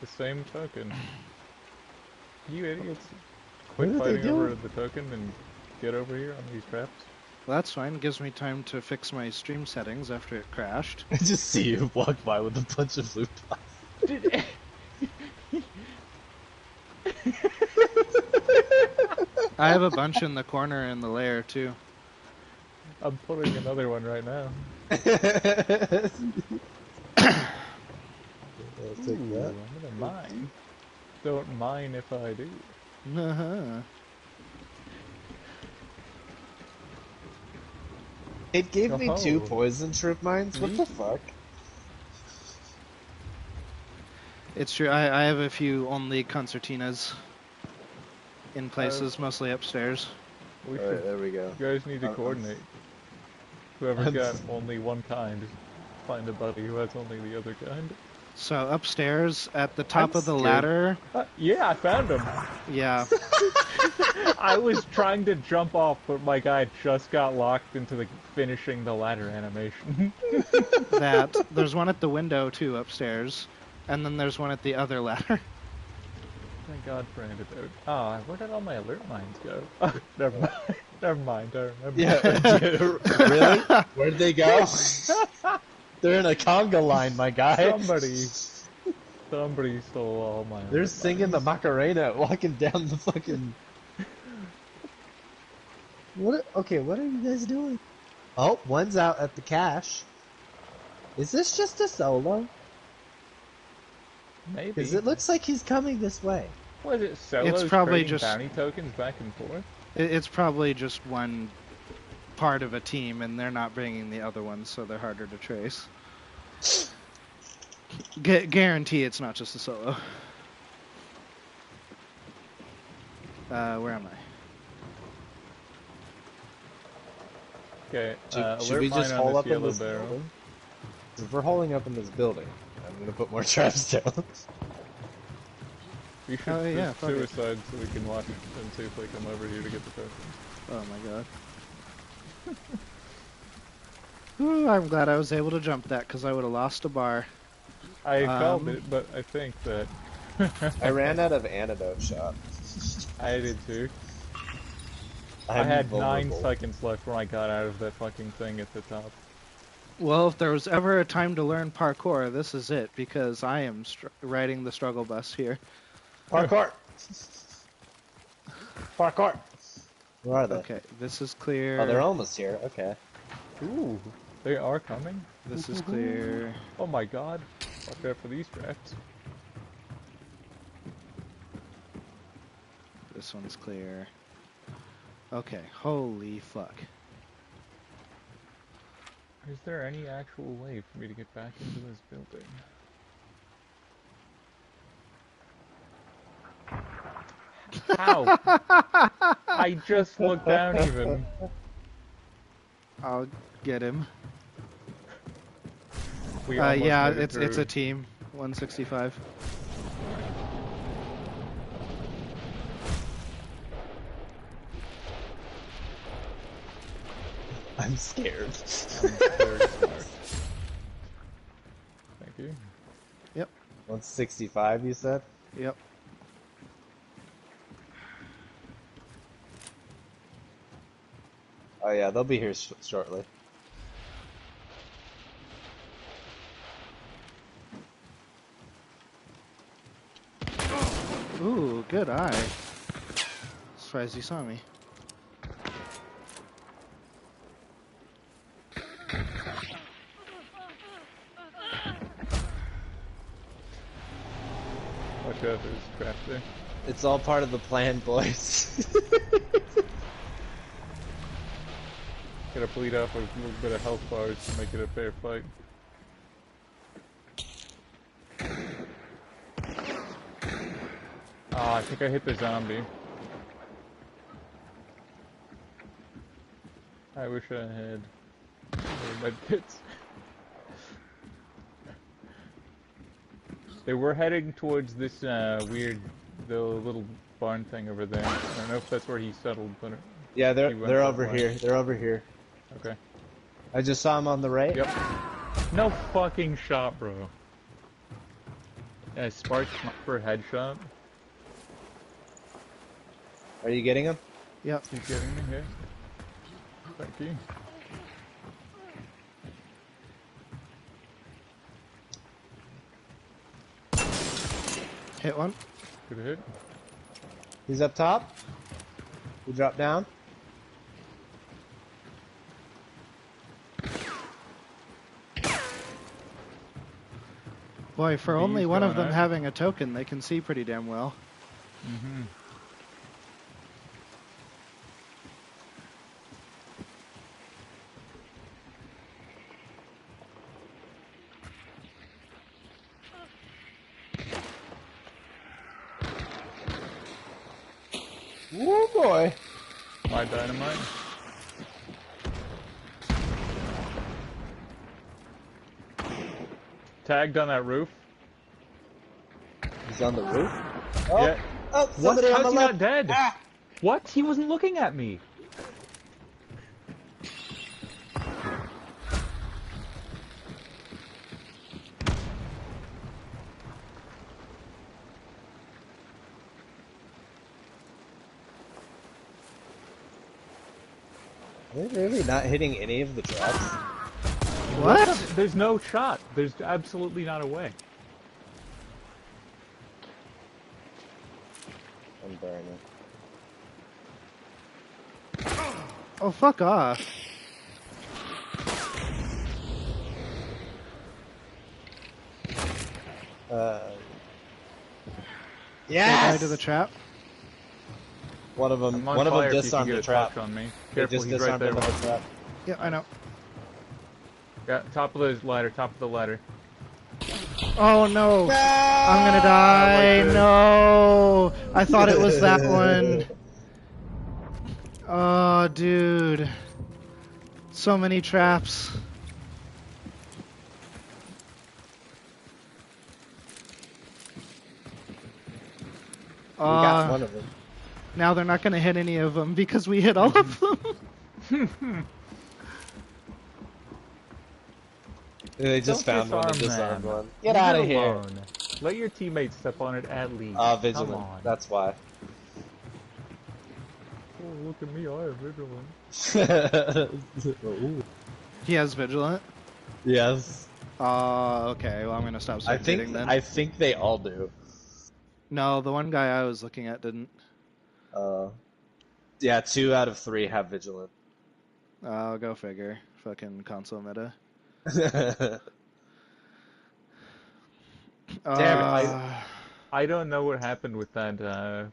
the same token. You idiots. Quit fighting over the token and get over here on these traps. Well, that's fine. It gives me time to fix my stream settings after it crashed. I just see you walk by with a bunch of loot boxes. I have a bunch in the corner in the lair, too. I'm putting another one right now. I'll take that. I'm gonna mine. Don't mine if I do. Uh-huh. It gave me 2 poison shrimp mines? What the fuck? It's true. I have a few only concertinas in places, mostly upstairs. Alright, there we go. You guys need to coordinate. Whoever's got only one kind, find a buddy who has only the other kind. So upstairs, at the top of the ladder... yeah, I found him! Yeah. I was trying to jump off, but my guy just got locked into finishing the ladder animation. There's one at the window, too, upstairs. And then there's one at the other ladder. Thank God for antidote. Oh, where did all my alert mines go? Oh, never mind. Never mind, I remember. Yeah, really? Where'd they go? They're in a conga line, my guy. Somebody stole all my. They're singing the Macarena, walking down the fucking. What? Okay, what are you guys doing? Oh, one's out at the cache. Is this just a solo? Maybe. Because it looks like he's coming this way. What is it? Solos It's probably trading just bounty tokens back and forth. It's probably just one part of a team, and they're not bringing the other ones, so they're harder to trace. Guarantee it's not just a solo. Where am I? Okay. Should we just hole up in this building? If we're holding up in this building, I'm gonna put more traps down. We should suicide so we can watch and see if they come over here to get the tokens. Oh my god. Ooh, I'm glad I was able to jump that, because I would have lost a bar. I felt it, but I think that... I ran out of antidote shot. I did too. I had 9 seconds left when I got out of that fucking thing at the top. Well, if there was ever a time to learn parkour, this is it, because I am riding the struggle bus here. Parkour! Parkour! Where are they? Okay, this is clear. Oh, they're almost here. Okay. Ooh, they are coming? This is clear. Oh my god. Watch out for these traps. This one's clear. Okay, holy fuck. Is there any actual way for me to get back into this building? How? I just looked down even. I'll get him. Yeah, it's a team. 165. I'm scared. I'm very smart. Thank you. Yep. 165, you said? Yep. Oh yeah, they'll be here shortly. Ooh, good eye. Surprised you saw me. Watch out, there's traps there. It's all part of the plan, boys. Gotta bleed off a little bit of health bars to make it a fair fight. Oh, I think I hit the zombie. I wish I had my pits. They were heading towards this the little barn thing over there. I don't know if that's where he settled, but yeah, they're over here. They're over here. Okay. I just saw him on the right. Yep. No fucking shot, bro. Yeah, Spark Sniper headshot. Are you getting him? Yep. He's getting me here. Thank you. Hit one. Good hit. He's up top. He dropped down. Boy, for Bees only one of going them out. having a token, they can see pretty damn well. Mm-hmm. Woo boy. My dynamite. Tagged on that roof. He's on the roof. Oh, Yeah. oh, What? somebody on How's the he left. not dead? Ah! What? He wasn't looking at me. Are they really not hitting any of the drops? What? There's no shot. There's absolutely not a way. I'm burning. Oh, fuck off. Say Yes! bye to the trap. One of them. I'm on One of fire them if you can disarmed get the a trap. touch on me. They Careful, just he's right disarmed there. another trap. Yeah, I know. Yeah, top of the ladder, top of the ladder. Oh no! I'm gonna I die. like this. No! I thought it was that one. Oh, dude. So many traps. We got one of them. Now they're not gonna hit any of them because we hit all of them. They just Don't found one and disarm disarmed them. one. Get Leave out it of here. alone. Let your teammates step on it at least. Vigilant. Come on. That's why. Oh, look at me, I have vigilant. Ooh. He has vigilant. Yes. Okay. Well, I'm gonna stop spectating then. I think they all do. No, the one guy I was looking at didn't. Yeah, 2 out of 3 have vigilant. Go figure. Fucking console meta. Damn it. I don't know what happened with that, the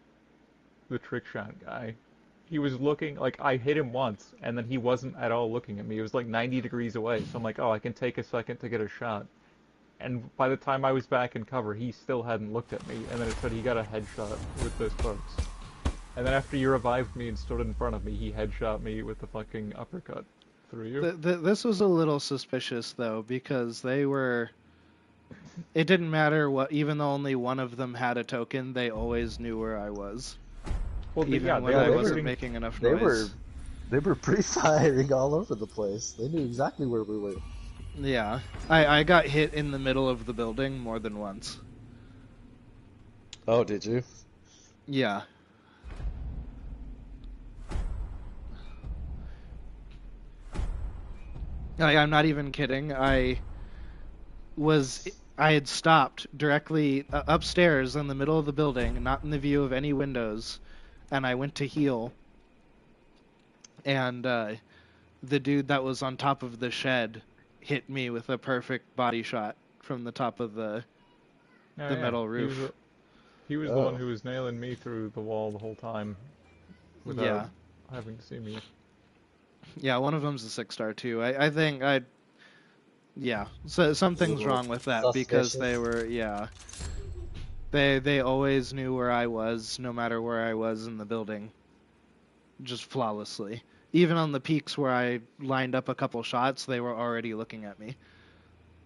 trick shot guy. He was looking, like, I hit him once, and then he wasn't at all looking at me. He was like 90 degrees away, so I'm like, oh, I can take a second to get a shot. And by the time I was back in cover, he still hadn't looked at me, and then it said he got a headshot with those folks. And then after you revived me and stood in front of me, he headshot me with the fucking uppercut through you. This was a little suspicious though because they were. It didn't matter what, even though only one of them had a token, they always knew where I was. Well, Even yeah, when they I were wasn't shooting- making enough They noise. were pre-firing all over the place. They knew exactly where we were. Yeah, I got hit in the middle of the building more than once. Oh, did you? Yeah. I'm not even kidding. I had stopped directly upstairs in the middle of the building, not in the view of any windows, and I went to heal. And the dude that was on top of the shed hit me with a perfect body shot from the top of the Oh, the yeah. metal roof. He was the one who was nailing me through the wall the whole time without having to see me. Yeah, one of them's a 6-star too. I think yeah. So something's wrong with that because they were They always knew where I was, no matter where I was in the building, just flawlessly. Even on the peaks where I lined up a couple shots, they were already looking at me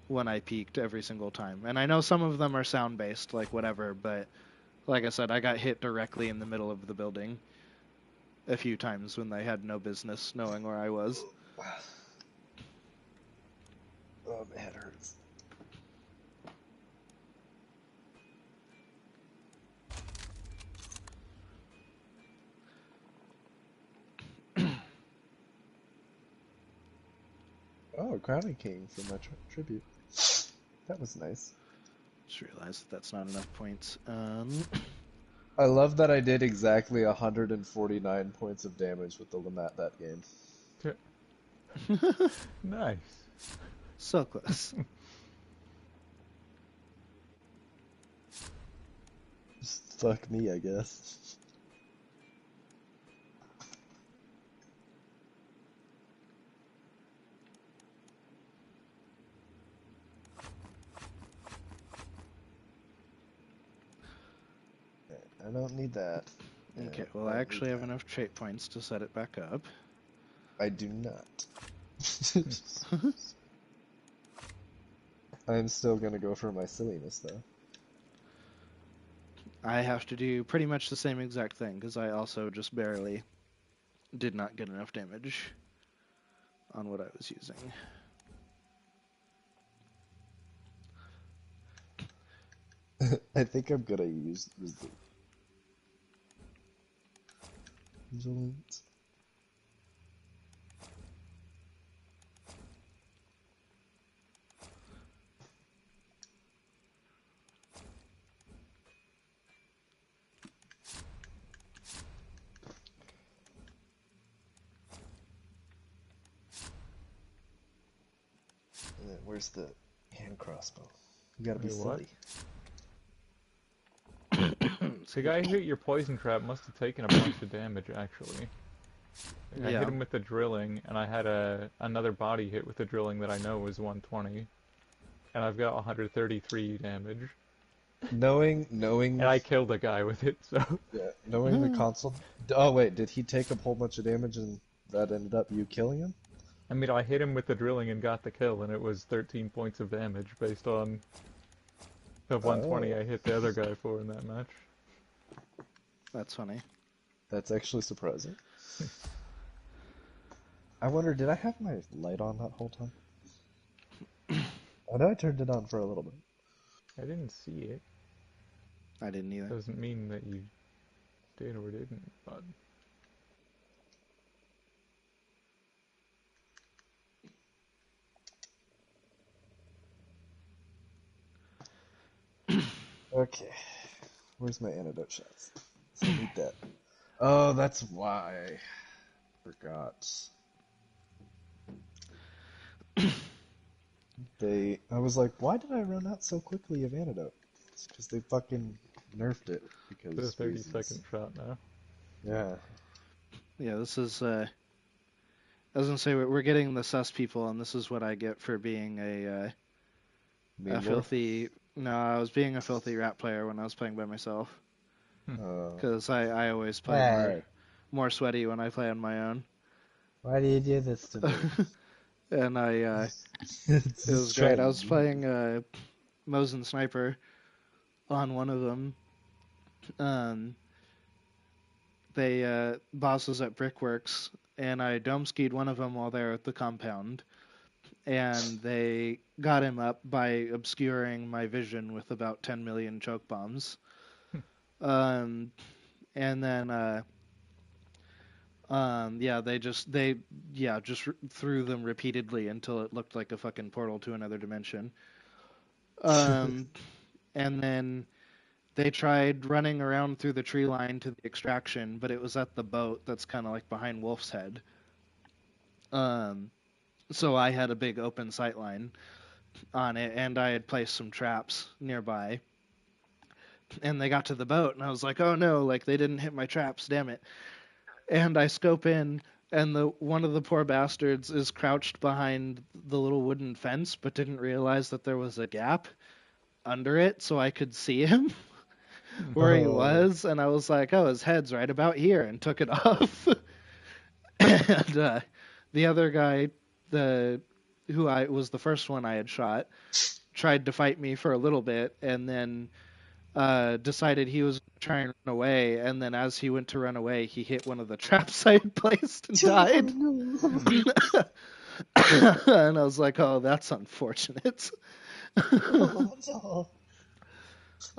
when I peeked every single time. And I know some of them are sound-based, like whatever, but like I said, I got hit directly in the middle of the building a few times when they had no business knowing where I was. Oh, my head hurts. a Crowning King for my tribute. That was nice. Just realized that that's not enough points. I love that I did exactly 149 points of damage with the Lamette that game. Nice. So close. Just fuck me, I guess. I don't need that. Okay, Yeah, well, I actually have enough trait points to set it back up. I do not. I'm still gonna go for my silliness, though. I have to do pretty much the same exact thing, because I also just barely did not get enough damage on what I was using. I think I'm gonna use resilience. Where's the hand crossbow? You gotta be Wait, what? silly. The guy who hit your poison trap must have taken a bunch of damage, actually. I Yeah. hit him with the drilling, and I had another body hit with the drilling that I know was 120. And I've got 133 damage. Knowing, And I killed a guy with it, so... yeah, knowing the console. Oh wait, did he take a whole bunch of damage and that ended up you killing him? I mean, I hit him with the drilling and got the kill, and it was 13 points of damage based on the 120 Oh, I hit the other guy for in that match. That's funny. that's actually surprising. I wonder, did I have my light on that whole time? I know I turned it on for a little bit. I didn't see it. I didn't either. Doesn't mean that you did or didn't, but... Okay, where's my antidote shots? So I need that. Oh, that's why. I forgot. I was like, why did I run out so quickly of antidote? It's because they fucking nerfed it The because 30-second shot now. Yeah. Yeah, this is, I was gonna say, we're getting the sus people, and this is what I get for being a Meme lord? filthy... No, I was being a filthy rat player when I was playing by myself. Uh, Because I always play hey, more sweaty when I play on my own. why do you do this to me? And It's it was just great. I trying was playing Mosin Sniper on one of them. They bosses at Brickworks, and I dome skied one of them while they were at the compound, and they got him up by obscuring my vision with about 10 million choke bombs. And then they just threw them repeatedly until it looked like a fucking portal to another dimension. And then they tried running around through the tree line to the extraction, but it was at the boat that's kind of like behind Wolf's Head. So I had a big open sight line on it, and I had placed some traps nearby. And they got to the boat, and I was like, oh no, like they didn't hit my traps, damn it. And I scope in, and one of the poor bastards is crouched behind the little wooden fence, but didn't realize that there was a gap under it, so I could see him where he Oh, was, and I was like, oh, his head's right about here, and took it off. And the other guy, who I was the first one I had shot, tried to fight me for a little bit, and then decided he was trying to run away, and then as he went to run away, he hit one of the traps I had placed and died. no. And I was like, oh, that's unfortunate. Oh, no.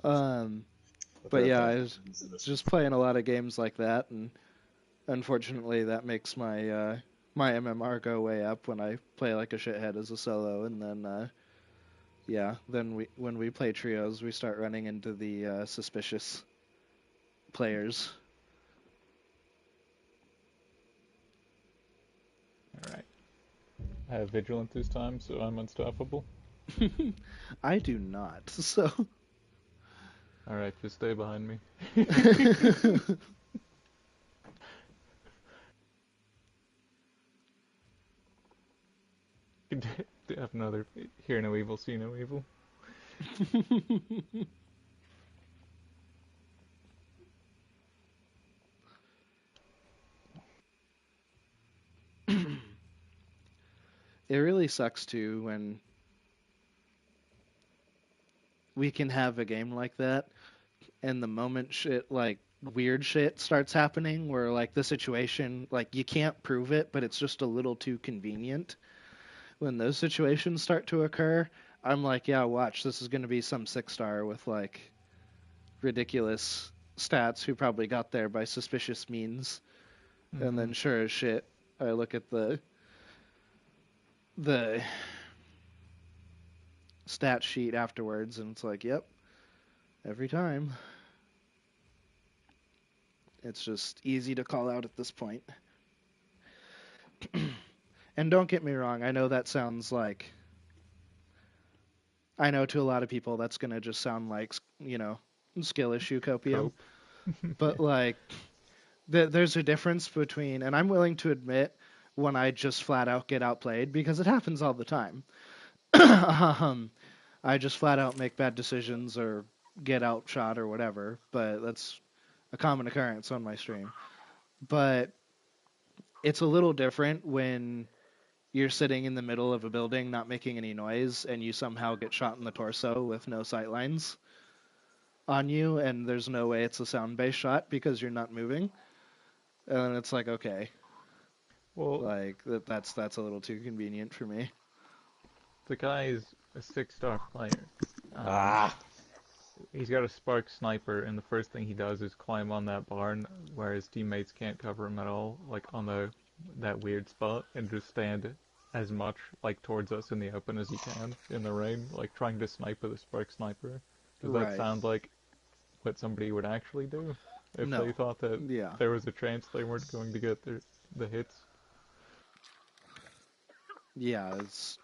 um, But but that's yeah, how I you was use this. just playing a lot of games like that, and unfortunately, that makes my my MMR go way up when I play like a shithead as a solo, and then yeah, then when we play trios, we start running into the suspicious players. All right. I have vigilant this time, so I'm unstoppable. I do not, so. All right, just stay behind me. Have another hear no evil, see no evil. It really sucks too when we can have a game like that, and the moment shit like weird shit starts happening, where like the situation like you can't prove it, but it's just a little too convenient. When those situations start to occur, I'm like, yeah, watch, this is going to be some 6-star with like ridiculous stats who probably got there by suspicious means. And then sure as shit, I look at the stat sheet afterwards, and it's like, yep, every time. It's just easy to call out at this point. And don't get me wrong, I know that sounds like, I know to a lot of people that's going to just sound like, you know, skill issue copium. Cope. But like, there's a difference between, and I'm willing to admit when I just flat out get outplayed, because it happens all the time. I just flat out make bad decisions or get outshot or whatever, but that's a common occurrence on my stream. But it's a little different when you're sitting in the middle of a building not making any noise and you somehow get shot in the torso with no sight lines on you, and there's no way it's a sound-based shot because you're not moving. And it's like, okay, Well, like that's a little too convenient for me. the guy is a 6-star player. Ah, He's got a spark sniper, and the first thing he does is climb on that barn where his teammates can't cover him at all, like on that weird spot, and just stand as much like towards us in the open as he can in the rain, like trying to snipe with a spark sniper. Does that Right. sound like what somebody would actually do if they No. thought that Yeah. there was a chance they weren't going to get the hits? Yeah, it's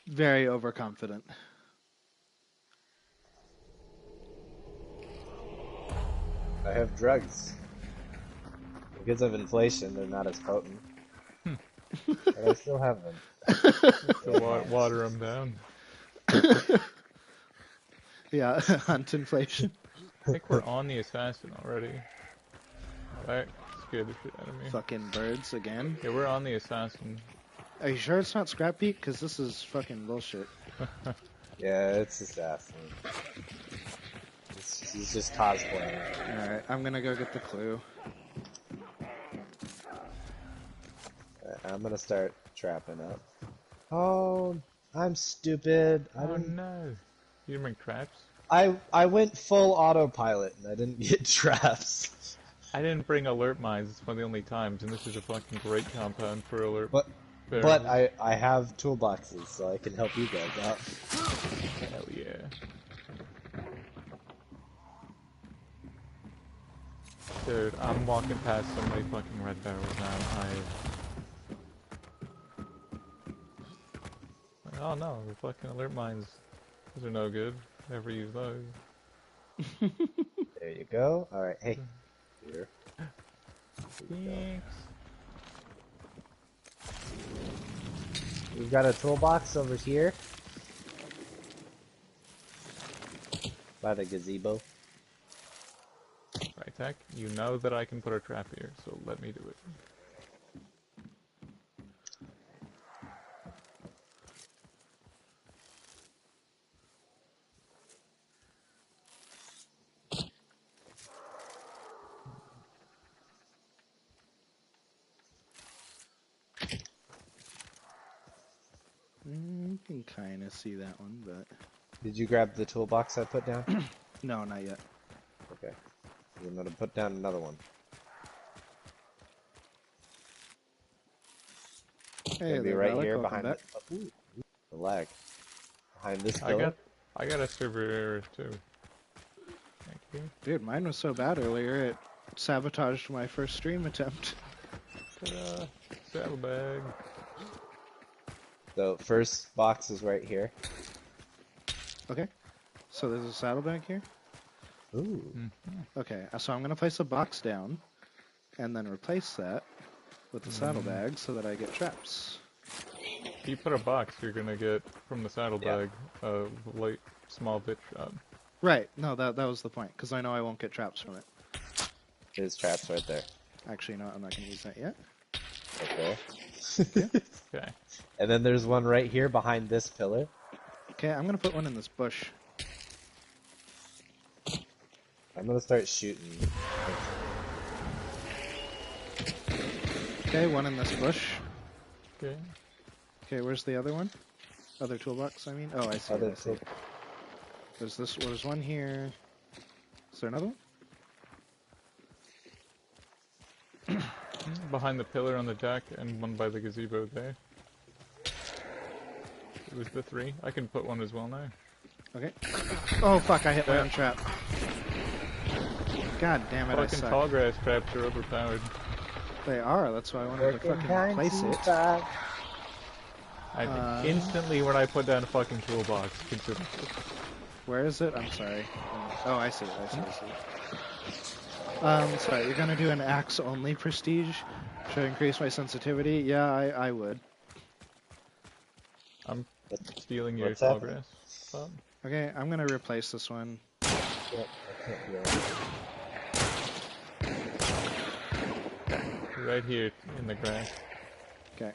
very overconfident. I have drugs. Because of inflation, they're not as potent. But I still have them. To water them down. Yeah, hunt inflation. I think we're on the assassin already. Alright, scared the shit out of me. Fucking birds again. Yeah, we're on the assassin. Are you sure it's not Scrap Peak? Because this is fucking bullshit. Yeah, it's assassin. He's just cosplaying. Alright, I'm gonna go get the clue. I'm gonna start trapping up. Oh, I'm stupid. Oh no. You didn't bring traps? I went full autopilot and I didn't get traps. I didn't bring alert mines, it's one of the only times, and this is a fucking great compound for alert. But barrels. I have toolboxes, so I can help you guys out. Hell yeah. Dude, I'm walking past so many fucking red barrels now. Oh no, the fucking alert mines. Those are no good. Never use those. There you go. Alright, hey. Here. Thanks. We've got a toolbox over here. By the gazebo. Right, Tech, you know that I can put a trap here, so let me do it. You can kind of see that one, but... Did you grab the toolbox I put down? No, not yet. Okay. I'm gonna put down another one. Hey Gonna be there, right Valak. here Welcome behind back. the, ooh, the lag. Behind this I pillar. got I got a server error too. Thank you. Dude, mine was so bad earlier it sabotaged my first stream attempt. Ta-da! Saddlebag. The first box is right here. Okay. So there's a saddlebag here? Ooh. Okay, so I'm gonna place a box down and then replace that with the saddlebag so that I get traps. If you put a box, you're gonna get from the saddlebag a light small bit shot. Right, no, that was the point, because I know I won't get traps from it. There's traps right there. Actually, no, I'm not gonna use that yet. Okay. Okay. And then there's one right here behind this pillar. Okay, I'm gonna put one in this bush. I'm gonna start shooting. Okay, one in this bush. Okay. Okay, where's the other one? Other toolbox, I mean? Oh, I see Other it, I see it. There's one here. Is there another one? Behind the pillar on the deck and one by the gazebo there. It was the 3. I can put one as well now. Okay. Oh fuck, I hit my Yeah. own trap. God damn it, I Fucking suck. tall grass traps are overpowered. They are, that's why I wanted to fucking place it. I instantly when I put down a fucking toolbox, consider it. Where is it? I'm sorry. Oh, I see it, I see it. Sorry, you're gonna do an axe only prestige to increase my sensitivity? Yeah, I would. I'm stealing your What's tall happening? grass spot. Okay, I'm gonna replace this one. Yep, I can't feel it. Right here in the grass. Okay.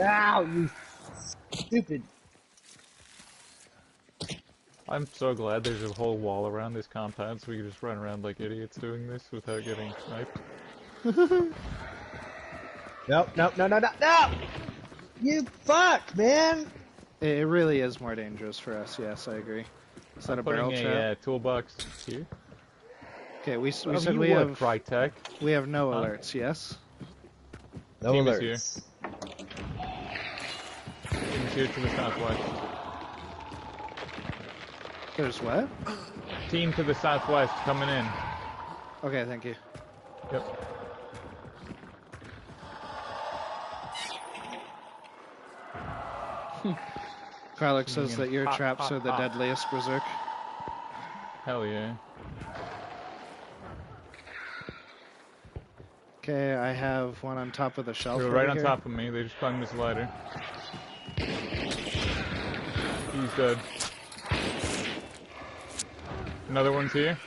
Ow, you stupid. I'm so glad there's a whole wall around this compound so we can just run around like idiots doing this without getting sniped. Nope, nope, no, no, no, no! You fuck, man! It really is more dangerous for us, yes, I agree. Is that I'm a barrel putting trap? a toolbox here. Okay, we Oh, said you we would, have Crytek. we have no Huh? alerts, yes? No Team is alerts. Team's here to the southwest. There's what? Team to the southwest coming in. Okay, thank you. Yep. Karluk says that your Hot, traps hot, are the hot. deadliest, Berserk. Hell yeah. Okay, I have one on top of the shelf. They were right over on here. top of me. They just climbed this ladder. He's dead. Another one's here.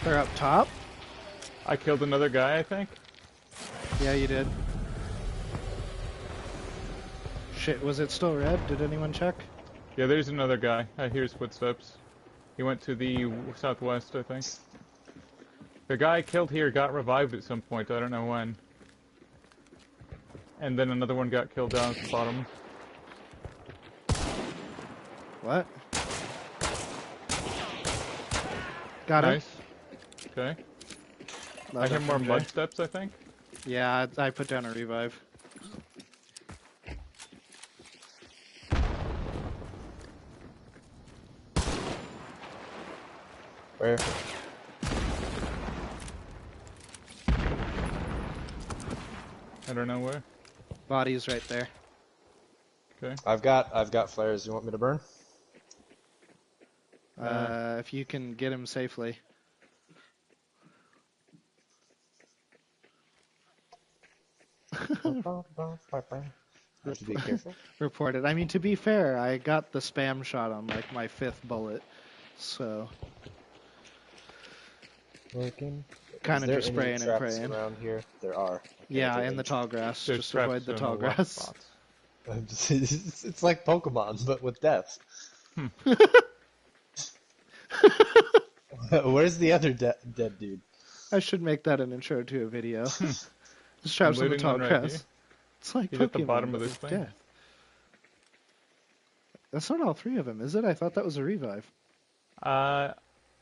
They're up top? I killed another guy, I think. Yeah, you did. Shit, was it still red? Did anyone check? Yeah, there's another guy. I hear his footsteps. He went to the southwest, I think. The guy I killed here got revived at some point. I don't know when. And then another one got killed down at the bottom. What? Got him. Nice. Okay. Love I hear more FMJ. mud steps, I think. Yeah, I put down a revive. Where? I don't know where. Body's right there. Okay. I've got flares. You want me to burn? If you can get him safely. Have to be careful. Report it. I mean, to be fair, I got the spam shot on like my 5th bullet, so Working. kind Is of there just any spraying and traps praying. around here? There are. Yeah, Okay, in the tall grass. There's Just traps avoid the in tall the left grass. spots. it's like Pokemon, but with death. Where's the other dead dude? I should make that an intro to a video. Just traps in the looting tall one right grass. here. It's like He's at the Pokemon, bottom but of this with thing. death. That's not all three of them, is it? I thought that was a revive. Uh,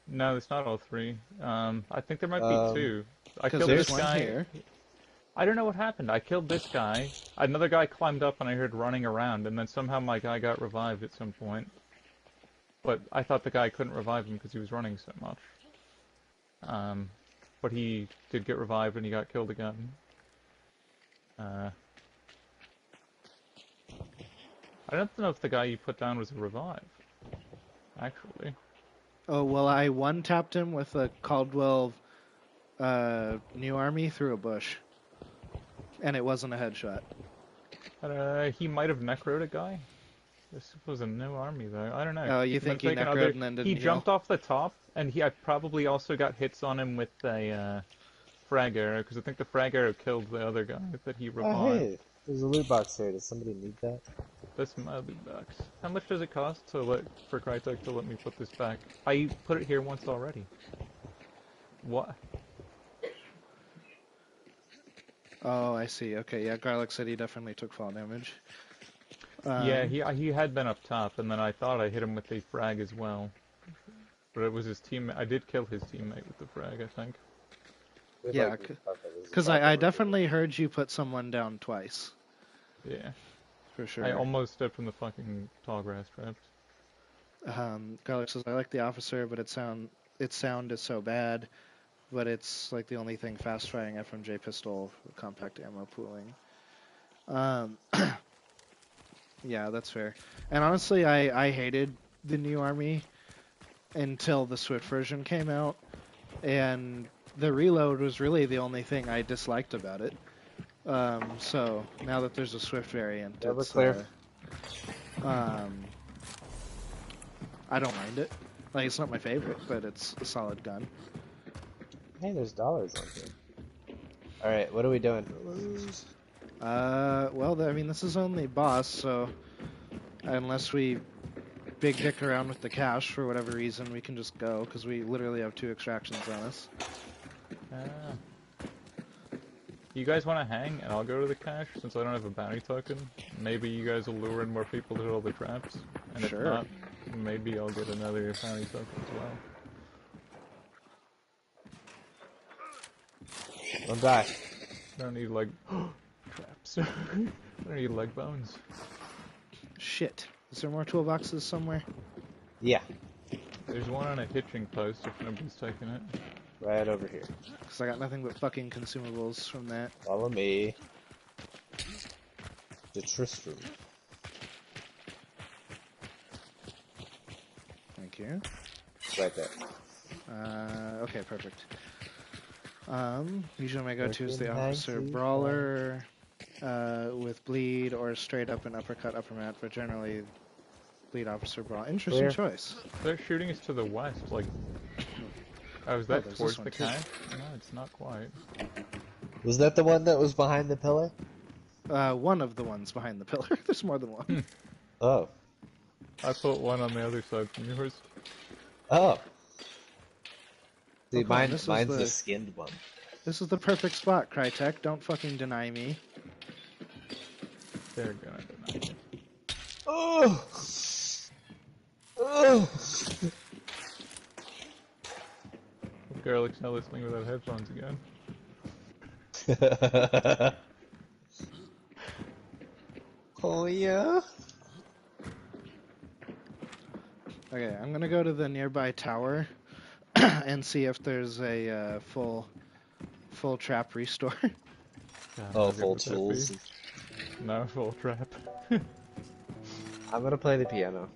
no, it's not all three. I think there might be two. I Because killed there's this one guy. here. I don't know what happened. I killed this guy. Another guy climbed up and I heard running around, and then somehow my guy got revived at some point. But I thought the guy couldn't revive him because he was running so much. But he did get revived and he got killed again. I don't know if the guy you put down was a revive, actually. Oh, well, I one-tapped him with a Caldwell New Army through a bush. And it wasn't a headshot. He might have necroed a guy. This was a new army, though. I don't know. Oh, you He think might he have taken necroed and then didn't He heal? jumped off the top, and I probably also got hits on him with a frag arrow, because I think the frag arrow killed the other guy that he Oh, revived. hey, there's a loot box here. Does somebody need that? That's my loot box. How much does it cost for Crytek to let me put this back? I put it here once already. What? Oh, I see. Okay, yeah, Garlic said he definitely took fall damage. Yeah, he had been up top, and then I thought I hit him with the frag as well. But it was his teammate. I did kill his teammate with the frag, I think. We'd Yeah, like to talk about this. because I definitely heard you put someone down twice, Yeah. for sure. I almost stepped in the fucking tall grass traps. Garlic says, I like the officer, but its sound is so bad, but it's like the only thing fast-firing FMJ pistol with compact ammo pooling. Yeah, that's fair. And honestly, I hated the new army until the Swift version came out, and the reload was really the only thing I disliked about it. So now that there's a Swift variant, Yeah, we're it's clear. I don't mind it. Like, it's not my favorite, but it's a solid gun. Hey, there's dollars on here. Alright, what are we doing? Well, I mean, this is only boss, so unless we big dick around with the cash for whatever reason, we can just go, because we literally have 2 extractions on us. Ah. You guys want to hang, and I'll go to the cache, since I don't have a bounty token? Maybe you guys will lure in more people to hit all the traps, and Sure. if not, maybe I'll get another bounty token as well. Don't die. I don't need leg... traps. I don't need leg bones. Shit. Is there more toolboxes somewhere? Yeah, There's one on a hitching post if nobody's taking it. right over here. Because I got nothing but fucking consumables from that. Follow me. The Tristram. Thank you. Right there. Okay, perfect. Usually my go-to is the Freaking officer Hanksy. brawler with bleed or straight up an uppercut upper mat, but generally bleed officer brawl. Interesting Clear. choice. They're shooting us to the west, like... Oh, is Oh, that there's towards this one the too. cache? No, it's not quite. Was that the one that was behind the pillar? One of the ones behind the pillar. There's more than one. Oh. I put one on the other side from yours. Oh. See, Oh, come on, mine's this is the the- skinned one. This is the perfect spot, Crytek. Don't fucking deny me. They're gonna deny it. Oh! Oh! Garlic's not listening without headphones again. Oh, yeah? Okay, I'm gonna go to the nearby tower and see if there's a full trap restore. God, Oh, how good full would that be? tools. No, full trap. I'm gonna play the piano.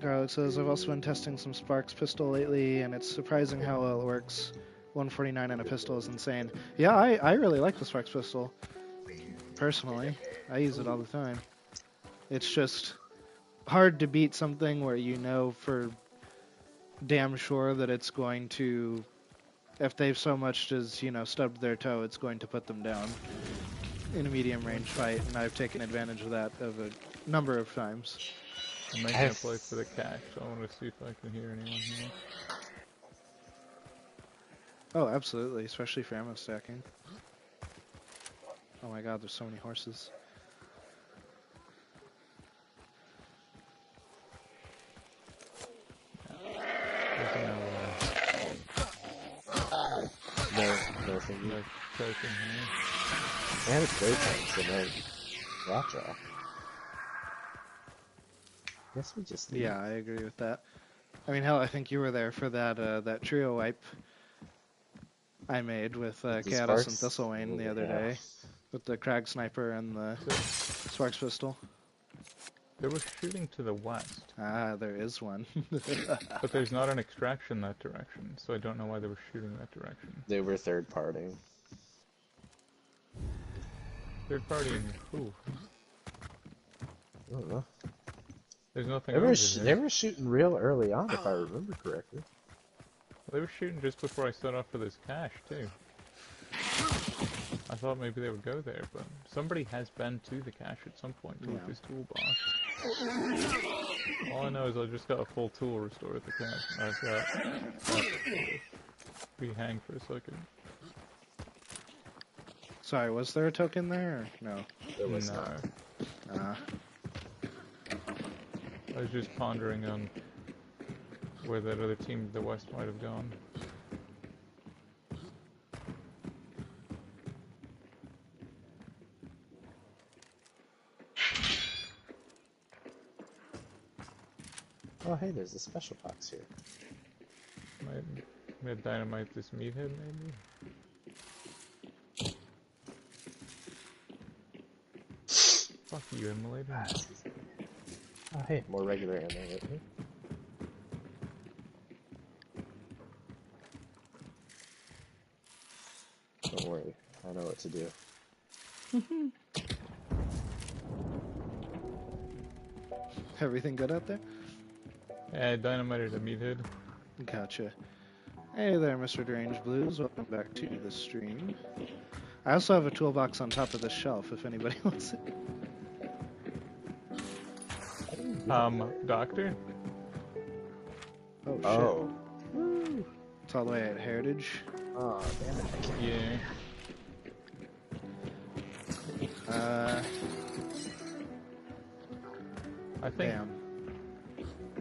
Garlic says, I've also been testing some Sparks pistol lately, and it's surprising how well it works. 149 on a pistol is insane. Yeah, I really like the Sparks pistol. Personally, I use it all the time. It's just hard to beat something where you know for damn sure that it's going to, if they've so much as, stubbed their toe, it's going to put them down in a medium range fight, and I've taken advantage of that a number of times. I'm I making a have. play for the cache, so I want to see if I can hear anyone here. Oh, absolutely, especially for ammo stacking. Oh my god, there's so many horses. There's No thingy. no token here. And it's daytime, so no watch off. Guess we just leave. Yeah, I agree with that. I mean, hell, I think you were there for that trio wipe I made with With the Chaos and sparks? Thistlewane the other Yeah. day. With the Crag Sniper and the Sparks Pistol. They were shooting to the west, Ah, there is one. but there's not an extraction that direction, so I don't know why they were shooting that direction. They were third party. Third party, who? I don't know. There's nothing They over were, here. they were shooting real early on, if I remember correctly. They were shooting just before I set off for this cache, too. I thought maybe they would go there, but somebody has been to the cache at some point with this toolbox. All I know is I just got a full tool restore at the cache. I've got... We hang for a second. Sorry, was there a token there? Or no. There was No. not. I was just pondering on where that other team to the west might have gone. Oh, hey, there's a special box here. Might dynamite this meathead, maybe? Fuck you, immolator. Oh, hey, more regular ammo right here. Don't worry, I know what to do. Everything good out there? Yeah, I dynamited a meathead. Gotcha. Hey there, Mr. Deranged Blues. Welcome back to the stream. I also have a toolbox on top of this shelf if anybody wants it. Doctor? Oh, shit. Oh. It's all the way at Heritage. Oh, damn it, I can't. Yeah. I think Damn.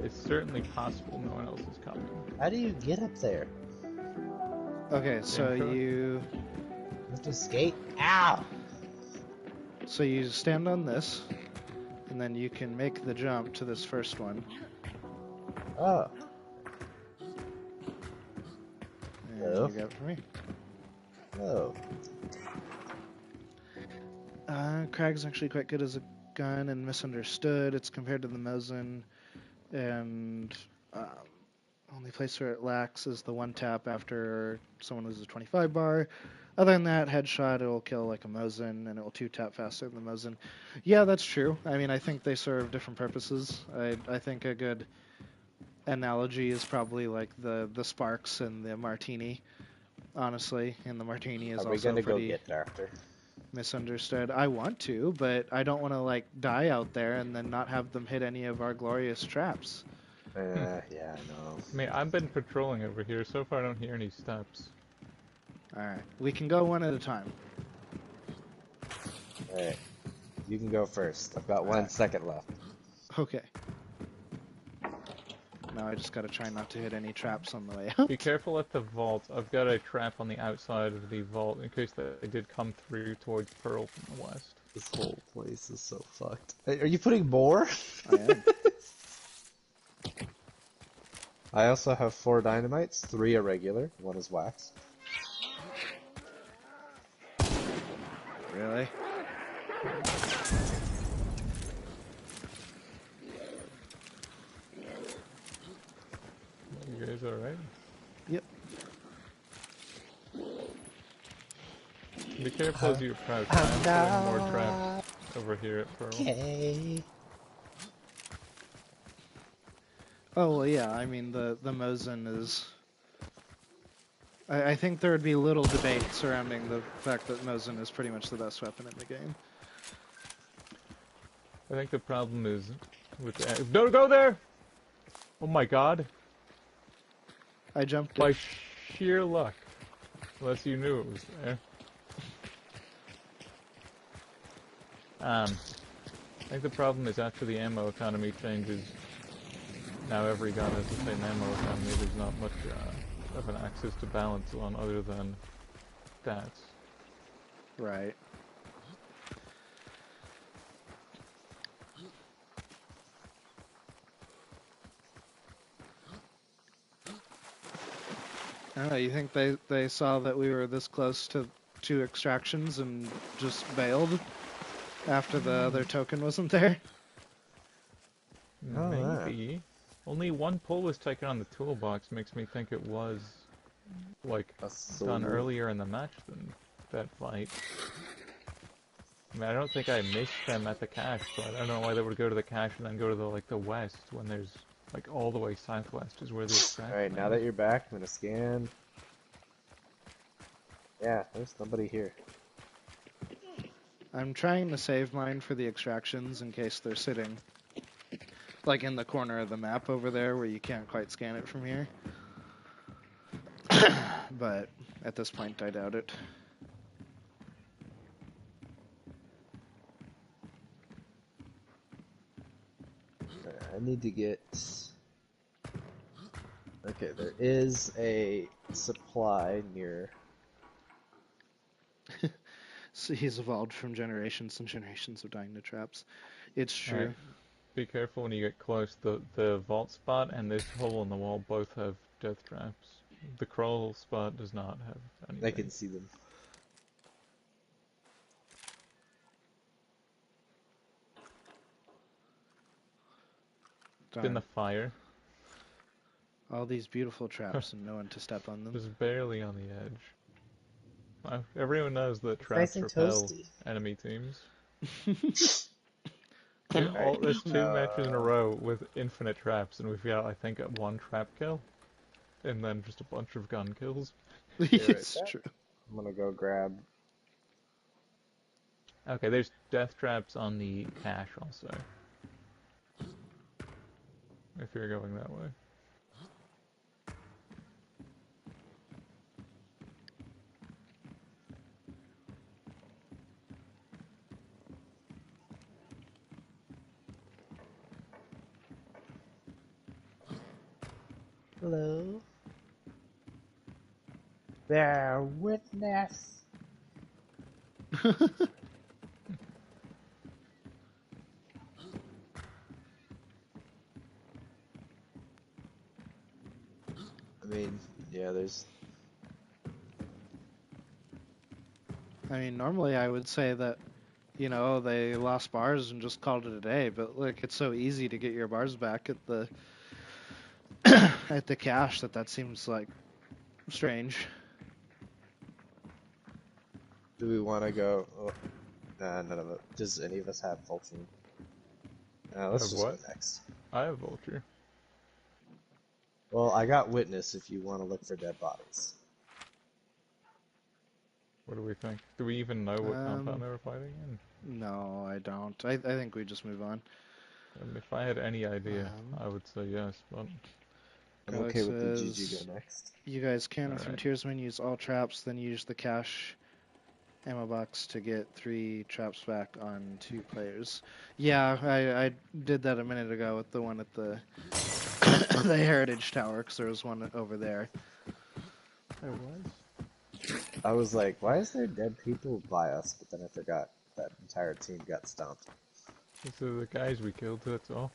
it's certainly possible no one else is coming. How do you get up there? Okay, so Intro? You have to skate? Ow! you stand on this, and then you can make the jump to this first one. Oh. And Hello? you got it for me. Oh. Crag's actually quite good as a gun and misunderstood. It's compared to the Mosin, and only place where it lacks is the one tap after someone loses a 25 bar. Other than that, headshot, it will kill like a Mosin, and it will 2-tap faster than the Mosin. Yeah, that's true. I mean, I think they serve different purposes. I think a good analogy is probably like the Sparks and the Martini, honestly. And the Martini is Are we also gonna go pretty get Doctor? misunderstood. I want to, but I don't want to like die out there and then not have them hit any of our glorious traps. Yeah, I know. I mean, I've been patrolling over here. So far, I don't hear any steps. Alright, we can go one at a time. Alright. You can go first. I've got 1 Alright. second left. Okay. Now I just gotta try not to hit any traps on the way out. Be careful at the vault. I've got a trap on the outside of the vault in case they did come through towards Pearl from the west. This whole place is so fucked. Hey, are you putting more? I am. I also have 4 dynamites. 3 are regular. 1 is wax. Really? You guys alright? Yep. Be careful as you approach. I'm putting more traps over here at Pearl. Okay. Oh well, yeah. I mean, the Mosin is. I think there would be little debate surrounding the fact that Mosin is pretty much the best weapon in the game. I think the problem is Don't go there! Oh my god. I jumped By it. sheer luck. Unless you knew it was there. I think the problem is after the ammo economy changes, now every gun has the same ammo economy. There's not much of an axis to balance on other than stats. Right. I don't know, you think they saw that we were this close to 2 extractions and just bailed after the other token wasn't there? Oh, yeah. Maybe. Only one pull was taken on the toolbox makes me think it was, like, A done solo. earlier in the match than that fight. I mean, I don't think I missed them at the cache, but I don't know why they would go to the cache and then go to the west when there's, like, all the way southwest is where the extraction Alright, now is. that you're back, I'm gonna scan. Yeah, there's nobody here. I'm trying to save mine for the extractions in case they're sitting like in the corner of the map over there where you can't quite scan it from here. But at this point I doubt it. I need to get... Okay, there is a supply near... So he's evolved from generations and generations of dying to traps. It's true. Alright, be careful when you get close. The vault spot and this hole in the wall both have death traps. The crawl spot does not have anything. I can see them. It's in the fire. All these beautiful traps and no one to step on them. Just barely on the edge. Everyone knows that It's traps nice and repel toasty. enemy teams. There's 2 matches in a row with infinite traps, and we've got, I think, 1 trap kill, and then just a bunch of gun kills. It's true. I'm gonna go grab... Okay, there's death traps on the cache also. If you're going that way. Hello? Bear witness! I mean, yeah, there's... I mean, normally I would say that, you know, they lost bars and just called it a day, but look, it's so easy to get your bars back at the at the cache that seems like strange. Do we want to go... Oh, nah, none of it. Does any of us have Vulture? Let's Have just what? go next. I have Vulture. Well, I got Witness if you want to look for dead bodies. What do we think? Do we even know what compound they were fighting in? No, I don't. I think we just move on. If I had any idea, I would say yes, but... I'm Alex okay with the says, GG go next. You guys can, Alright. Frontiersmen, use all traps, then use the cache ammo box to get 3 traps back on 2 players. Yeah, I did that a minute ago with the one at the the Heritage Tower, because there was one over there. There was? I was like, why is there dead people by us? But then I forgot that entire team got stomped. These are the guys we killed, that's all.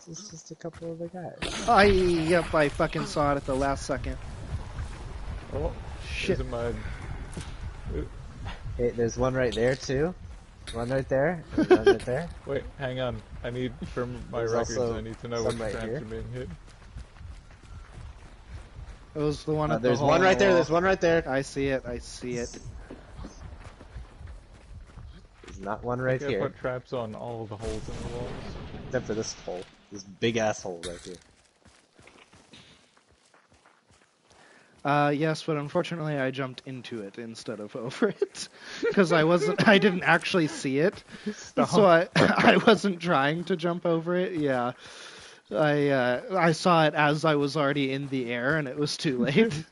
It's just a couple of the guys. Yep, I fucking saw it at the last second. Oh, Shit. there's a mud. Hey, there's one right there too. One right there. And one right there. Wait, hang on. I need, for my There's records, also I need to know which some right traps here. are being hit. It was the one at the There's hole one in the right there. wall. There's one right there. I see it. I see it. There's not one I right think I here, put traps on all of the holes in the walls. except for this hole. This big ass hole right here. Yes, but unfortunately I jumped into it instead of over it because I didn't actually see it, so Stop. I wasn't trying to jump over it. Yeah, I saw it as I was already in the air and it was too late.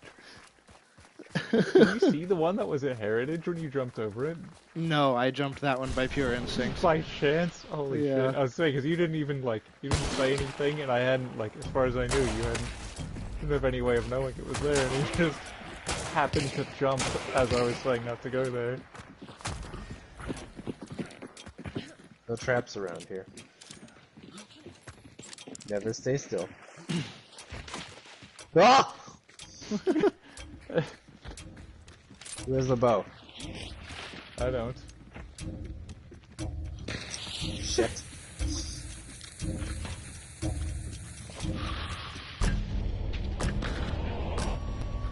Did you see the one that was at Heritage when you jumped over it? No, I jumped that one by pure instinct. By chance? Holy Yeah. shit. I was saying, because you didn't even, like, you didn't say anything, and I hadn't, like, as far as I knew, didn't have any way of knowing it was there, and you just happened to jump as I was saying not to go there. No traps around here. Never stay still. Ah! Where's the bow? I don't. Shit.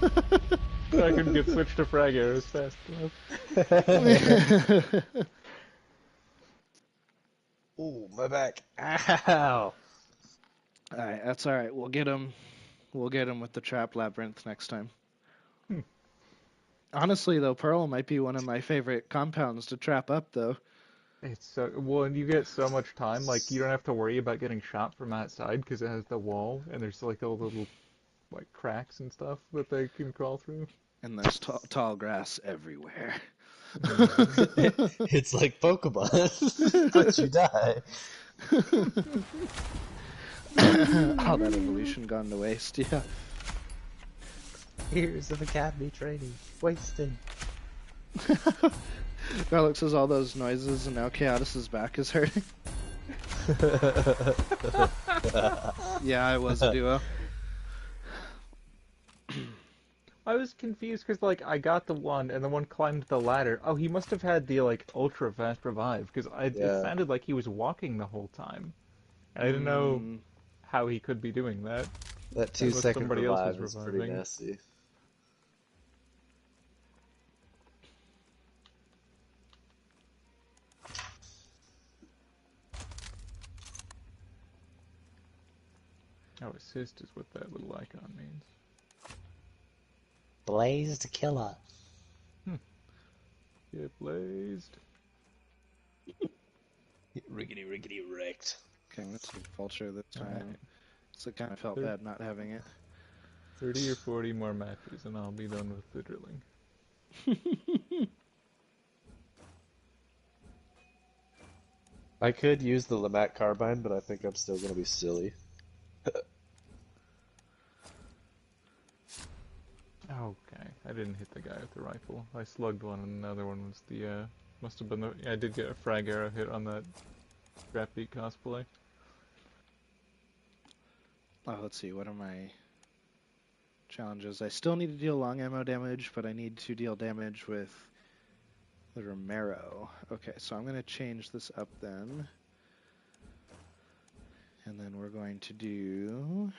I couldn't get switched to frag arrows fast enough. Ooh, my back. Ow! Alright, that's alright. We'll get him. We'll get him with the trap labyrinth next time. Honestly, though, Pearl might be one of my favorite compounds to trap up, though. It's so, well, and you get so much time, like, you don't have to worry about getting shot from outside, because it has the wall, and there's, like, all the little, like, cracks and stuff that they can crawl through. And there's tall grass everywhere. It's like Pokemon, but you die. All that evolution gone to waste, yeah. Years of academy training wasted. Garlic says all those noises and now Chaotis's back is hurting. Yeah, it was a duo. I was confused because, like, I got the one, and the one climbed the ladder. Oh, he must have had the, like, ultra fast revive, because it sounded like he was walking the whole time. And I didn't know how he could be doing that. That Unless 2-second somebody else revive was is pretty reviving. nasty. Oh, assist is what that little icon means. Blazed killer. Get blazed. Riggedy riggedy wrecked. Okay, let's do Vulture this time. Alright. So it kind of felt bad not having it. 30 or 40 more matches, and I'll be done with the drilling. I could use the Lamat carbine, but I think I'm still gonna be silly. Okay, I didn't hit the guy with the rifle. I slugged one, and another one was the, must have been the, yeah, I did get a frag arrow hit on that Scrap Beat cosplay. Oh, let's see, what are my challenges? I still need to deal long ammo damage, but I need to deal damage with the Romero. Okay, so I'm going to change this up then. And then we're going to do...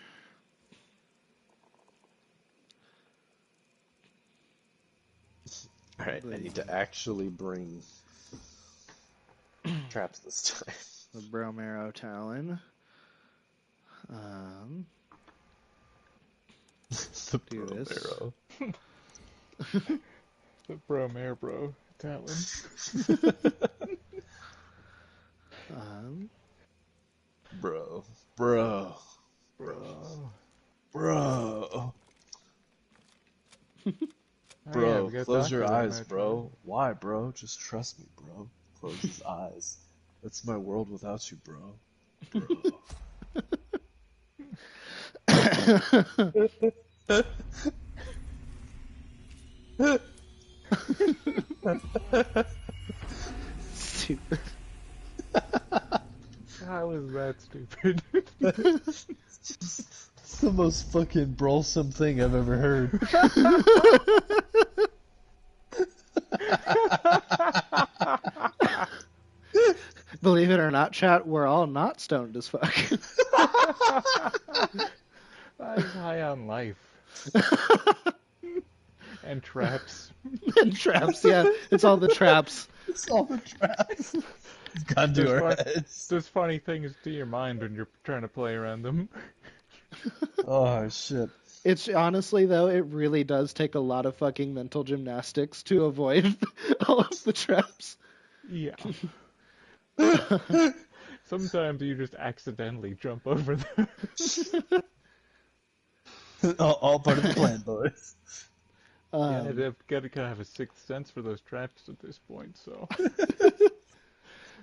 Alright, I need to actually bring traps this time. the Bromero Talon. The Do this. Bromero. The Bromare Bro Talon. Bro. Bro. Bro. Bro, Yeah, close your eyes, bro. Why, bro? Just trust me, bro. Close his eyes. That's my world without you, bro. Bro. Stupid. How is that stupid? It's the most fucking brawlsome thing I've ever heard. Believe it or not, chat, we're all not stoned as fuck. I'm high on life. And traps. And traps, yeah. It's all the traps. It's all the traps. Gone to our heads. There's funny things to your mind when you're trying to play around them. Oh shit. It's honestly though, it really does take a lot of fucking mental gymnastics to avoid all of the traps. Yeah. Sometimes you just accidentally jump over them. All part of the plan, boys. Yeah, um, they've got to have a sixth sense for those traps at this point, so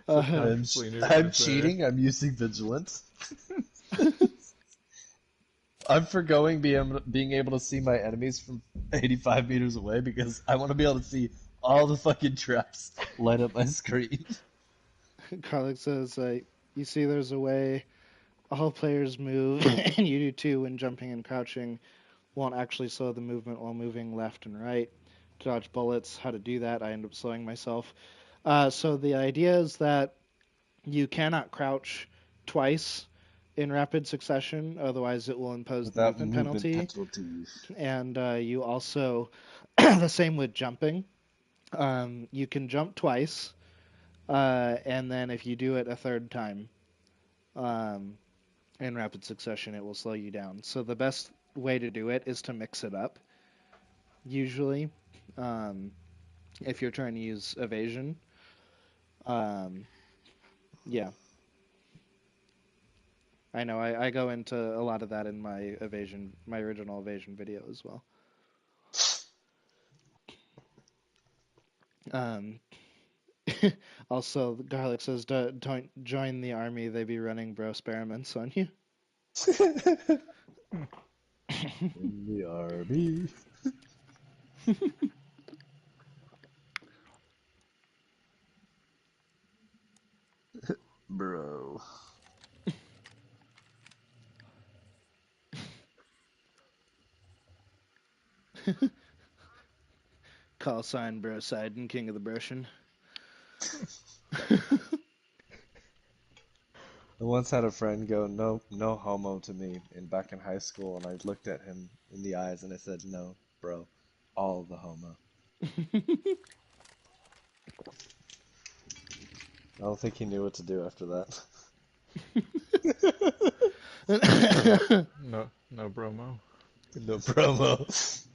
uh, subconsciously knew it I'm was there. cheating. I'm using vigilance. I'm forgoing being able to see my enemies from 85 meters away because I want to be able to see all the fucking traps light up my screen. Karlik says, "You see, there's a way all players move, and you do too when jumping and crouching. Won't actually slow the movement while moving left and right. Dodge bullets. How to do that? I end up slowing myself. So the idea is that you cannot crouch twice in rapid succession, otherwise it will impose the Without movement movement penalty. penalties. And you also, the same with jumping. You can jump twice, and then if you do it a third time um, in rapid succession, it will slow you down. So the best way to do it is to mix it up. Usually, um, if you're trying to use evasion, um, yeah, I know. I go into a lot of that in my original evasion video as well. Um, also, Garlic says, Don't join the army. They be running bro experiments on you." In the army. Bro. Call sign Bro Sidon, King of the Broshin. I once had a friend go, no, no homo to me back in high school, and I looked at him in the eyes and I said, no, bro, all the homo. I don't think he knew what to do after that. No, no, no, bromo. No promo.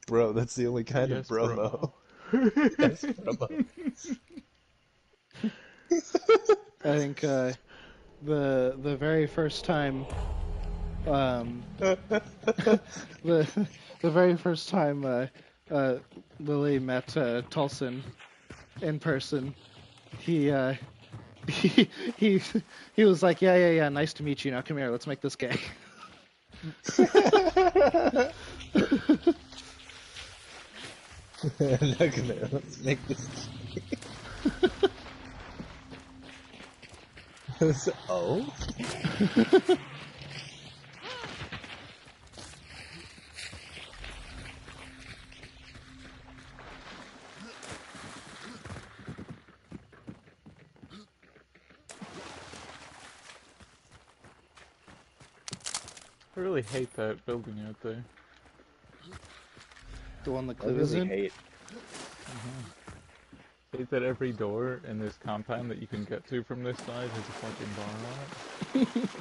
Bro, that's the only kind of Yes, bromo. bromo. Yes, promo. I think the very first time the the very first time Lily met Tolson in person, he he he he was like, yeah, nice to meet you. Now come here, let's make this gay. Look at it. Let's make this. Oh? I really hate that building out there. The one the I clue is really in. hate. I hate that every door in this compound that you can get to from this side has a fucking bar on it.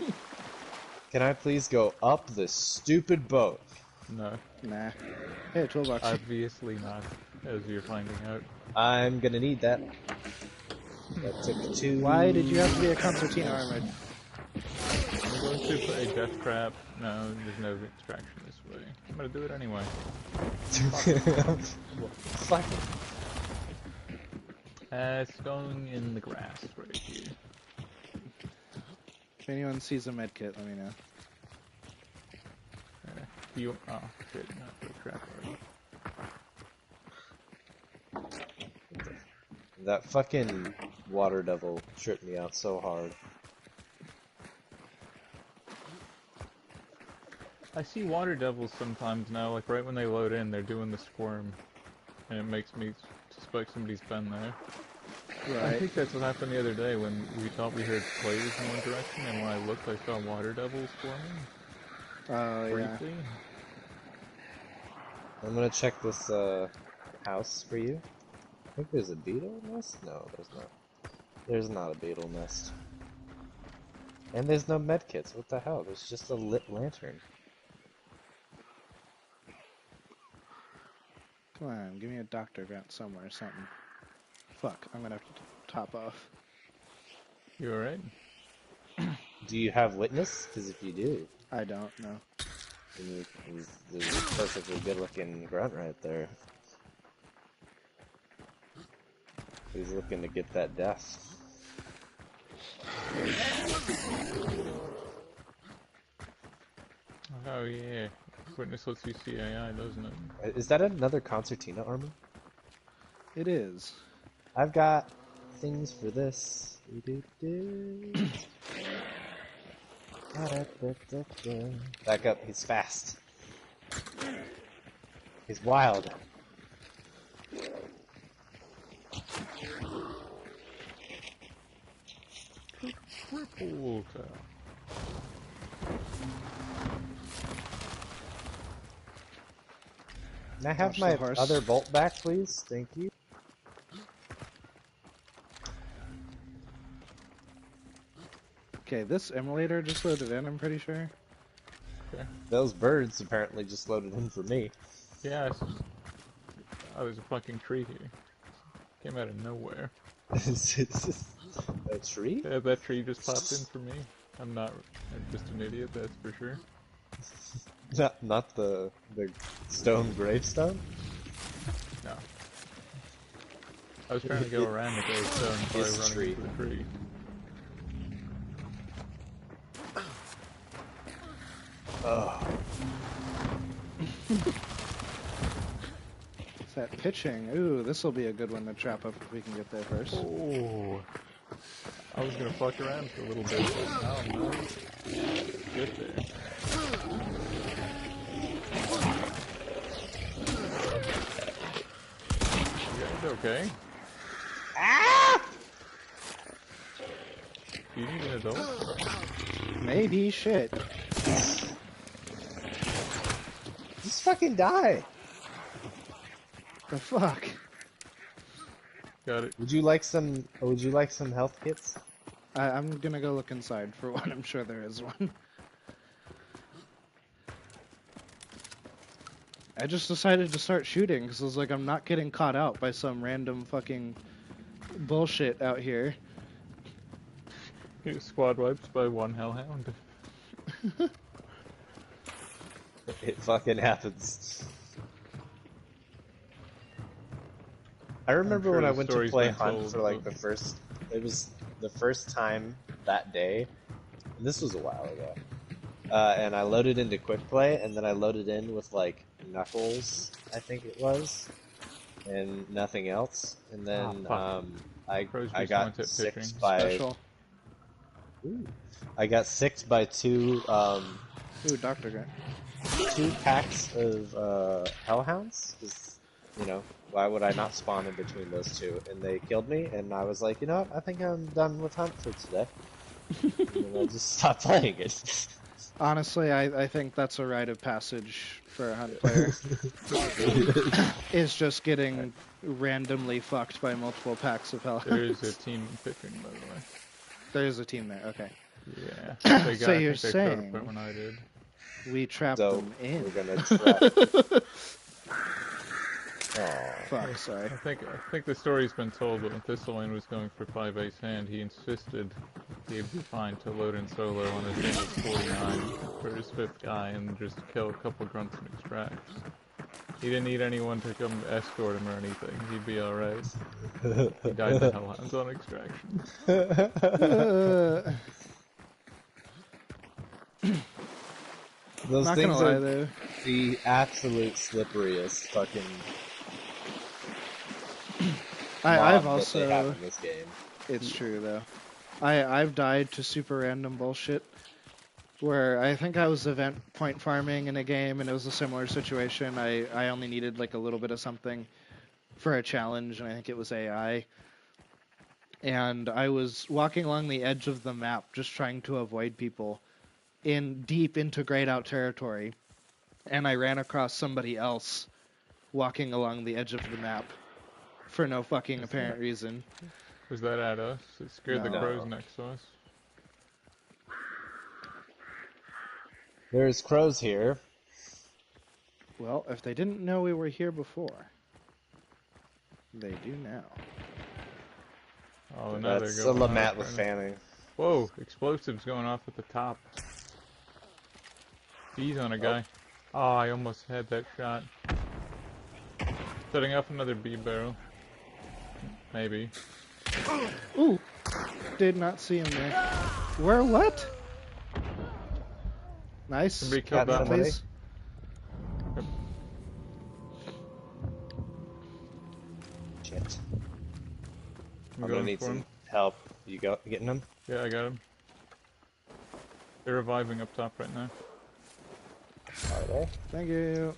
Can I please go up this stupid boat? No, Nah. Hey, toolbox. obviously not, as you're finding out. I'm gonna need that. That took two. Why did you have to be a concertina armored? I'm going to put a death trap. No, there's no extraction this way. I'm gonna do it anyway. Fuck it. It's going in the grass right here. If anyone sees a medkit, let me know. You, oh shit, not the trap already. That fucking water devil tripped me out so hard. I see water devils sometimes now, like right when they load in, they're doing the squirm. And it makes me suspect somebody's been there. I Right. think that's what happened the other day when we thought we heard players in one direction, and when I looked, I saw water devils squirming. Oh, yeah. Briefly. I'm gonna check this house for you. I think there's a beetle nest? No, there's not. There's not a beetle nest. And there's no medkits. What the hell? There's just a lit lantern. Come on, give me a doctor grant somewhere or something. Fuck, I'm gonna have to top off. You alright? Do you have witness? Because if you do, I don't know. then there's a perfectly good-looking grunt right there. He's looking to get that death. Oh yeah. Witness lets you see AI, doesn't it? Is that another concertina armor? It is. I've got things for this. Back up, he's fast. He's wild. Triple tap. Can I have Watch my the horse. other bolt back, please? Thank you. Okay, this emulator just loaded in, I'm pretty sure. Okay. Those birds apparently just loaded in for me. Yeah, oh, there's a fucking tree here. Came out of nowhere. A tree? Yeah, that tree just popped in for me. I'm just an idiot, that's for sure. Not the stone gravestone? No. I was trying to go around the gravestone by It's a running tree. into the tree. Oh. It's that pitching. Ooh, this will be a good one to trap up if we can get there first. Oh. I was gonna fuck around for a little bit, but now I'm not. Get there. You guys okay? Ah! Do you need an adult? Maybe, shit. Just fucking die. The fuck? Got it. Would you like some health kits? I'm gonna go look inside for one. I'm sure there is one. I just decided to start shooting because I was like, I'm not getting caught out by some random fucking bullshit out here. Get squad wiped by one hellhound. It fucking happens. I remember sure when I the went to story's play been Hunt told, for like but- it was the first time that day. And this was a while ago. And I loaded into quick play, and then I loaded in with like Knuckles, I think it was, and nothing else. And then fuck. I Crosby's got one-tip six pitching. by Special. Ooh. I got 6 by 2 Ooh, Dr. Grant. 2 packs of hellhounds. 'Cause, you know, why would I not spawn in between those two? And they killed me, and I was like, you know what? I think I'm done with Hunt for today. And then I just stopped playing it. Honestly, I think that's a rite of passage for a Hunt player. Is just getting randomly fucked by multiple packs of hell. There is a team pitching, by the way. There's a team there, okay. Yeah. They got, So I you're think they showed up saying when I did. we trapped So them in. we're gonna trap. Aw. Fuck, sorry. I think the story's been told, but when Desolation was going for 5 ace hand, he insisted he'd be fine to load in solo on his game of 49 for his 5th guy and just kill a couple grunts and extracts. He didn't need anyone to come escort him or anything. He'd be alright. He died to hellhounds on extraction. Those Not things gonna lie are though. the absolute slipperiest fucking I've mob that they have also. in this game. It's true though. I've died to super random bullshit. Where I think I was event point farming in a game and it was a similar situation. I only needed like a little bit of something for a challenge and I think it was AI. And I was walking along the edge of the map just trying to avoid people in deep into grayed out territory. And I ran across somebody else walking along the edge of the map for no fucking apparent reason. Was that at us? It scared the No. crows next to us. There's crows here. Well, if they didn't know we were here before, they do now. Oh, now they're That's a going Lamat up with right now. fanning. Whoa, explosives going off at the top. Bees on a guy. Oh, I almost had that shot. Setting up another bee barrel. Maybe. Ooh! Did not see him there. Where? What? Nice. Somebody Got killed that one. somebody? Please. Shit. I'm I'm gonna going need for some him. help. You getting him? Yeah, I got him. They're reviving up top right now. Are they? Thank you.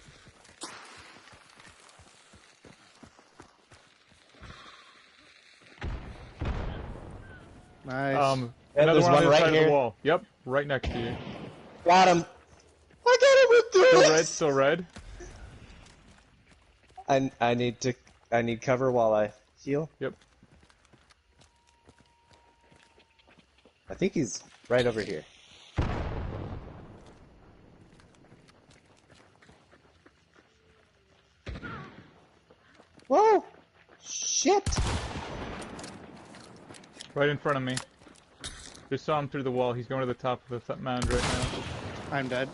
Nice. Yeah, Another there's one on one the right side of here. the wall. Yep, right next to you. Got him! I got him with Still this! red, still red. I need cover while I heal. Yep. I think he's right over here. Whoa! Shit! Right in front of me. Just saw him through the wall. He's going to the top of the mound right now. I'm dead.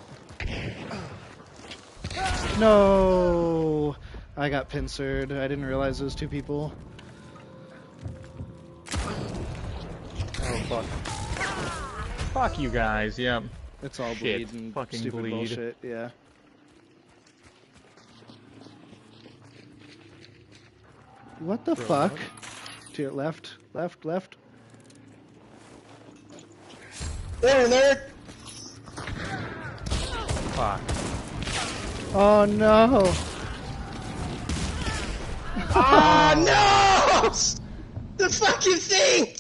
No! I got pincered. I didn't realize it was two people. Oh, fuck. Fuck you guys, yep. It's all Shit. bleed and Fucking stupid bleed. bullshit, yeah. What the Bro, fuck? what? To your left, left, left. There! Fuck. Oh no! Ah, no! The fucking thing!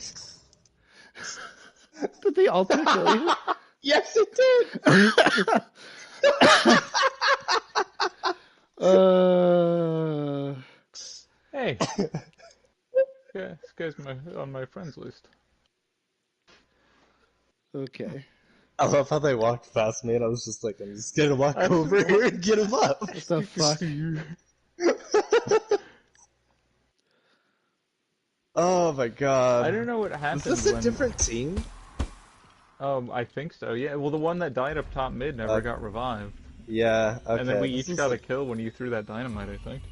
Did the altar kill you? Yes, it did! Hey. Yeah, this guy's on my friends list. Okay. I love how they walked past me and I was just like, I'm just gonna walk over here and get him up. What the fuck? Oh my god. I don't know what happened. Is this a when... different team? I think so, yeah. Well, the one that died up top mid never got revived. Yeah, okay. And then we This each is got a like- kill when you threw that dynamite, I think.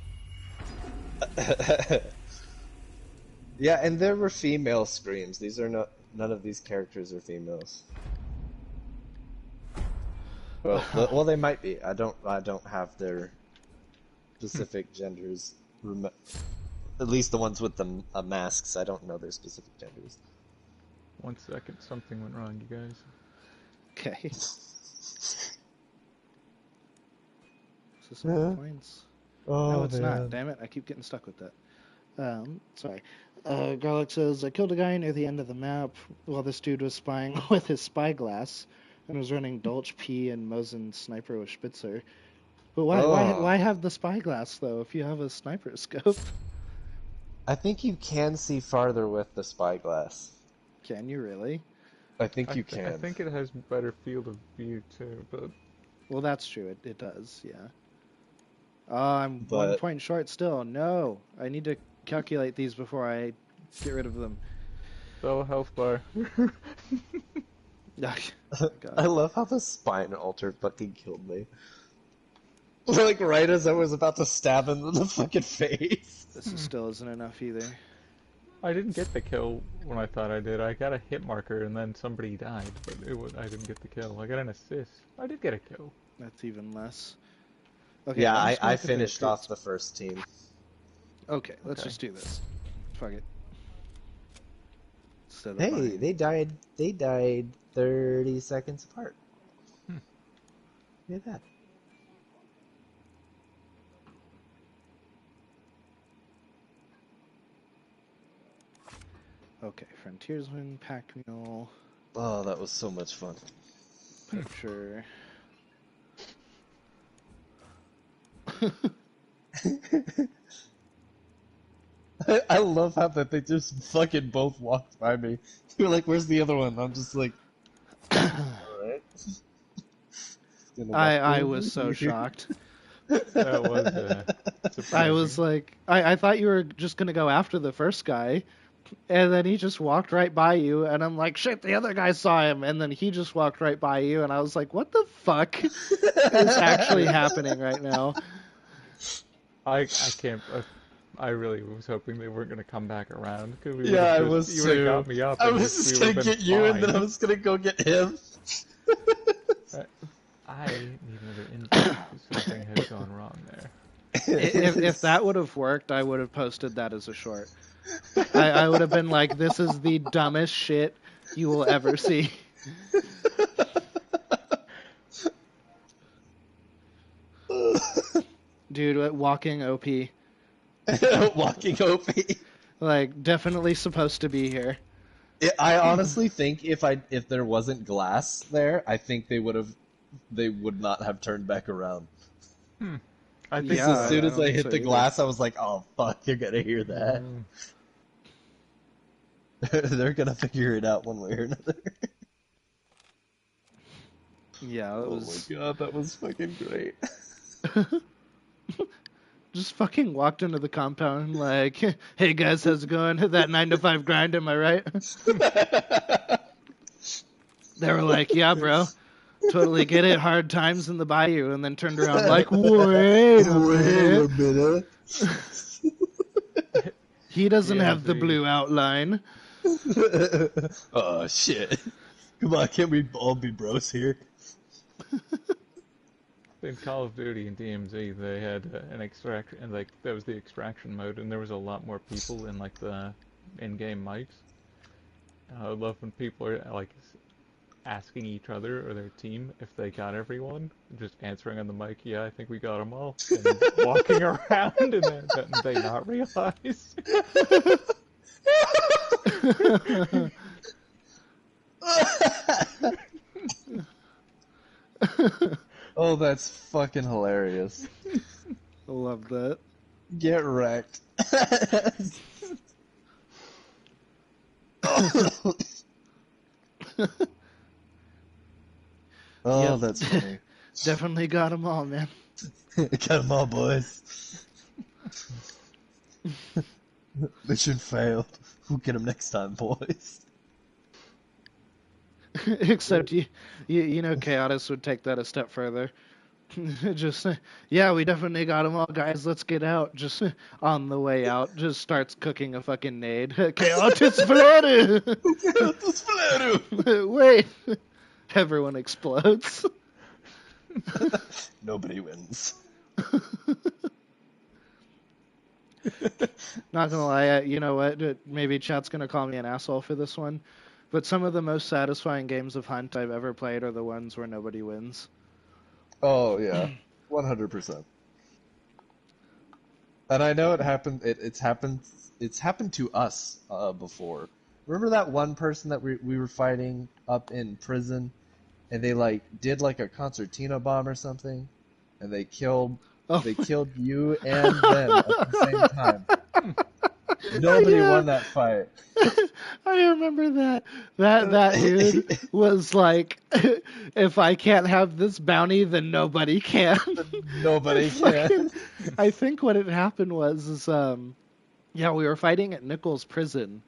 Yeah, and there were female screams. These are none of these characters are females. Well, they might be. I don't have their specific genders. At least the ones with the masks. I don't know their specific genders. 1 second, something went wrong, you guys. Okay. Is this all points? Oh, No, it's not. Damn it! I keep getting stuck with that. Sorry. Garlic says, I killed a guy near the end of the map while this dude was spying with his spyglass and was running Dolch P and Mosin sniper with Spitzer. But why have the spyglass though if you have a sniper scope? I think you can see farther with the spyglass. Can you really? I think you can. I think it has better field of view too, but Well, that's true. It does, yeah. I'm But- 1 point short still. No, I need to calculate these before I get rid of them. so health bar. God. I love how the spine alter fucking killed me. Like right as I was about to stab him in the fucking face. This still isn't enough either. I didn't get the kill when I thought I did. I got a hit marker and then somebody died, but I didn't get the kill. I got an assist. I did get a kill. That's even less. Okay, Yeah, I'm just gonna I look at the finished off recruits. the first team. Okay, let's Okay. just do this. Fuck it. Instead of Hey, buying. they died 30 seconds apart. Hmm. Look at that. Okay, Frontiersman, Pack Mule, Oh, that was so much fun. Poacher. I love how that they just fucking both walked by me. You're like, where's the other one? I'm just like, alright. in a I mushroom. was so shocked. That was I was surprising. like, I thought you were just gonna go after the first guy, and then he just walked right by you, and I'm like, shit, the other guy saw him, and then he just walked right by you, and I was like, what the fuck is actually happening right now? I can't. I really was hoping they weren't gonna come back around because we would Yeah, have I just was you would have too. got me up I and was we just would gonna have been get you, and then I fine. was gonna go get him. I need another invite because something has gone wrong there. If that would have worked, I would have posted that as a short. I would have been like, this is the dumbest shit you will ever see. Dude, walking OP. Walking OP. Like, definitely supposed to be here. I honestly think if there wasn't glass there, I think they would not have turned back around. Hmm. I think Because as Yeah, soon I as don't I think hit so the either. glass, I was like, "Oh fuck, you're gonna hear that. mm, They're gonna figure it out one way or another." Yeah, it Oh my was. god, that was fucking great. Just fucking walked into the compound like, hey guys, how's it going? That 9 to 5 grind, am I right? They were like, yeah, bro. Totally get it. Hard times in the bayou. And then turned around like, wait a Wait minute. a minute. He doesn't yeah, have the blue outline. Oh shit. Come on, can't we all be bros here? in Call of Duty and DMZ they had an extraction and like that was the extraction mode and there was a lot more people in like the in-game mics. I would love when people are like asking each other or their team if they got everyone, just answering on the mic, yeah, I think we got them all, and walking around and then they not realize. Oh, that's fucking hilarious. Love that. Get wrecked. Oh, Yep. that's funny. Definitely got them all, man. Got them all, boys. Mission failed. We'll get them next time, boys. Except you know, Chaotis would take that a step further. Just, yeah, we definitely got them all, guys. Let's get out. Just on the way out, just starts cooking a fucking nade. Chaotis flare! Wait, everyone explodes. Nobody wins. Not gonna lie, you know what? Maybe chat's gonna call me an asshole for this one, but some of the most satisfying games of Hunt I've ever played are the ones where nobody wins. Oh yeah, 100%. And I know it happened. It's happened. It's happened to us before. Remember that one person that we were fighting up in prison, and they like did like a concertina bomb or something, and Oh, they killed you and them at the same time. Nobody yeah, won that fight. I remember that. That dude was like, if I can't have this bounty, then nobody can. Nobody Fucking, can. I think what had happened was, yeah, we were fighting at Nichols Prison,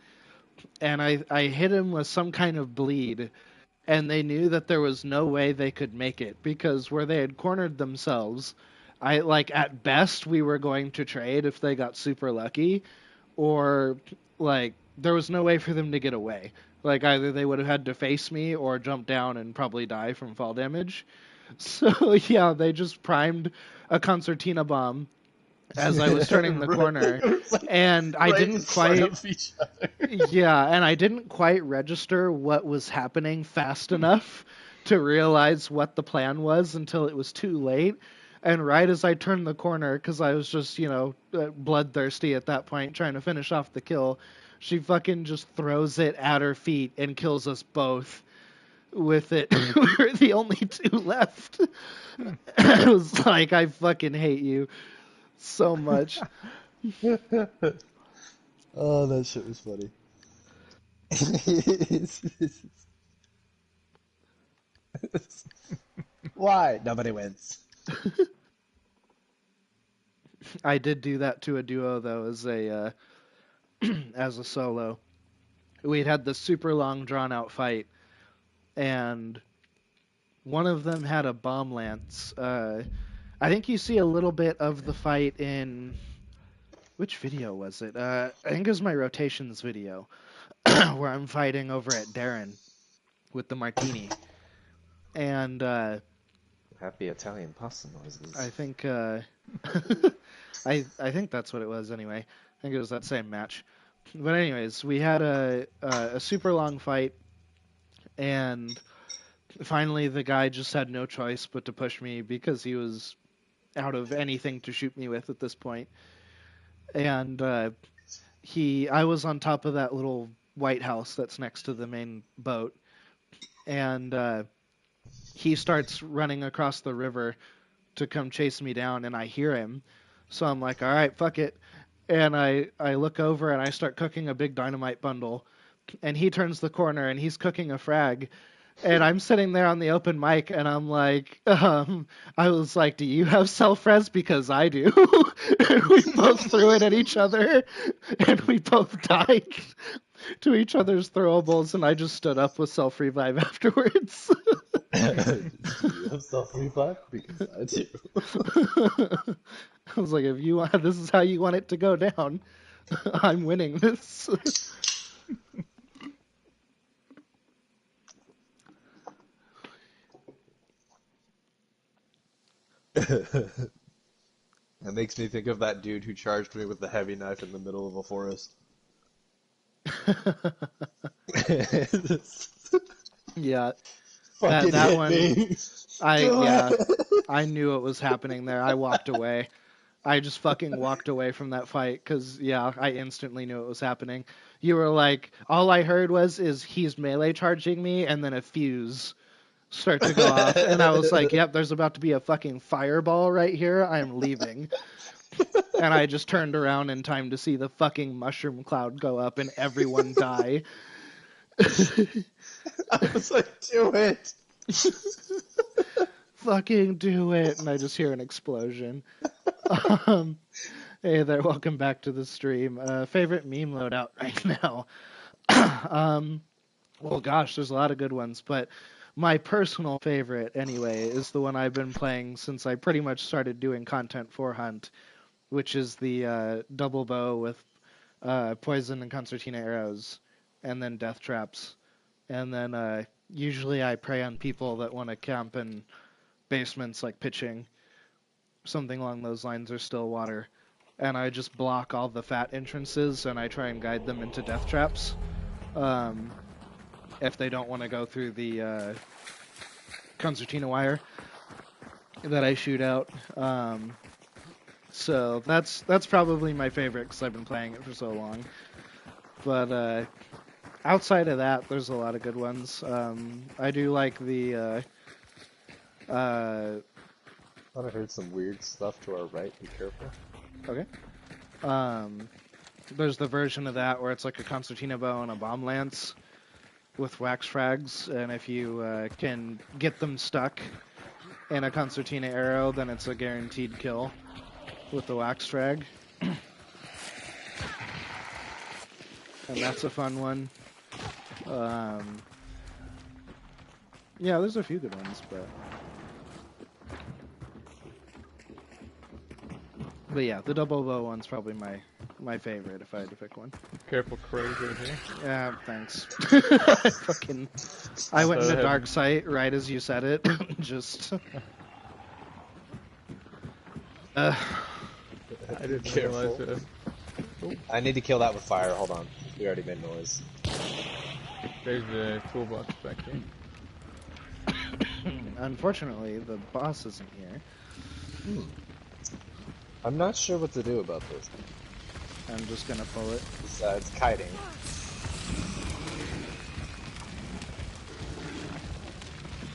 and I hit him with some kind of bleed, and they knew that there was no way they could make it because where they had cornered themselves, I like at best we were going to trade if they got super lucky, or like there was no way for them to get away. Like either they would have had to face me or jump down and probably die from fall damage. So yeah, they just primed a concertina bomb as I was turning the corner, It's like and I right in didn't front quite of each other. yeah, and I didn't quite register what was happening fast enough to realize what the plan was until it was too late. And right as I turned the corner, because I was just, bloodthirsty at that point, trying to finish off the kill, she fucking just throws it at her feet and kills us both with it. We're the only two left. It was like, I fucking hate you so much. Oh, that shit was funny. Why? Nobody wins. I did do that to a duo though, as a as a solo. We'd had this super long, drawn out fight, and one of them had a bomb lance. I think you see a little bit of the fight in which video was it? I think it was my rotations video, where I'm fighting over at Darren with the martini, and Happy Italian pasta noises. I think I think that's what it was anyway. I think it was that same match. But anyways, we had a super long fight, and finally the guy just had no choice but to push me because he was out of anything to shoot me with at this point. And I was on top of that little white house that's next to the main boat, and he starts running across the river to come chase me down, and I hear him. So I'm like, all right, fuck it. And I look over and I start cooking a big dynamite bundle. And he turns the corner and he's cooking a frag. And I'm sitting there on the open mic and I'm like, I was like, do you have self-res? Because I do. And we both threw it at each other. And we both died to each other's throwables. And I just stood up with self-revive afterwards. Do you have self-revive? Because I do. I was like, if you want, this is how you want it to go down. I'm winning this. That makes me think of that dude who charged me with the heavy knife in the middle of a forest. Yeah, Fucking that hit one. me. I knew it was happening there. I walked away. I just fucking walked away from that fight because I instantly knew it was happening. You were like, all I heard is he's melee charging me, and then a fuse start to go off, and I was like, yep, there's about to be a fucking fireball right here. I'm leaving. And I just turned around in time to see the fucking mushroom cloud go up and everyone die. I was like, do it. Fucking do it. And I just hear an explosion. Hey there, welcome back to the stream. Favorite meme loadout right now. Well, gosh, there's a lot of good ones, but my personal favorite, anyway, is the one I've been playing since I pretty much started doing content for Hunt, which is the double bow with poison and concertina arrows, and then death traps. And then usually I prey on people that want to camp in basements, like pitching, something along those lines, or still water. And I just block all the fat entrances, and I try and guide them into death traps. If they don't want to go through the concertina wire that I shoot out. So that's probably my favorite because I've been playing it for so long. But outside of that, there's a lot of good ones. I do like the... I thought I heard some weird stuff to our right. Be careful. Okay. There's the version of that where it's like a concertina bow and a bomb lance with wax frags, and if you can get them stuck in a concertina arrow, then it's a guaranteed kill with the wax frag. And that's a fun one. Yeah, there's a few good ones, but yeah, the double bow one's probably my favorite if I had to pick one. Careful, crows right here. Yeah, thanks. I went into dark sight right as you said it. Just. I didn't Careful. realize it. I need to kill that with fire. Hold on. We already made noise. There's the toolbox back there. Unfortunately, the boss isn't here. I'm not sure what to do about this. I'm just gonna pull it. It's kiting.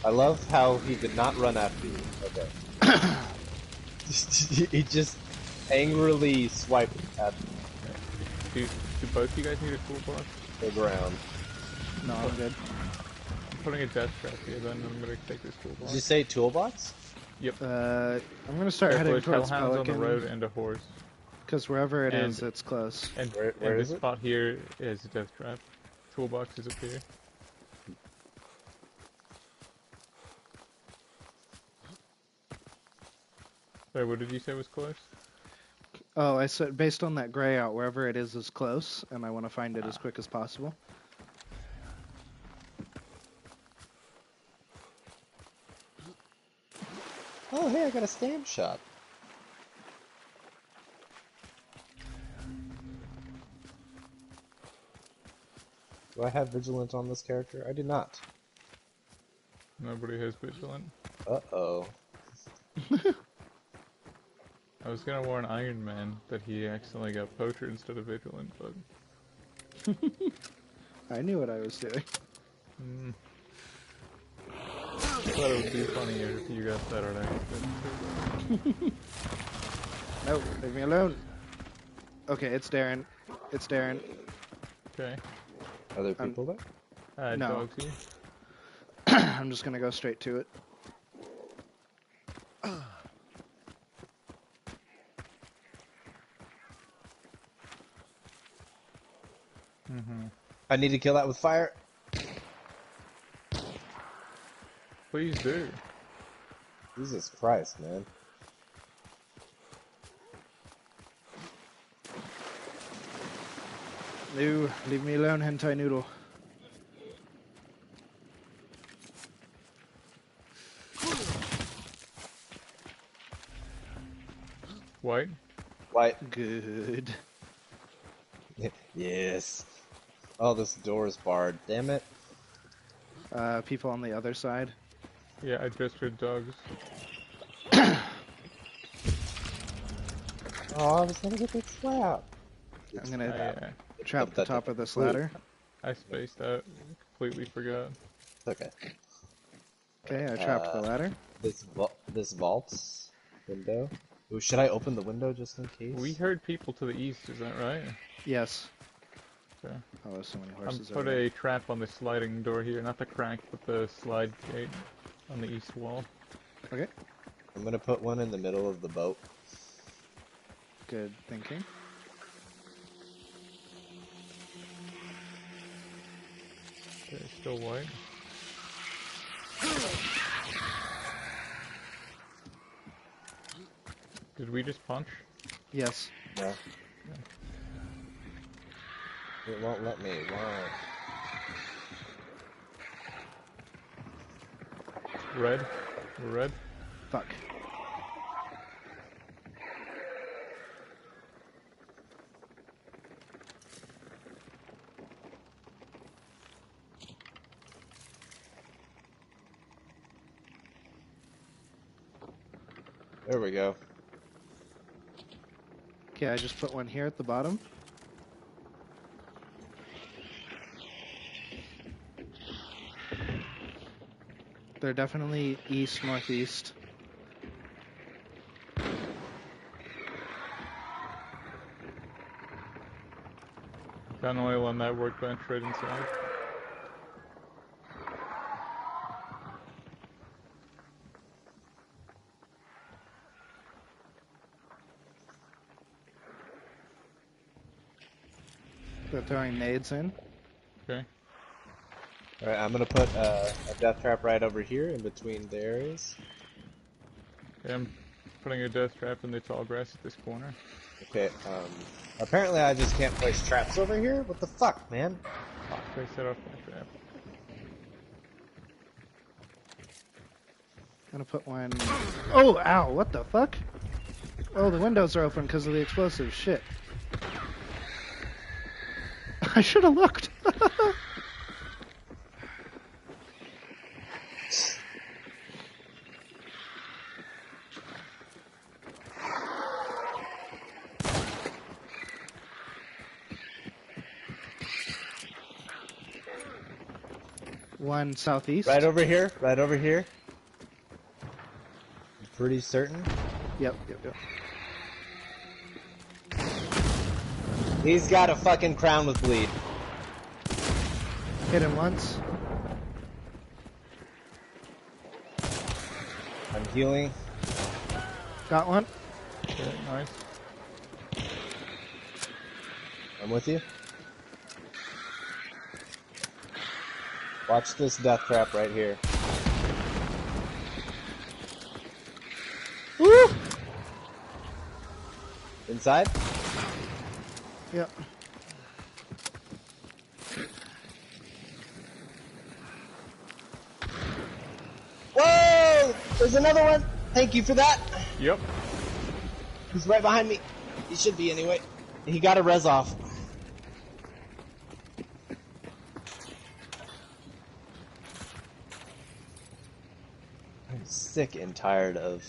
I love how he did not run after you. Okay. He just angrily swiped at Do both you guys need a toolbox? the ground. No, I'm good. putting a death trap here. Then I'm gonna take this toolbox. Did you say toolbox? Yep. I'm gonna start Careful, heading there's towards hellhounds on the road Pelican, and a horse. because wherever it And- is, it's close. And, Where and is this it? spot here is a death trap. Toolbox is up here. Sorry, what did you say was close? Oh, I said based on that gray out, wherever it is close, and I want to find it as quick as possible. Oh, hey, I got a stamp shop. Do I have vigilant on this character? I do not. Nobody has vigilant. Uh-oh. I was gonna warn Iron Man that he accidentally got poacher instead of vigilant, but I knew what I was doing. I thought it would be funnier if you got that on accident. No, leave me alone. Okay, it's Darren. It's Darren. Okay. Are there people there? No. Dogs here. I'm just gonna go straight to it. I need to kill that with fire. Please do. Jesus Christ, man. No, leave me alone, hentai noodle. White? White. Good. Yes. Oh, this door is barred. Damn it. People on the other side. Yeah, I just heard dogs. Oh, I was gonna get the trap. I'm gonna I trap the top of this ladder. spaced out. Completely forgot. Okay. Okay, I trapped the ladder. This vault's window. Ooh, should I open the window just in case? We heard people to the east, is that right? Yes. Okay. Oh, there's so many I'm horses put over there. a trap on the sliding door here, not the crack, but the slide gate on the east wall. Okay, I'm gonna put one in the middle of the boat. good thinking. Okay, still white. Did we just punch? Yes. No. It won't let me. Why? Red? We're red? Fuck. There we go. Okay, I just put one here at the bottom. They're definitely east, northeast. Gun oil on that workbench right inside. They're throwing nades in. Okay. Alright, I'm gonna put a death trap right over here in between the areas. Okay, I'm putting a death trap in the tall grass at this corner. Okay, apparently I just can't place traps over here? What the fuck, man? Fuck, I set off my trap. I'm gonna put one. Oh, ow! What the fuck? Oh, the windows are open because of the explosive. Shit. I should have looked. One southeast. Right over here, right over here. I'm pretty certain. Yep. He's got a fucking crown with bleed. Hit him once. Healing. Got one. Okay, nice. I'm with you. Watch this death trap right here. Woo! Inside? Yep. Whoa! There's another one! Thank you for that! Yep. He's right behind me. He should be anyway. He got a res off. I'm sick and tired of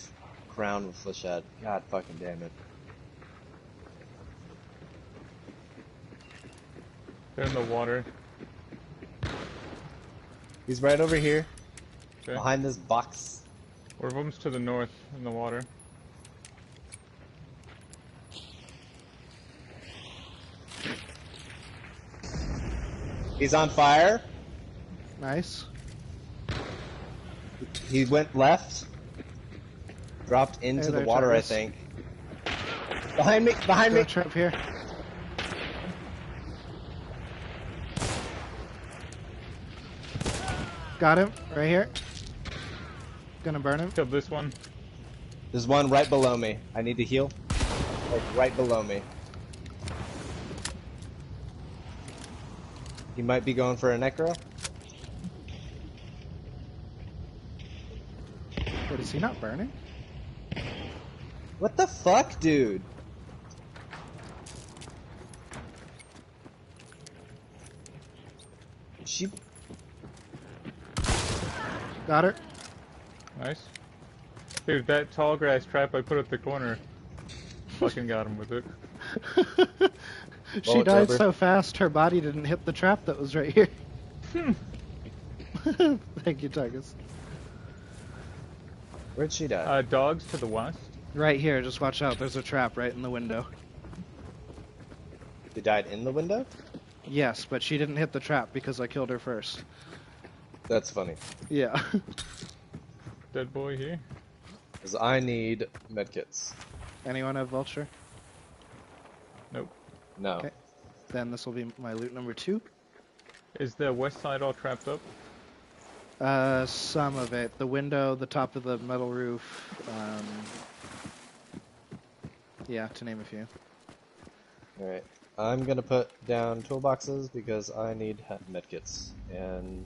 Crown with Flechette. God fucking damn it. They're in the water. He's right over here, Okay. behind this box. One of them's to the north in the water. He's on fire. Nice. He went left. Dropped into Hey the there, water, Travis. I think. Behind me! Behind Got me! a trap here. Got him right here. Gonna burn him. Killed this one. There's one right below me. I need to heal. Like, right below me. He might be going for a necro. Wait, is he not burning? What the fuck, dude? She... Got her. Nice. Dude, that tall grass trap I put at the corner. Fucking got him with it. She Bullet died rubber. so fast her body didn't hit the trap that was right here. Thank you, Tigus. Where'd she die? Dogs to the west. Right here, just watch out. There's a trap right in the window. She died in the window? Yes, but she didn't hit the trap because I killed her first. That's funny. Yeah. Dead boy here. Because I need medkits. Anyone have vulture? Nope. No. Okay. Then this will be my loot number 2. Is the west side all trapped up? Some of it. The window, the top of the metal roof. Yeah, to name a few. Alright. I'm gonna put down toolboxes because I need medkits. And...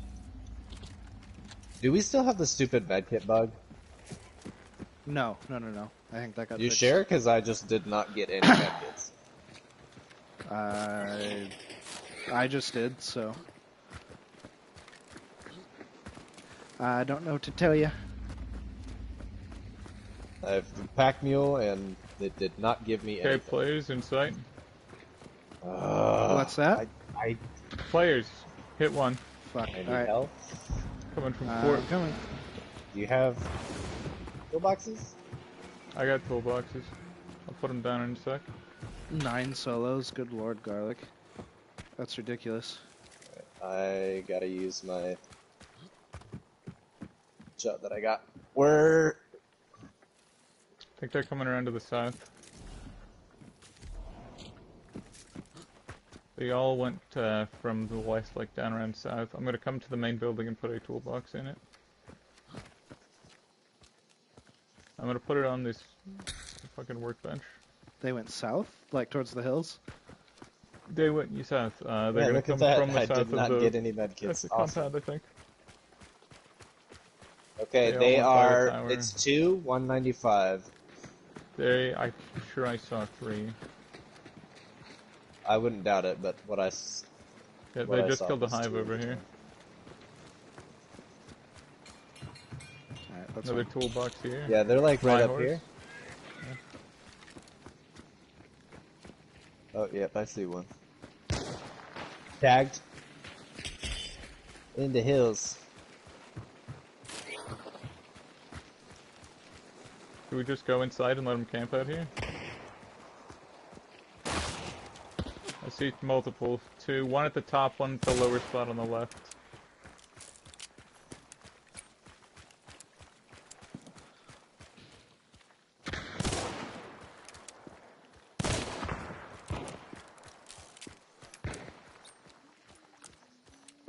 do we still have the stupid medkit bug? No. I think that got You fixed. sure? Because I just did not get any medkits. I just did, so. I don't know what to tell you. I have the pack mule and it did not give me Okay, anything. players in sight. What's that? I Players. Hit one. Fuck. need Alright. help. Coming from port. I'm coming. Do you have toolboxes? I got toolboxes. I'll put them down in a sec. 9 solos. Good lord, garlic. That's ridiculous. I gotta use my shot that I got. Where? I think they're coming around to the south. They all went from the west, like down around south. I'm gonna come to the main building and put a toolbox in it. I'm gonna put it on this fucking workbench. They went south? Like towards the hills? They went south. They're Yeah, gonna look come at that. from the I south did not of the. get any medkits. That's the Awesome. compound, I think. Okay, They all they went by the are. tower. It's 2, 195. I'm sure I saw 3. I wouldn't doubt it, but what I Yeah, What they I just saw killed the was hive 2 over at the here. time. Alright, that's Another one. toolbox here. Yeah, they're like right My up horse. here. Oh, yep, I see one. Tagged. In the hills. Should we just go inside and let them camp out here? I see multiple. 2. One at the top, one at the lower spot on the left.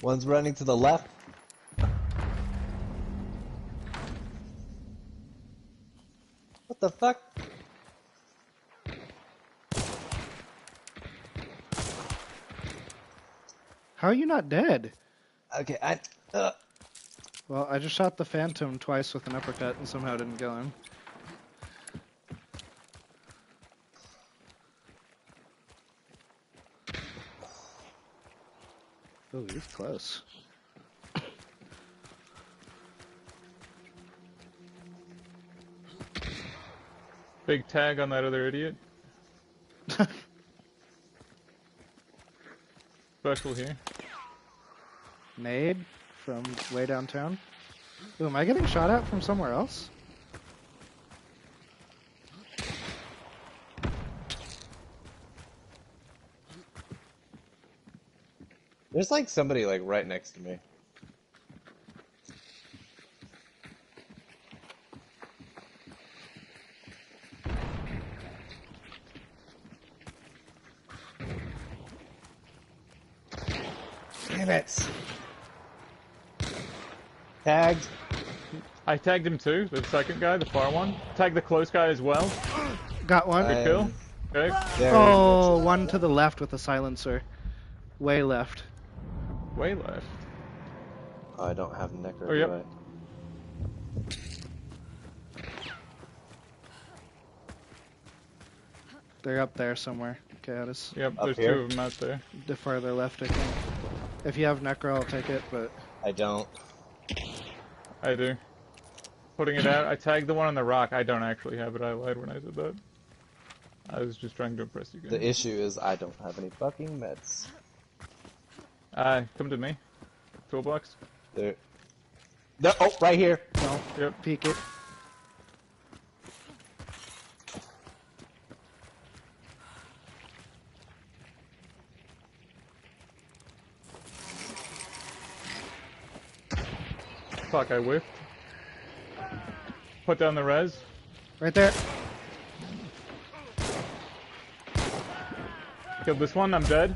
One's running to the left. What the fuck? How are you not dead? Okay, Well, I just shot the Phantom twice with an uppercut and somehow didn't kill him. Oh, he's close. Big tag on that other idiot. Special here. Nade from way downtown. Ooh, am I getting shot at from somewhere else? there's like somebody like right next to me. Damn it! Tagged. I tagged him too, the second guy, the far one. Tagged the close guy as well. Got one. Good kill. Okay. There Oh, one to the left with a silencer. Way left. Way left. Oh, I don't have Necro, Oh, yep. do They're up there somewhere. Chaos. Yep, Up there's here? two of them out there. The farther left, I think. If you have Necro, I'll take it, but... I don't. I do. Putting it out. I tagged the one on the rock. I don't actually have it. I lied when I said that. I was just trying to impress you guys. The issue is I don't have any fucking meds. Come to me. Toolbox. There. No, oh, right here. No, Yep. peek it. Fuck, I whiffed. Put down the res. Right there. Killed this one. I'm dead.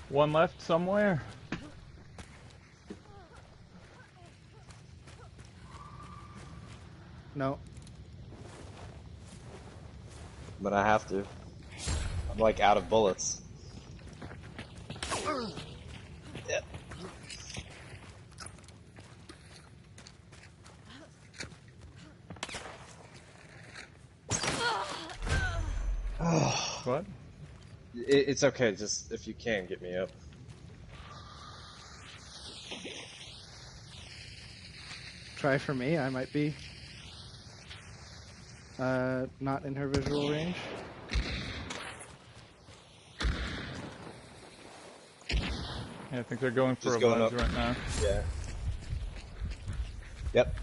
One left somewhere. No. But I have to. I'm like out of bullets. Yep. What? It's okay, just if you can, get me up. Try for me. I might be not in her visual range. Yeah, I think they're going for Just a going lens up. right now. Yeah. Yep.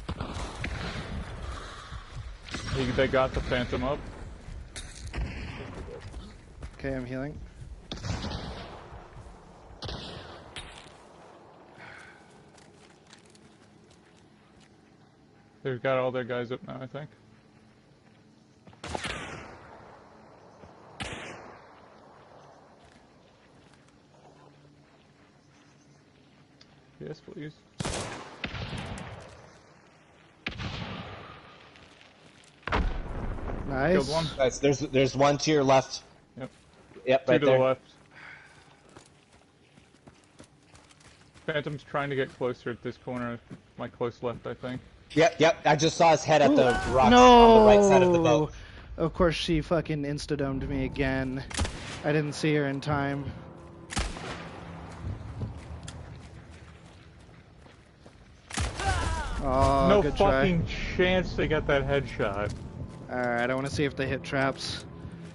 They got the Phantom up. Okay, I'm healing. They've got all their guys up now, I think. Yes, please. Nice. Killed one. Guys, there's one to your left. Yep. Yep, Two right to there. the left. Phantom's trying to get closer at this corner. My close left, I think. Yep. I just saw his head at the rocks No! on the right side of the boat. Of course, she fucking insta-domed me again. I didn't see her in time. Oh, No good try. fucking chance they got that headshot. Alright, I want to see if they hit traps.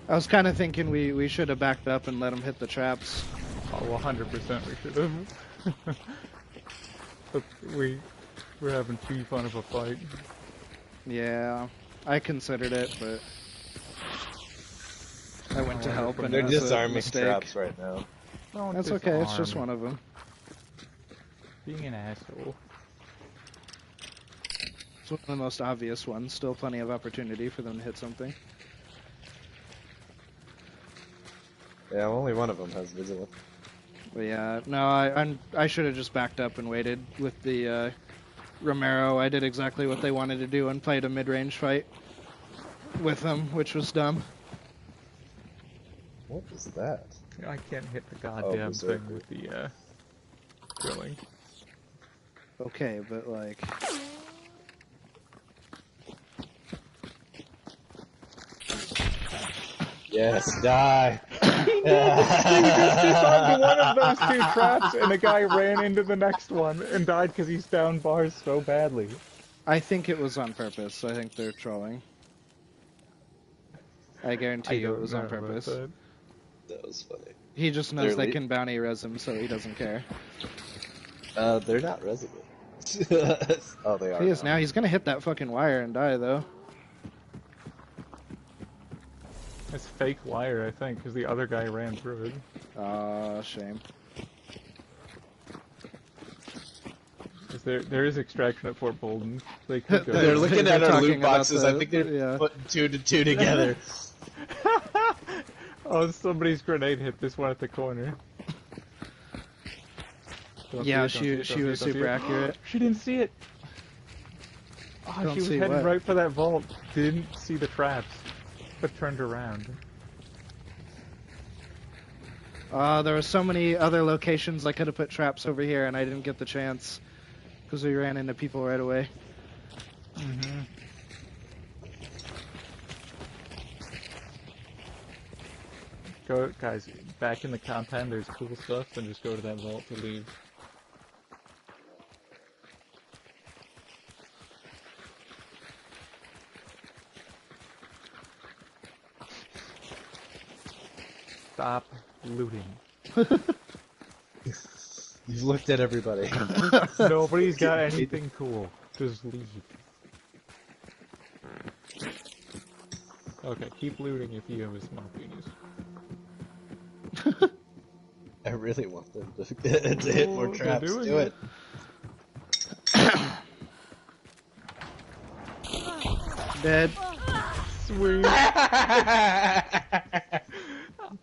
I was kind of thinking we should have backed up and let them hit the traps. Oh, 100% we should have. But we're having too fun of a fight. Yeah, I considered it, but I went to help and They're it was a disarming mistake. traps right now. Don't That's okay, it's just disarm. one of them. Being an asshole. It's one of the most obvious ones. Still plenty of opportunity for them to hit something. Yeah, only one of them has vigilance. But yeah, no, I should have just backed up and waited with the Romero. I did exactly what they wanted to do and played a mid-range fight with them, which was dumb. What is that? I can't hit the Oh, goddamn thing Berserker. with the drilling. Okay, but like, Yes, die. He just onto one of those two traps, and a guy ran into the next one and died because he's down bars so badly. I think it was on purpose. I think they're trolling. I guarantee you it was on purpose. That was funny. He just knows They're they can bounty res him, so he doesn't care. They're not resident. Oh, they are. He is now. He's gonna hit that fucking wire and die, though. It's fake wire, I think, because the other guy ran through it. Aw, shame. There is extraction at Fort Bolden. They could go. They're looking They're at our talking loot about boxes. the- I think they're yeah. putting 2 to 2 together. Oh, somebody's grenade hit this one at the corner. Yeah, she was super accurate. She didn't see it. Oh, Don't she was see heading what? right for that vault. Didn't see the traps, but turned around. There were so many other locations I could have put traps over here, and I didn't get the chance because we ran into people right away. Mm-hmm. Go, guys, back in the compound, there's cool stuff, then just go to that vault to leave. Stop looting. You've looked at everybody. Nobody's got anything cool. Just leave. Okay, keep looting if you have a small penis. I really want them to hit more Oh, they're traps. doing Do it. Dead. Sweet.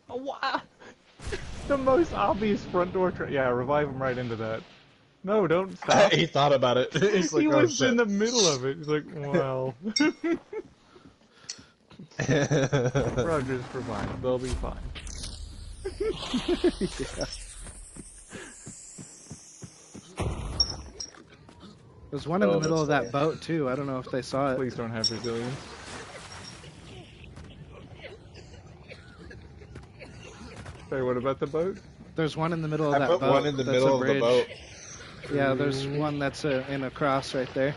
Wow. The most obvious front door yeah, revive him right into that. No, don't stop. He thought about it. He's like, He oh, was shit. in the middle of it. He's like, well. Rogers revive. They'll be fine. Yeah. There's one in the middle of that boat too. I don't know if they saw it. Please don't have resilience. Sorry, what about the boat? There's one in the middle of I that put boat. one in the that's middle a of the bridge. boat. Yeah, there's one that's in a cross right there.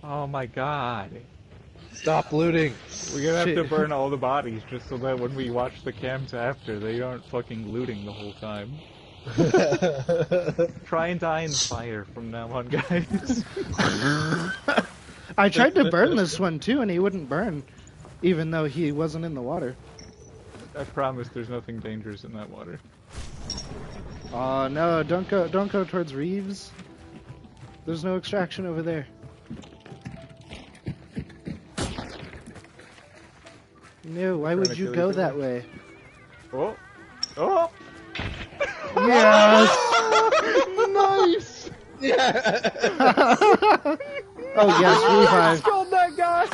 Oh my god. Stop looting. We're gonna have to Shit. burn all the bodies just so that when we watch the cams after, they aren't fucking looting the whole time. Try and die in fire from now on, guys. I tried to burn this one too, and he wouldn't burn, even though he wasn't in the water. I promise there's nothing dangerous in that water. Oh no! Don't go towards Reeves. There's no extraction over there. No, why would to you kill go each that other? way? Oh! Oh! Yes! Nice! Oh yes, revive. Killed that guy!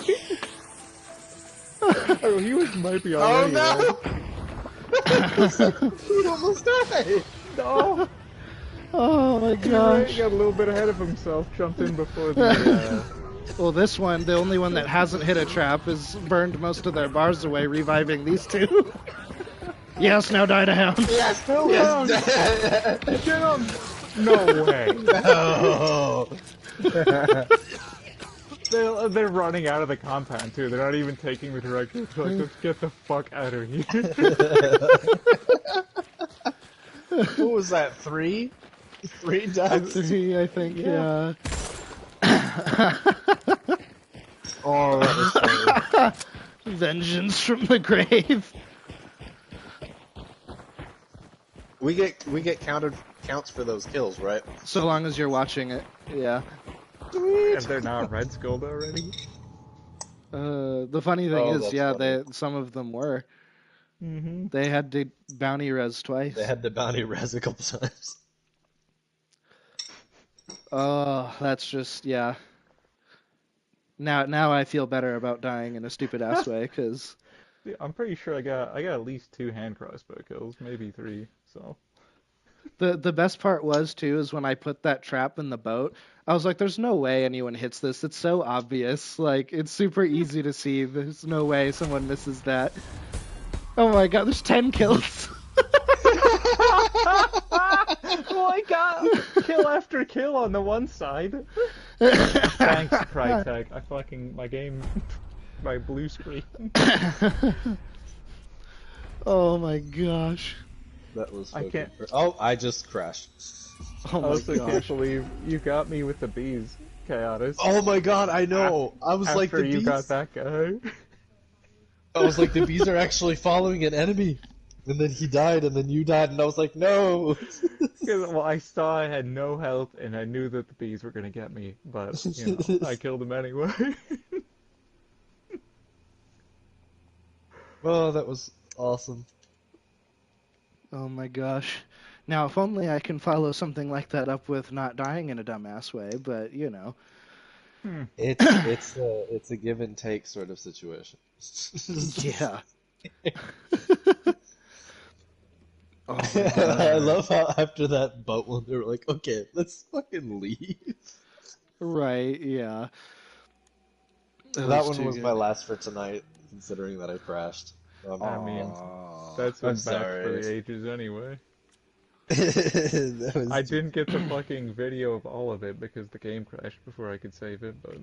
Oh, he might be Oh already no! dead. He almost died. No! Oh my He gosh. got a little bit ahead of himself, jumped in before the... Well, this one, the only one that hasn't hit a trap, has burned most of their bars away, reviving these two. Yes, now die to hound. Yes, Kill yes. Get him! No way. No. They're running out of the compound, too. They're not even taking the direction. They're like, let's get the fuck out of here. What was that? 3? 3 died. Three, I think, yeah. Oh, that was funny. Vengeance from the grave. We get counts for those kills, right? So long as you're watching it, yeah. If they're not red skulled already. The funny thing Oh, is, that's yeah, funny. some of them were. Mm-hmm. They had to bounty res They twice. had the bounty res a couple times. Oh, that's just yeah. Now I feel better about dying in a stupid ass way because I'm pretty sure I got at least 2 hand crossbow kills, maybe 3. So the best part was too is when I put that trap in the boat. I was like, "There's no way anyone hits this. It's so obvious. Like it's super easy to see. There's no way someone misses that." Oh my god, there's 10 kills. well, I got kill after kill on the one side. Thanks, Crytek. My game, my blue screen. Oh my gosh. That was I fucking. can't. Oh, I just crashed. Oh I my also can't gosh. believe you got me with the bees, Chaotis. Oh my god, I Af- know. I was like After the you got bees. that guy. I was like the bees are actually following an enemy, and then he died, and then you died, and I was like, no. 'Cause, I saw I had no health, and I knew that the bees were gonna get me, but I killed them anyway. Oh, that was awesome. Oh my gosh. Now, if only I can follow something like that up with not dying in a dumbass way, but you know. Hmm. It's a give and take sort of situation. Yeah. Oh my I god. love how after that boat one, they were like, okay, let's fucking leave. Right, yeah. That That was one too was my good. last for tonight, considering that I crashed. I mean, Aww. that's I'm a match for sorry. the ages anyway. That was I too. didn't get the fucking video of all of it because the game crashed before I could save it, but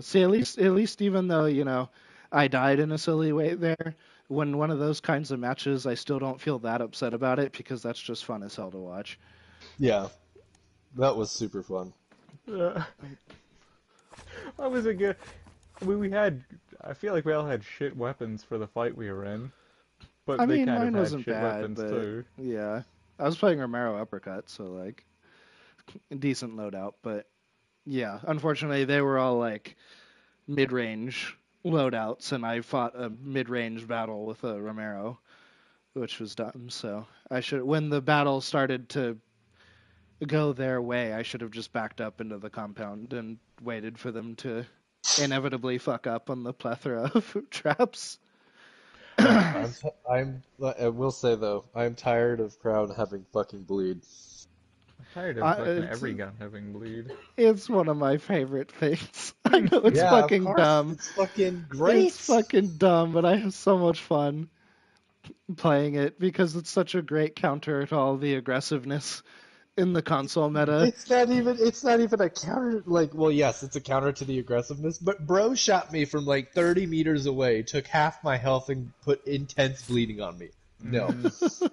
See, at least, even though I died in a silly way there, when one of those kinds of matches, I still don't feel that upset about it because that's just fun as hell to watch. Yeah, that was super fun. uh, I was a good. We had. I feel like we all had shit weapons for the fight we were in, I but they mean, kind of mine had wasn't shit bad, weapons but too. yeah, I was playing Romero uppercut, so like decent loadout. But yeah, unfortunately, they were all like mid-range loadouts, and I fought a mid-range battle with a Romero, which was dumb. So I should, when the battle started to go their way, I should have just backed up into the compound and waited for them to inevitably fuck up on the plethora of traps. I will say though, I'm tired of Crown having fucking bleed. I'm tired of fucking It's every gun having bleed. it's one of my favorite things. I know it's Yeah, of fucking course, dumb. it's fucking It's great. fucking dumb, but I have so much fun playing it because it's such a great counter to all the aggressiveness in the console meta. It's not even a counter. Like, well, yes, it's a counter to the aggressiveness, but bro shot me from like 30 meters away, took half my health, and put intense bleeding on me. No, Mm.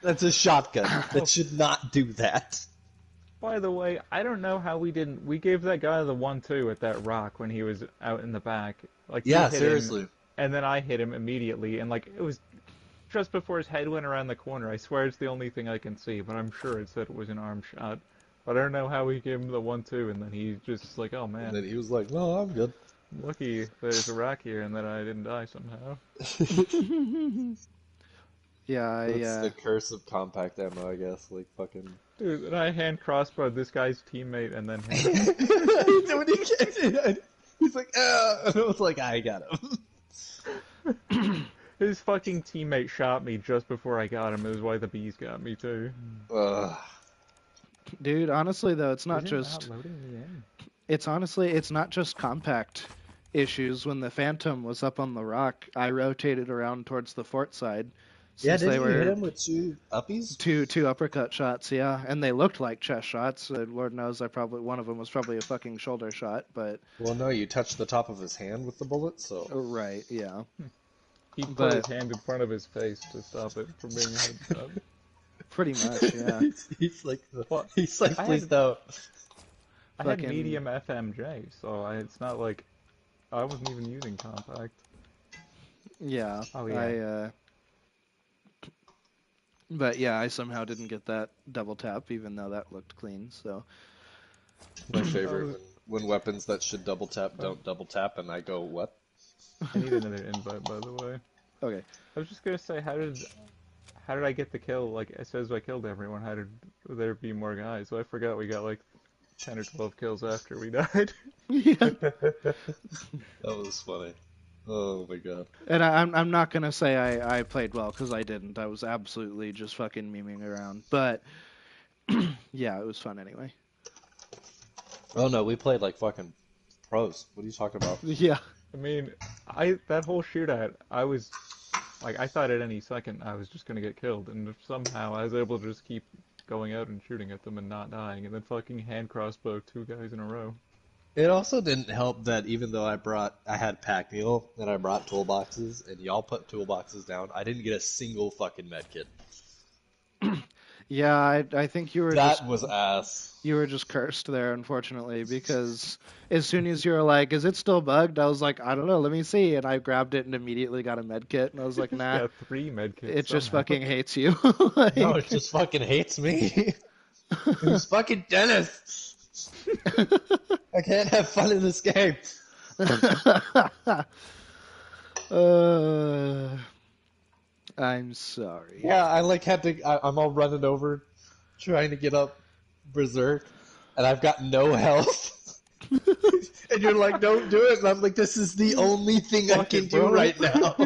that's a shotgun. That Oh, should not do that. by the way, I don't know how we didn't. We gave that guy the 1-2 at that rock when he was out in the back. Like he Yeah, hit him, seriously. and then I hit him immediately, and like it was just before his head went around the corner. I swear it's the only thing I can see, but I'm sure it said it was an arm shot. But I don't know how we gave him the 1-2, and then he's just like, oh And man, then he was like, "No, I'm good." lucky there's a rock here, and that I didn't die somehow. Yeah, That's the curse of compact ammo, I guess. Like fucking. Dude, and I hand crossbowed this guy's teammate and then him. When he kicked it, he's like, "Ah," and I was like, "I got him." His fucking teammate shot me just before I got him. It was why the bees got me too. Ugh. dude. Honestly, though, it's not Isn't it not just. loading me in? It's not just compact issues. When the Phantom was up on the rock, I rotated around towards the fort side Yeah, since they didn't you hit were him with two uppies? two uppercut shots. Yeah, and they looked like chest shots. Lord knows, I probably one of them was probably a fucking shoulder shot. But Well, no, you touched the top of his hand with the bullet, so. right, yeah. He put his But hand in front of his face to stop it from being a headshot. pretty much, yeah. he's like, Well, I please had don't. I had Fucking medium FMJ, so it's not like I wasn't even using compact. yeah. Oh yeah. But yeah, I somehow didn't get that double tap, even though that looked clean. So My favorite was, when weapons that should double tap don't double tap, and I go, what? I need another invite, by the way. Okay. I was just gonna say, how did I get the kill? Like, it says I killed everyone. How did there be more guys? So I forgot we got like 10 or 12 kills after we died. Yeah. That was funny. Oh my god. And I'm not gonna say I played well because I didn't. I was absolutely just fucking memeing around. But yeah, it was fun anyway. Oh no, we played like fucking pros. What are you talking about? Yeah. I mean, that whole shootout, I was like, I thought at any second I was just gonna get killed, and somehow I was able to just keep going out and shooting at them and not dying, and then fucking hand crossbow two guys in a row. It also didn't help that even though I had pack mule and I brought toolboxes and y'all put toolboxes down, I didn't get a single fucking medkit. Yeah, I think you were That was ass. you were just cursed there, unfortunately, because as soon as you were like, "Is it still bugged?" I was like, "I don't know, let me see," and I grabbed it and immediately got a med kit, and I was like, Just "Nah, got three medkits it just somehow. fucking hates you." No, it just fucking hates me. It's fucking Dennis. I can't have fun in this game. I'm sorry. Yeah, I like had to. I'm all running over, trying to get up berserk, and I've got no health. And you're like, "Don't do it," and I'm like, "This is the only thing I Fuck can it, do bro. right now."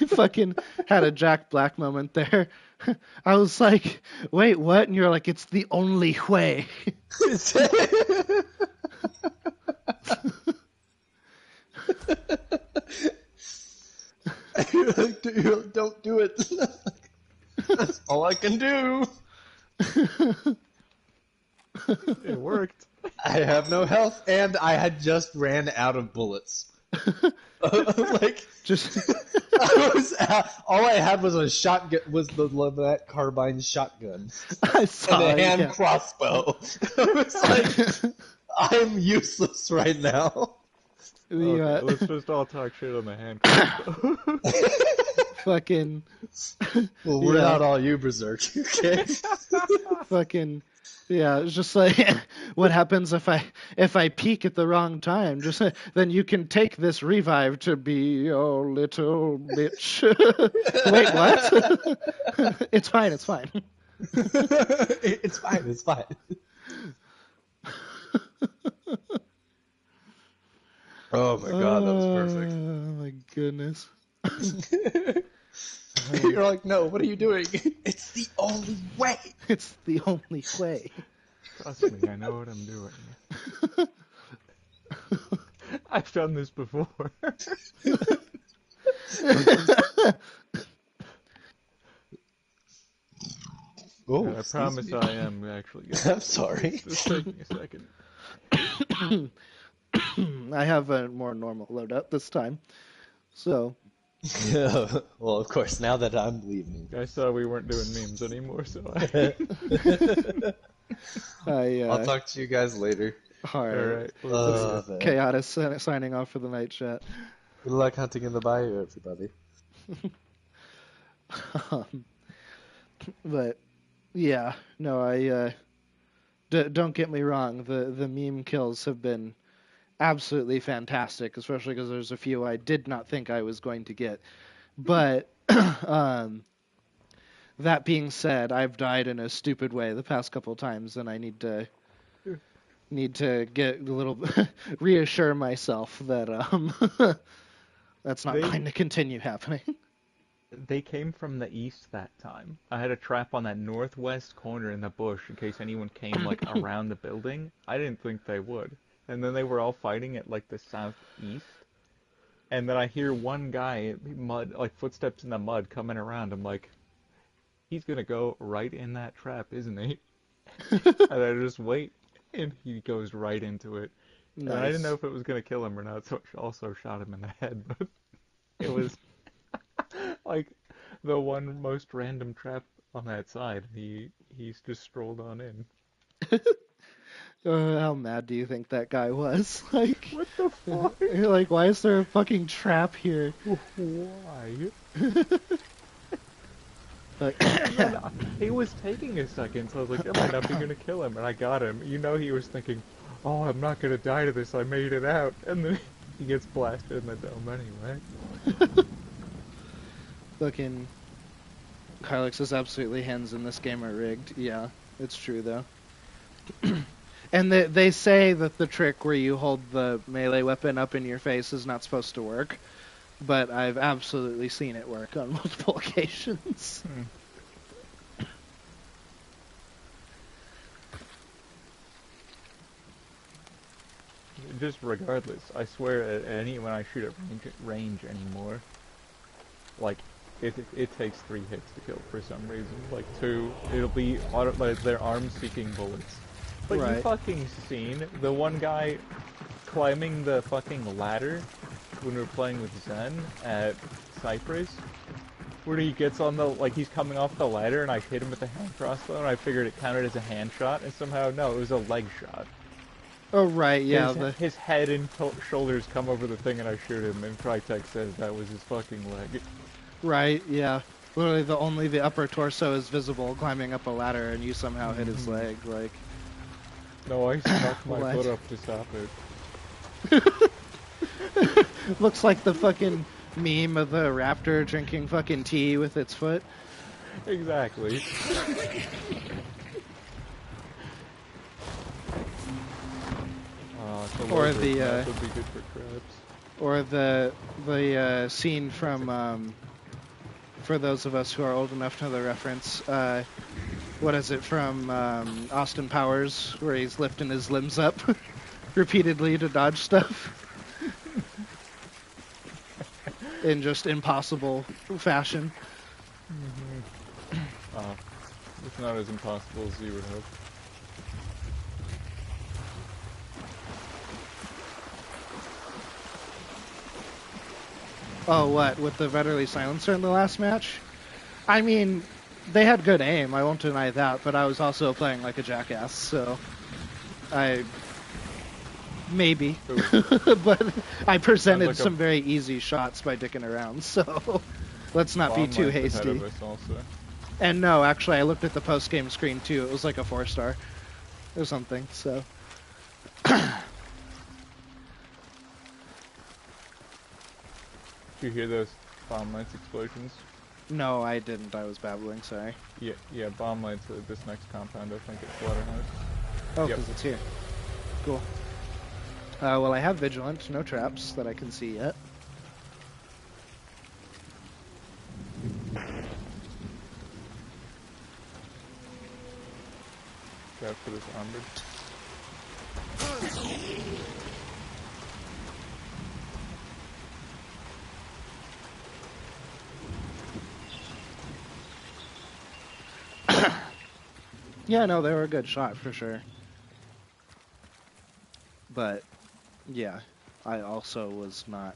Fucking had a Jack Black moment there. I was like, "Wait, what?" And you're like, "It's the only way." You're like, "Don't do it." That's all I can do. It worked. I have no health, and I had just ran out of bullets. Like, Just I was all I had was a shotgun, was that carbine shotgun, I and saw a it, hand yeah. crossbow. I was like, I'm useless right now. Okay, The let's just all talk shit on the hand crossbow. fucking Well, we're Yeah. not all you, Berserk. Okay. fucking yeah, it's just like what happens if I peek at the wrong time? Just then you can take this revive to be your little bitch. Wait, what? It's fine. It's fine. It's fine. It's fine. Oh my god, that was perfect. Oh my goodness. You're like, no, what are you doing? It's the only way. It's the only way. Trust me, I know what I'm doing. I've done this before. Oh, And I promise I am actually good. I'm sorry. Just take me a second. I have a more normal loadout this time. So, Yeah. Well, of course, now that I'm leaving. I saw we weren't doing memes anymore, so I... I'll talk to you guys later. Alright, we'll see you. Chaotic signing off for the night chat. Good luck hunting in the bayou, everybody. But yeah, no, don't get me wrong. The meme kills have been absolutely fantastic, especially because there's a few I did not think I was going to get. But that being said, I've died in a stupid way the past couple times, and I need to get a little reassure myself that that's not going to continue happening. They came from the east that time. I had a trap on that northwest corner in the bush in case anyone came like around the building. I didn't think they would. And then they were all fighting at like the southeast. And then I hear one guy, mud, like footsteps in the mud coming around. I'm like, he's gonna go right in that trap, isn't he? And I just wait, and he goes right into it. Nice. And I didn't know if it was gonna kill him or not, so I also shot him in the head. But it was like the one most random trap on that side. He's just strolled on in. How mad do you think that guy was? Like, What the fuck? you're like, why is there a fucking trap here? Why? Like, And then it was taking a second, so I was like, am I not gonna kill him? And I got him. You know he was thinking, oh, I'm not gonna die to this, I made it out. And then he gets blasted in the dome anyway. fucking Carlix says absolutely hands in this game are rigged. Yeah, it's true though. And they say that the trick where you hold the melee weapon up in your face is not supposed to work, but I've absolutely seen it work on multiple occasions. Hmm. Just regardless, I swear at when I shoot at range anymore, like it takes 3 hits to kill for some reason. Like 2, it'll be like their arm-seeking bullets. But you Right. fucking seen the one guy climbing the fucking ladder when we were playing with Zen at Cypress? Where he gets on the, like, he's coming off the ladder and I hit him with a hand crossbow and I figured it counted as a hand shot, and somehow, no, it was a leg shot. Oh right, yeah. His head and shoulders come over the thing and I shoot him, and Crytek says that was his fucking leg. Right, yeah. Literally, only the upper torso is visible climbing up a ladder, and you somehow hit his leg. Like, No, I snuck my What? foot up to stop it. looks like the fucking meme of the raptor drinking fucking tea with its foot. Exactly. Or the would be good for crabs. or the scene from for those of us who are old enough to know the reference. What is it from Austin Powers, where he's lifting his limbs up repeatedly to dodge stuff in just impossible fashion. It's not as impossible as you would hope. Oh, what, with the Vetterly Silencer in the last match? I mean, they had good aim, I won't deny that, but I was also playing like a jackass, so maybe. But I presented like some very easy shots by dicking around, so let's not be too hasty. Ahead of us also. And no, actually, I looked at the post-game screen too. It was like a 4-star or something, so. Did you hear those bomb lights explosions? No, I didn't. I was babbling, sorry. Yeah, bomb lights at this next compound, I think it's Slaughterhouse. Oh, Yep. because it's here. Cool. Well, I have Vigilant, no traps that I can see yet. Trap for this armored. Yeah, no, they were a good shot for sure. But, yeah, I also was not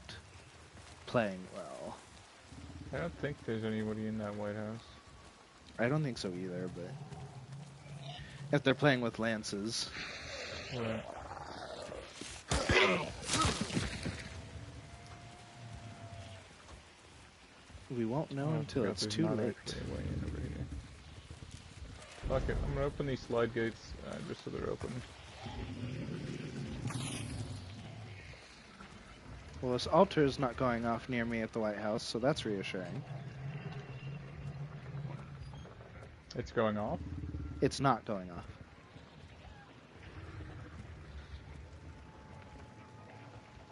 playing well. I don't think there's anybody in that White House. I don't think so either, but if they're playing with lances. Right. We won't know Oh, I until forgot it's there's too not late. actually a way in over here. Fuck it, I'm gonna open these slide gates just so they're open. Well, this altar's not going off near me at the White House, so that's reassuring. It's going off? It's not going off.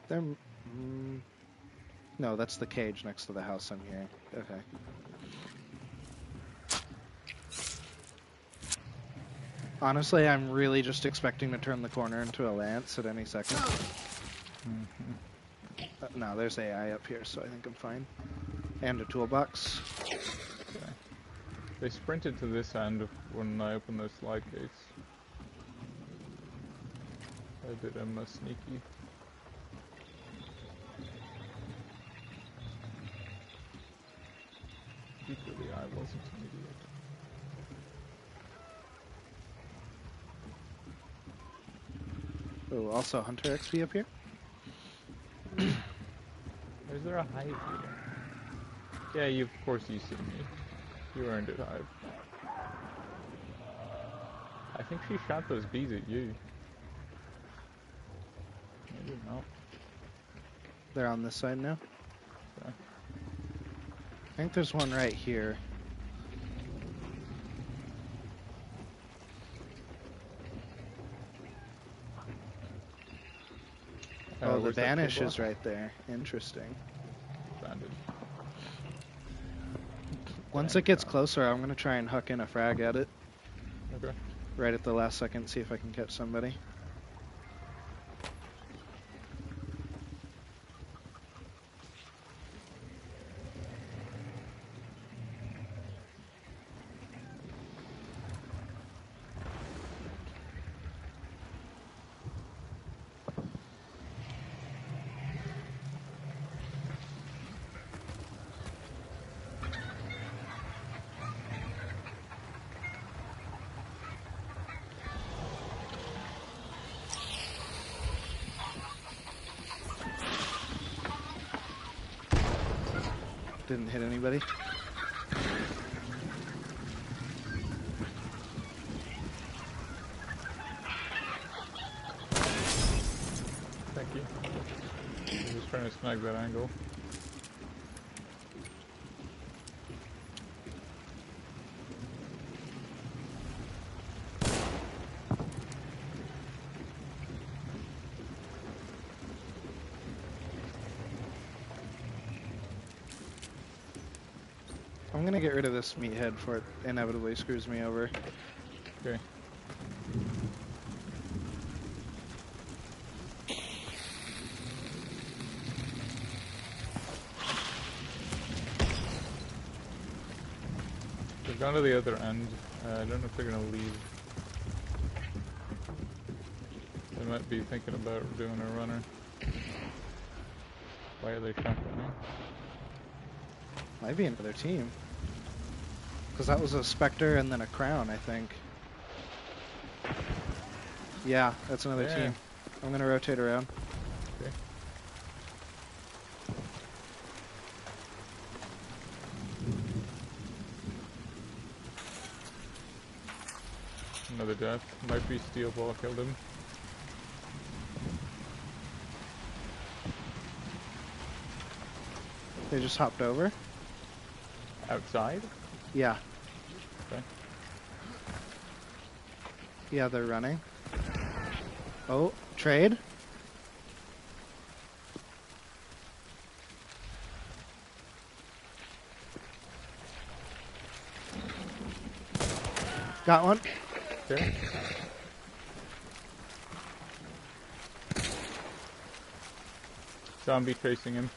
There... no, that's the cage next to the house I'm hearing. Okay. Honestly, I'm really just expecting to turn the corner into a lance at any second. No, there's AI up here, so I think I'm fine. And a toolbox. Okay. They sprinted to this end when I opened those slide gates. I did them sneaky. Equally, I wasn't an idiot. Oh, also Hunter XP up here? Is there a hive here? Yeah, of course you see me. You earned it, Hive. I think she shot those bees at you. Maybe not. They're on this side now. Okay. I think there's one right here. Oh, the Where's that Banish kid is block? right there. Interesting. Found it. Once Dang, it gets God. closer, I'm going to try and huck in a frag at it. Okay. Right at the last second, see if I can catch somebody. Didn't hit anybody. Thank you. I'm just trying to snag that angle. I'm going to get rid of this meathead before it inevitably screws me over. Okay. They've gone to the other end. I don't know if they're gonna leave. They might be thinking about doing a runner. Why are they shotgunning? Might be another team. Because that was a Spectre and then a Crown, I think. Yeah, that's another Yeah. team. I'm going to rotate around. Okay. Another death. Might be steel ball killed him. They just hopped over. Outside? Yeah. Okay. Yeah, they're running. Oh, trade. Got one. Okay. Zombie chasing him.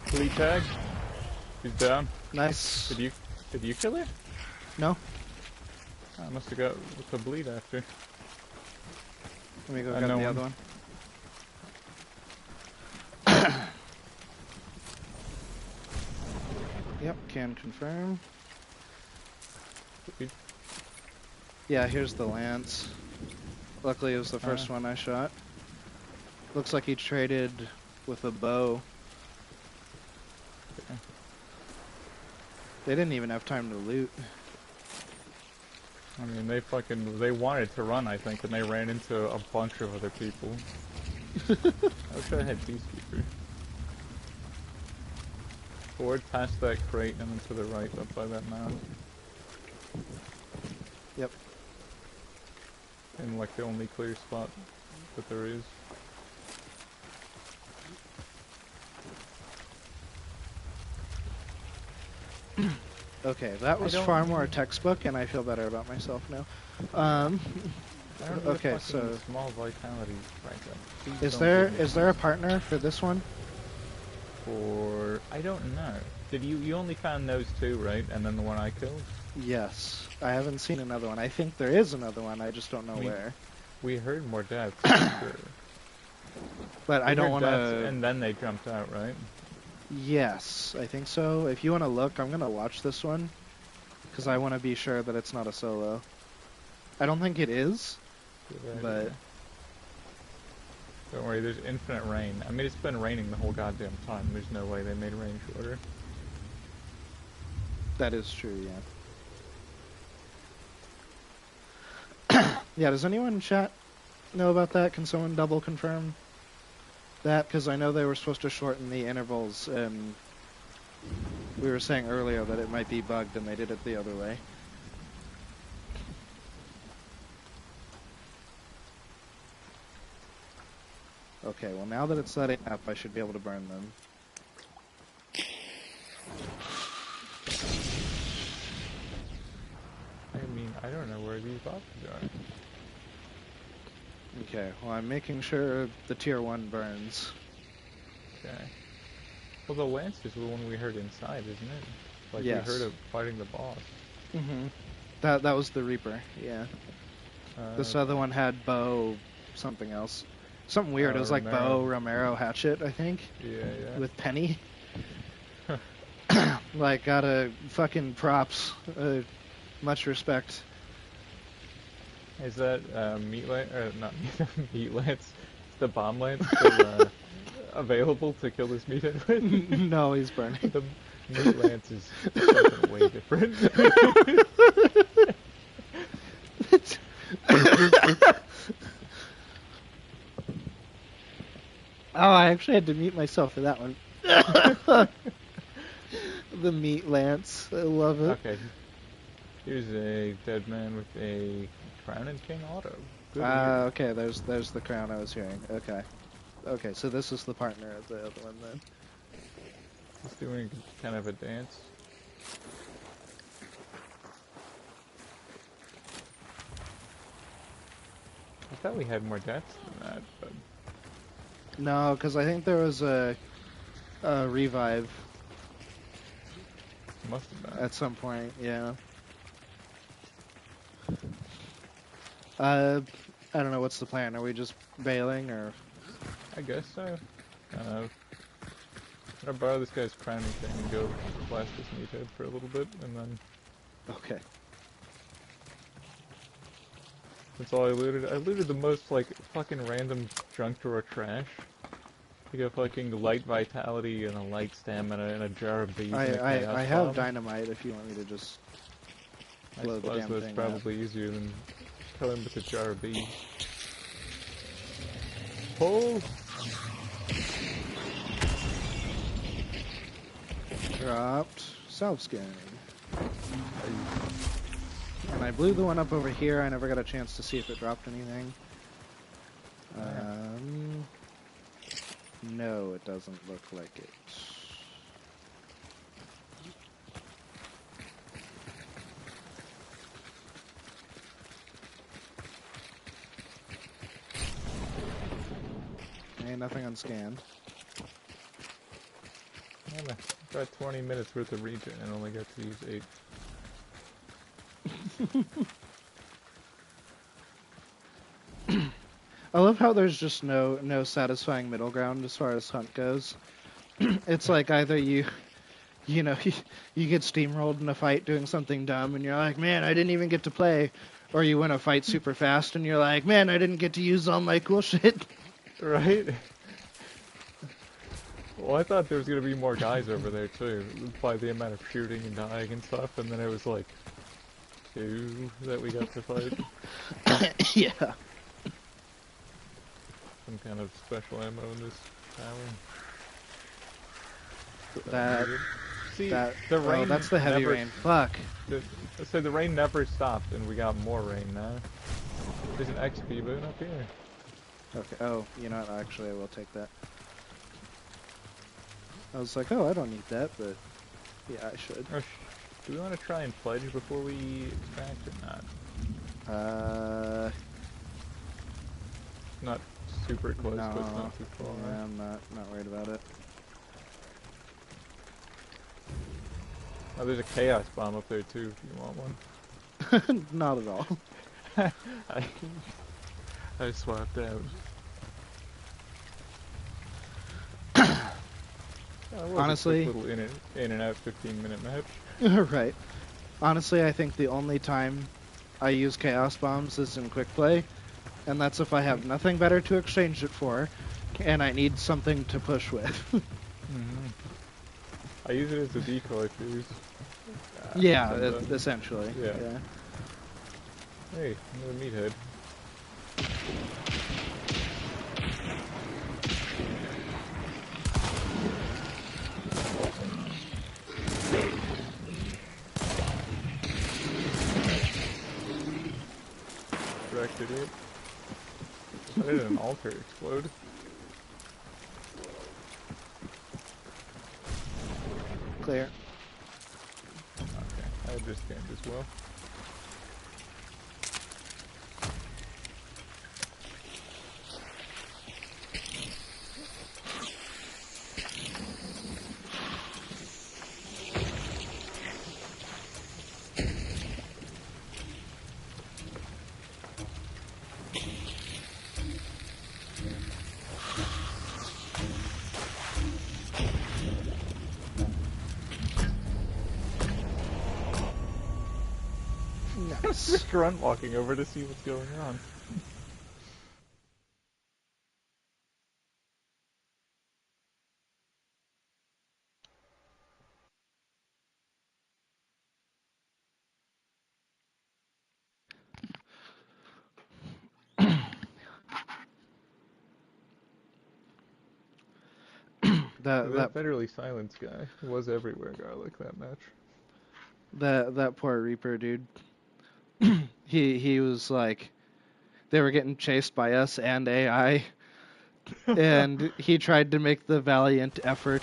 Flea tag. He's down. Nice. Did you kill it? No? I must have got with the bleed after. Let me go I grab know the one. other one. Yep, can confirm. Bleed. Yeah, here's the lance. Luckily it was the first one I shot. Looks like he traded with a bow. Okay. They didn't even have time to loot. I mean, they wanted to run, I think, and they ran into a bunch of other people. I wish I had Peacekeeper. Forward past that crate and then to the right up by that mound. Yep. In like the only clear spot that there is. Okay, that was far more textbook, and I feel better about myself now. I don't need Okay, a fucking so small vitality right up. Please is don't there give me is there a partner for this one? For I don't know. Did you only found those two, right? And then the one I killed? Yes, I haven't seen another one. I think there is another one. I just don't know where. We heard more deaths, for sure. But I don't want to. And then they jumped out, right? Yes, I think so. If you want to look, I'm gonna watch this one because I want to be sure that it's not a solo. I don't think it is, Good but idea. Don't worry, there's infinite rain. I mean, it's been raining the whole goddamn time. There's no way they made rain shorter. that is true. Yeah. Yeah. Does anyone in chat know about that? Can someone double confirm that? Because I know they were supposed to shorten the intervals, and we were saying earlier that it might be bugged, and they did it the other way. Okay, well now that it's setting up, I should be able to burn them. I mean, I don't know where these boxes are. Okay, well I'm making sure the tier 1 burns. Okay. Well, the lance is the one we heard inside, isn't it? Like, Yes. we heard it fighting the boss. Mm-hmm. That was the Reaper, yeah. This other one had bow something else. Something weird, it was like bow, Romero, hatchet, I think. Yeah. With Penny. Like, gotta fucking props. Much respect. Is that meat lance, or not meat lance, the bomb lance still available to kill this meathead with? No, he's burning. The meat lance is something way different. Oh, I actually had to mute myself for that one. The meat lance. I love it. Okay. Here's a dead man with a crown and king auto. Good Okay, there's the crown I was hearing. Okay. Okay, so this is the partner of the other one then. He's doing kind of a dance. I thought we had more deaths than that, but No, because I think there was a revive must have been. at some point, yeah. I don't know, what's the plan? Are we just bailing, or...? I guess so. I'll borrow this guy's crown and king and go blast this meathead for a little bit, and then Okay. that's all I looted. I looted the most, like, fucking random junk drawer trash. Like a fucking light vitality and a light stamina and a jar of bees and a chaos I have bomb. dynamite if you want me to just I blow the suppose damn that's thing probably easier than killing with a jar of bees. Oh! Dropped self-scanning. And I blew the one up over here. I never got a chance to see if it dropped anything. No, it doesn't look like it. Okay, nothing unscanned. I got 20 minutes worth of regen and only got to use 8. I love how there's just no satisfying middle ground as far as hunt goes. It's like either you get steamrolled in a fight doing something dumb and you're like, man, I didn't even get to play. Or you win a fight super fast and you're like, man, I didn't get to use all my cool shit. Right? Well, I thought there was gonna be more guys over there too, by the amount of shooting and dying and stuff, and then it was like 2 that we got to fight. Yeah. Some kind of special ammo in this That tower. See, That, the rain. that's the heavy never, rain. Fuck. So the rain never stopped, and we got more rain now. There's an XP boon up here. Okay. Oh, you know what? Actually, I will take that. I was like, oh, I don't need that, but yeah, I should. Or do we want to try and pledge before we extract or not? Not super close, No. but it's not too far. Yeah, I'm not worried about it. Oh, there's a chaos bomb up there too, if you want one. Not at all. I swapped out. Honestly, a little in and out 15-minute match. right. Honestly, I think the only time I use chaos bombs is in quick play, and that's if I have nothing better to exchange it for, and I need something to push with. I use it as a decoy too. Yeah, Sometimes. essentially. Yeah. Yeah. Hey, another meathead. Directed it. Why did an altar explode? Clear. Okay, I understand as well. Nice. Grunt walking over to see what's going on. That That federally silenced guy was everywhere, garlic, that match. that poor Reaper dude. He was like, they were getting chased by us and AI, and he tried to make the valiant effort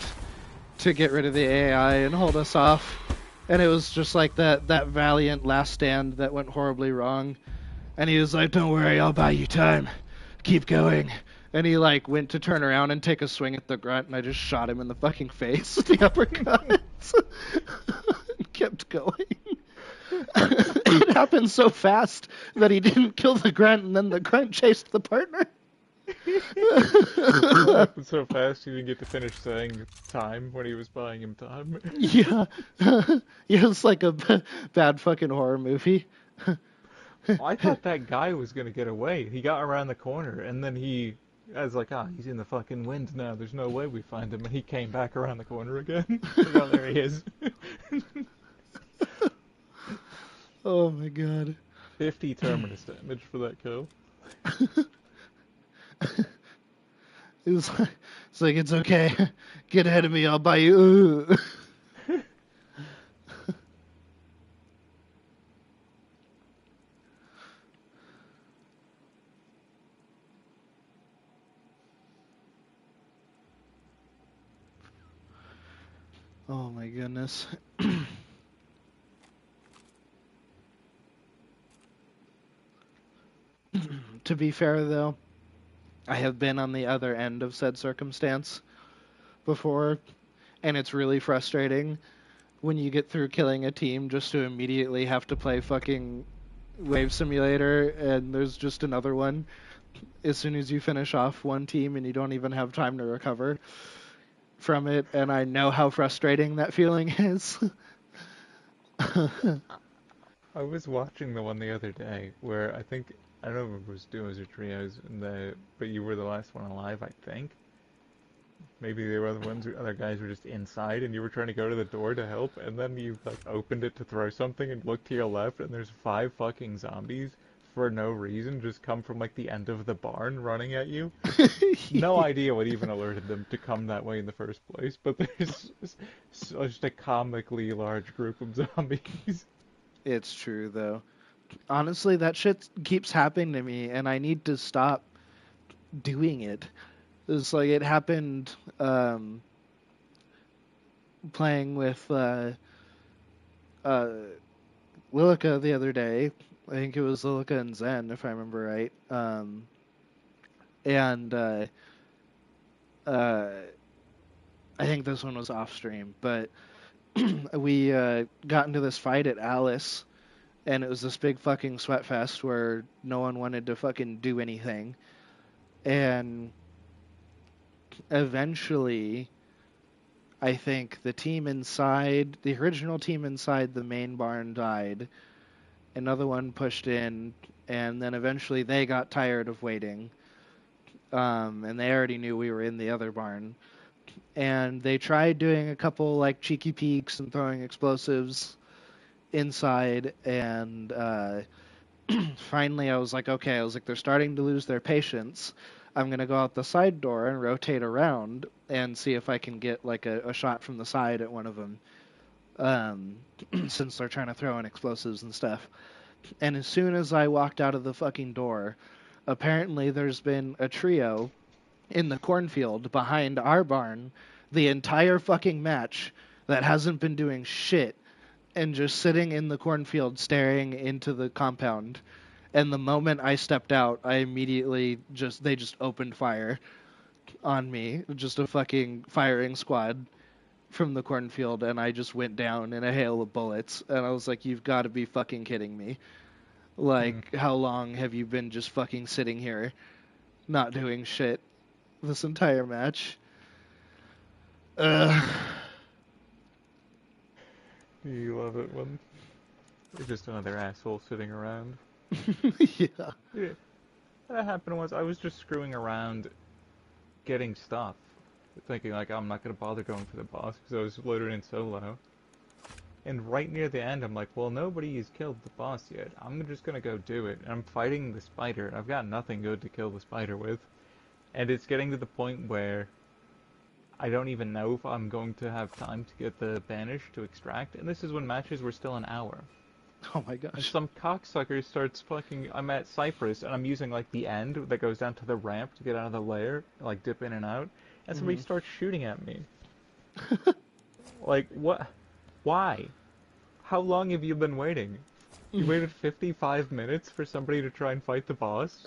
to get rid of the AI and hold us off. And it was just like that valiant last stand that went horribly wrong. And he was like, "Don't worry, I'll buy you time. Keep going." And he like went to turn around and take a swing at the grunt, and I just shot him in the fucking face with the uppercut. And kept going. It happened so fast that he didn't kill the grunt, and then the grunt chased the partner. It happened so fast he didn't get to finish saying time when he was buying him time. Yeah. Yeah, it's like a bad fucking horror movie. I thought that guy was gonna get away. He got around the corner and then I was like, he's in the fucking wind now. There's no way we find him. And he came back around the corner again. Like, oh, there he is. Oh my god. 50 terminus damage for that kill. It's like, it's okay. Get ahead of me, I'll buy you. Oh my goodness. To be fair, though, I have been on the other end of said circumstance before, and it's really frustrating when you get through killing a team just to immediately have to play fucking Wave Simulator, and there's just another one as soon as you finish off one team and you don't even have time to recover from it, and I know how frustrating that feeling is. I was watching the one the other day where I don't know if it was duos or trios, but you were the last one alive, I think. Maybe they were the ones, other guys were just inside, and you were trying to go to the door to help, and then you like opened it to throw something and looked to your left, and there's 5 fucking zombies for no reason just come from like the end of the barn running at you. No idea what even alerted them to come that way in the first place, but there's just a comically large group of zombies. It's true, though. Honestly, that shit keeps happening to me, and I need to stop doing it. It's like it happened playing with uh, Lilica the other day. I think it was Lilica and Zen, if I remember right. And uh, I think this one was off stream, but we got into this fight at Alice, and it was this big fucking sweat fest where no one wanted to fucking do anything. And eventually, I think the original team inside the main barn died. Another one pushed in, and then eventually they got tired of waiting, and they already knew we were in the other barn, and they tried doing a couple like cheeky peeks and throwing explosives inside, and finally I was like, okay, I was like, they're starting to lose their patience. I'm gonna go out the side door and rotate around and see if I can get like a shot from the side at one of them, um, since they're trying to throw in explosives and stuff. And as soon as I walked out of the fucking door, apparently there's been a trio in the cornfield behind our barn the entire fucking match that hasn't been doing shit and just sitting in the cornfield staring into the compound. And the moment I stepped out, I immediately they just opened fire on me, just a fucking firing squad from the cornfield, and I just went down in a hail of bullets. And I was like, you've got to be fucking kidding me. Hmm. Like, how long have you been just fucking sitting here, not doing shit this entire match? Ugh. You love it when they're just another asshole sitting around. Yeah. Yeah, that happened once. I was just screwing around getting stuff, thinking like I'm not gonna bother going for the boss because I was loaded in solo. And right near the end, I'm like, well, nobody has killed the boss yet. I'm just gonna go do it. And I'm fighting the spider, and I've got nothing good to kill the spider with. And it's getting to the point where I don't even know if I'm going to have time to get the banish to extract. And this is when matches were still an hour. Oh my And gosh. some cocksucker starts fucking. I'm at Cypress, and I'm using like the end that goes down to the ramp to get out of the lair, like dip in and out. And somebody Hmm. starts shooting at me. Like, what? Why? How long have you been waiting? You waited 55 minutes for somebody to try and fight the boss?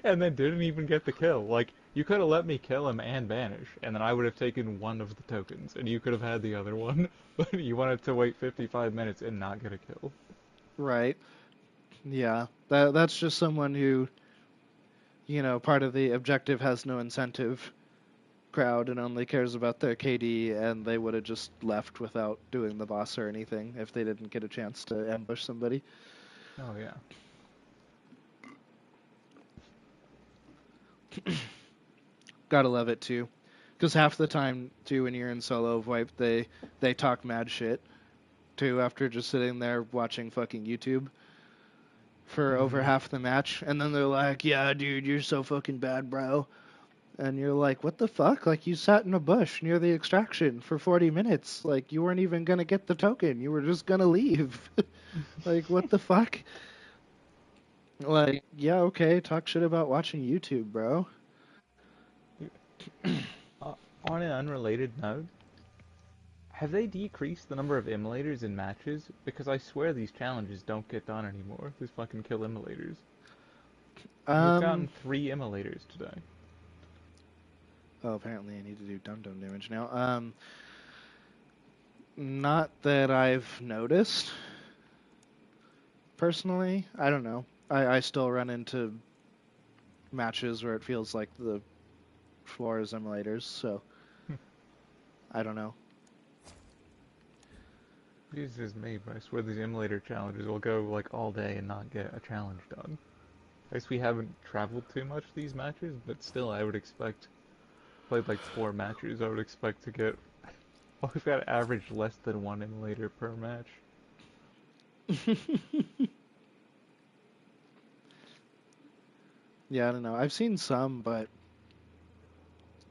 And then didn't even get the kill. Like, you could have let me kill him and banish, and then I would have taken one of the tokens, and you could have had the other one. But you wanted to wait 55 minutes and not get a kill. Right. Yeah. That's just someone who, part of the objective has no incentive crowd and only cares about their KD, and they would have just left without doing the boss or anything if they didn't get a chance to ambush somebody. Oh, yeah. Gotta love it too, because half the time too when you're in solo VoIP, they talk mad shit too after just sitting there watching fucking YouTube for over Mm-hmm. half the match, and then they're like, "Yeah, dude, you're so fucking bad, bro." And you're like, what the fuck? Like, you sat in a bush near the extraction for 40 minutes. Like, you weren't even gonna get the token. You were just gonna leave. Like, what the fuck? Like, yeah, okay, talk shit about watching YouTube, bro. Uh, on an unrelated note, have they decreased the number of immolators in matches? Because I swear these challenges don't get done anymore. These fucking kill immolators. We've gotten Um, 3 immolators today. oh, apparently I need to do dum-dum damage now. Not that I've noticed, personally. I don't know. I still run into matches where it feels like the floor is emulators, so I don't know. This is me, but I swear these immolator challenges will go like all day and not get a challenge done. I guess we haven't traveled too much these matches, but still I would expect, played like 4 matches, I would expect to get, well, we've got average less than 1 immolator per match. Yeah, I don't know. I've seen some, but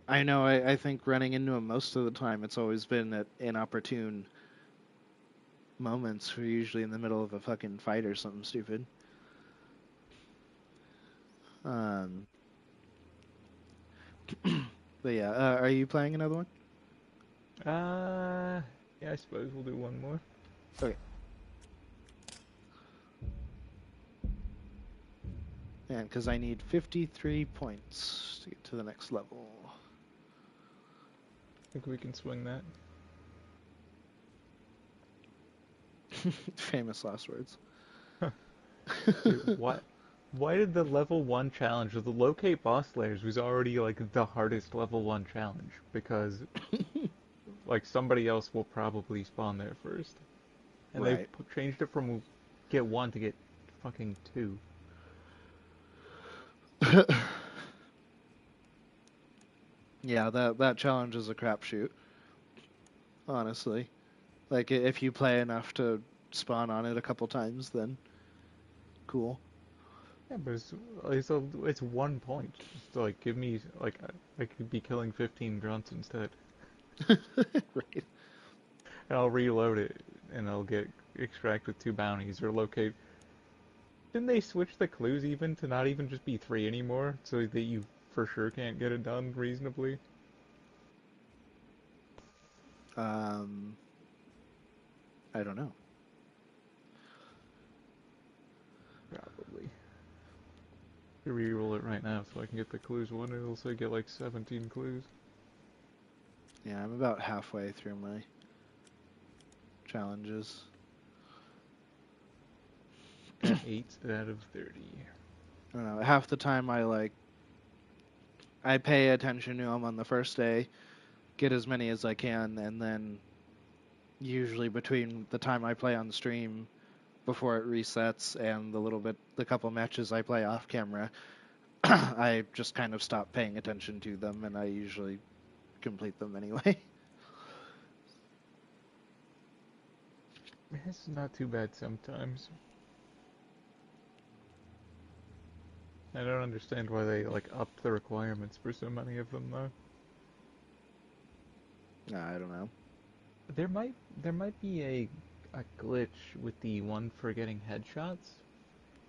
I know I think running into them most of the time, it's always been at inopportune moments. We're usually in the middle of a fucking fight or something stupid. Um, but yeah, are you playing another one? Uh, yeah, I suppose we'll do one more. Okay. And because I need 53 points to get to the next level. Think we can swing that. Famous last words. Dude, what? Why did the level 1 challenge of the locate boss layers was already like the hardest level 1 challenge? Because like somebody else will probably spawn there first. And they've Right. changed it from get one to get fucking two. Yeah, that challenge is a crapshoot. Honestly, like if you play enough to spawn on it a couple times, then cool. Yeah, but it's 1 point. Just like give me like I could be killing 15 grunts instead, Right. and I'll reload it, and I'll get extract with 2 bounties or locate. Didn't they switch the clues even to not even just be 3 anymore, so that you for sure can't get it done reasonably? Um, I don't know. Probably. Reroll it right now so I can get the clues one. It'll say get like 17 clues. Yeah, I'm about halfway through my challenges. Got 8 out of 30. I don't know. Half the time I pay attention to them on the first day, get as many as I can, and then usually between the time I play on stream before it resets and the couple matches I play off camera, I just kind of stop paying attention to them, and I usually complete them anyway. It's not too bad sometimes. I don't understand why they like upped the requirements for so many of them though. I don't know. There might be a glitch with the one for getting headshots.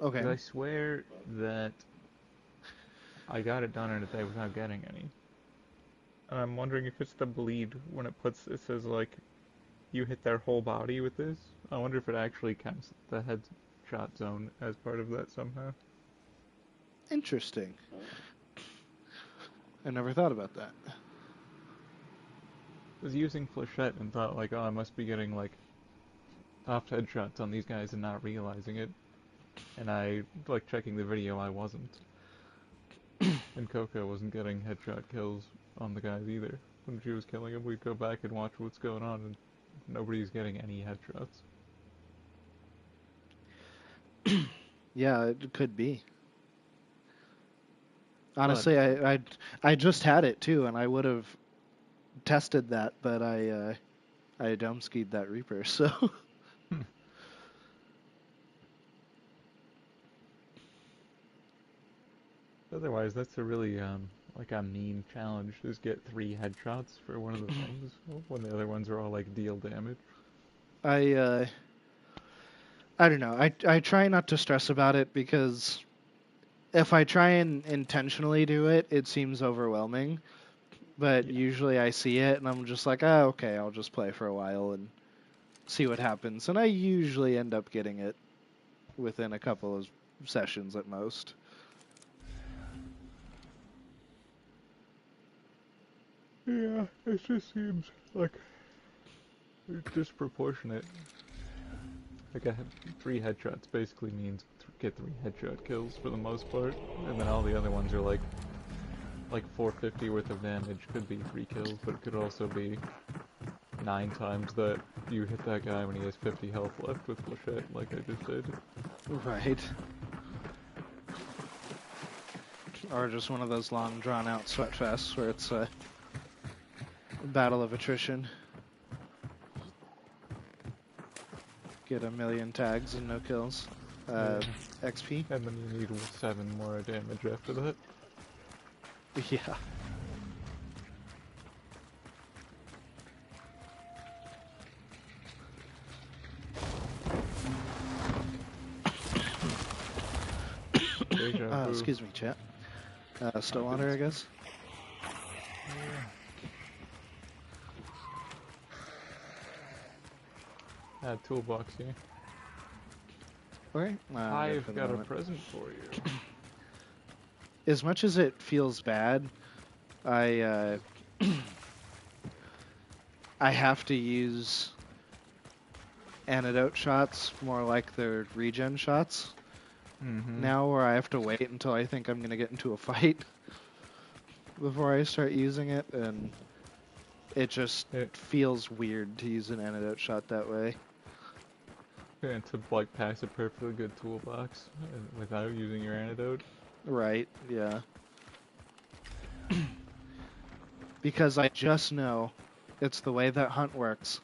Okay. Because I swear that I got it done in a day without getting any. And I'm wondering if it's the bleed when it says like you hit their whole body with this. I wonder if it actually counts the headshot zone as part of that somehow. Interesting. I never thought about that. I was using Flechette and thought like, oh, I must be getting like soft headshots on these guys and not realizing it. And I like checking the video, I wasn't. And Coco wasn't getting headshot kills on the guys either. When she was killing them, we'd go back and watch what's going on, and nobody's getting any headshots. Yeah, it could be. But Honestly, I just had it too, and I would have tested that, but I dumbskied that Reaper, so otherwise, that's a really like a mean challenge. Just get 3 headshots for one of the things when the other ones are all like deal damage. I I don't know. I try not to stress about it because if I try and intentionally do it, it seems overwhelming. But Yeah. usually I see it and I'm just like, oh, okay, I'll just play for a while and see what happens. And I usually end up getting it within a couple of sessions at most. Yeah, it just seems like disproportionate. Like 3 headshots basically means get 3 headshot kills for the most part, and then all the other ones are like 450 worth of damage. Could be 3 kills, but it could also be 9 times that you hit that guy when he has 50 health left with Flechette, like I just did. Right. Or just one of those long, drawn-out sweat fests where it's a battle of attrition. Get a million tags and no kills. Yeah. XP. And then you need 7 more damage after that. Yeah. Deja vu. Excuse me, chat. Still water, I guess. Yeah. Toolbox here. Okay. I've got a present for you. As much as it feels bad, I I have to use antidote shots more like the regen shots now, where I have to wait until I think I'm gonna get into a fight before I start using it, and it just feels weird to use an antidote shot that way. And to like pass a perfectly good toolbox without using your antidote. Right, yeah. Because I just know it's the way that Hunt works.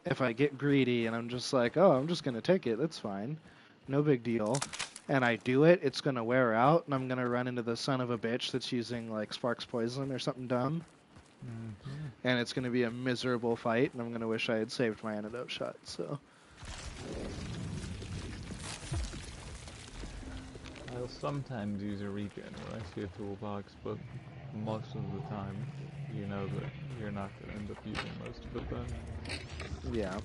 If I get greedy and I'm just like, oh, I'm just going to take it, that's fine. No big deal. And I do it, it's going to wear out, and I'm going to run into the son of a bitch that's using, like, Sparks Poison or something dumb. Mm-hmm. And it's going to be a miserable fight, and I'm going to wish I had saved my antidote shot, so. I'll sometimes use a regen when I see a toolbox, but most of the time, you know that you're not going to end up using most of it then. Yeah.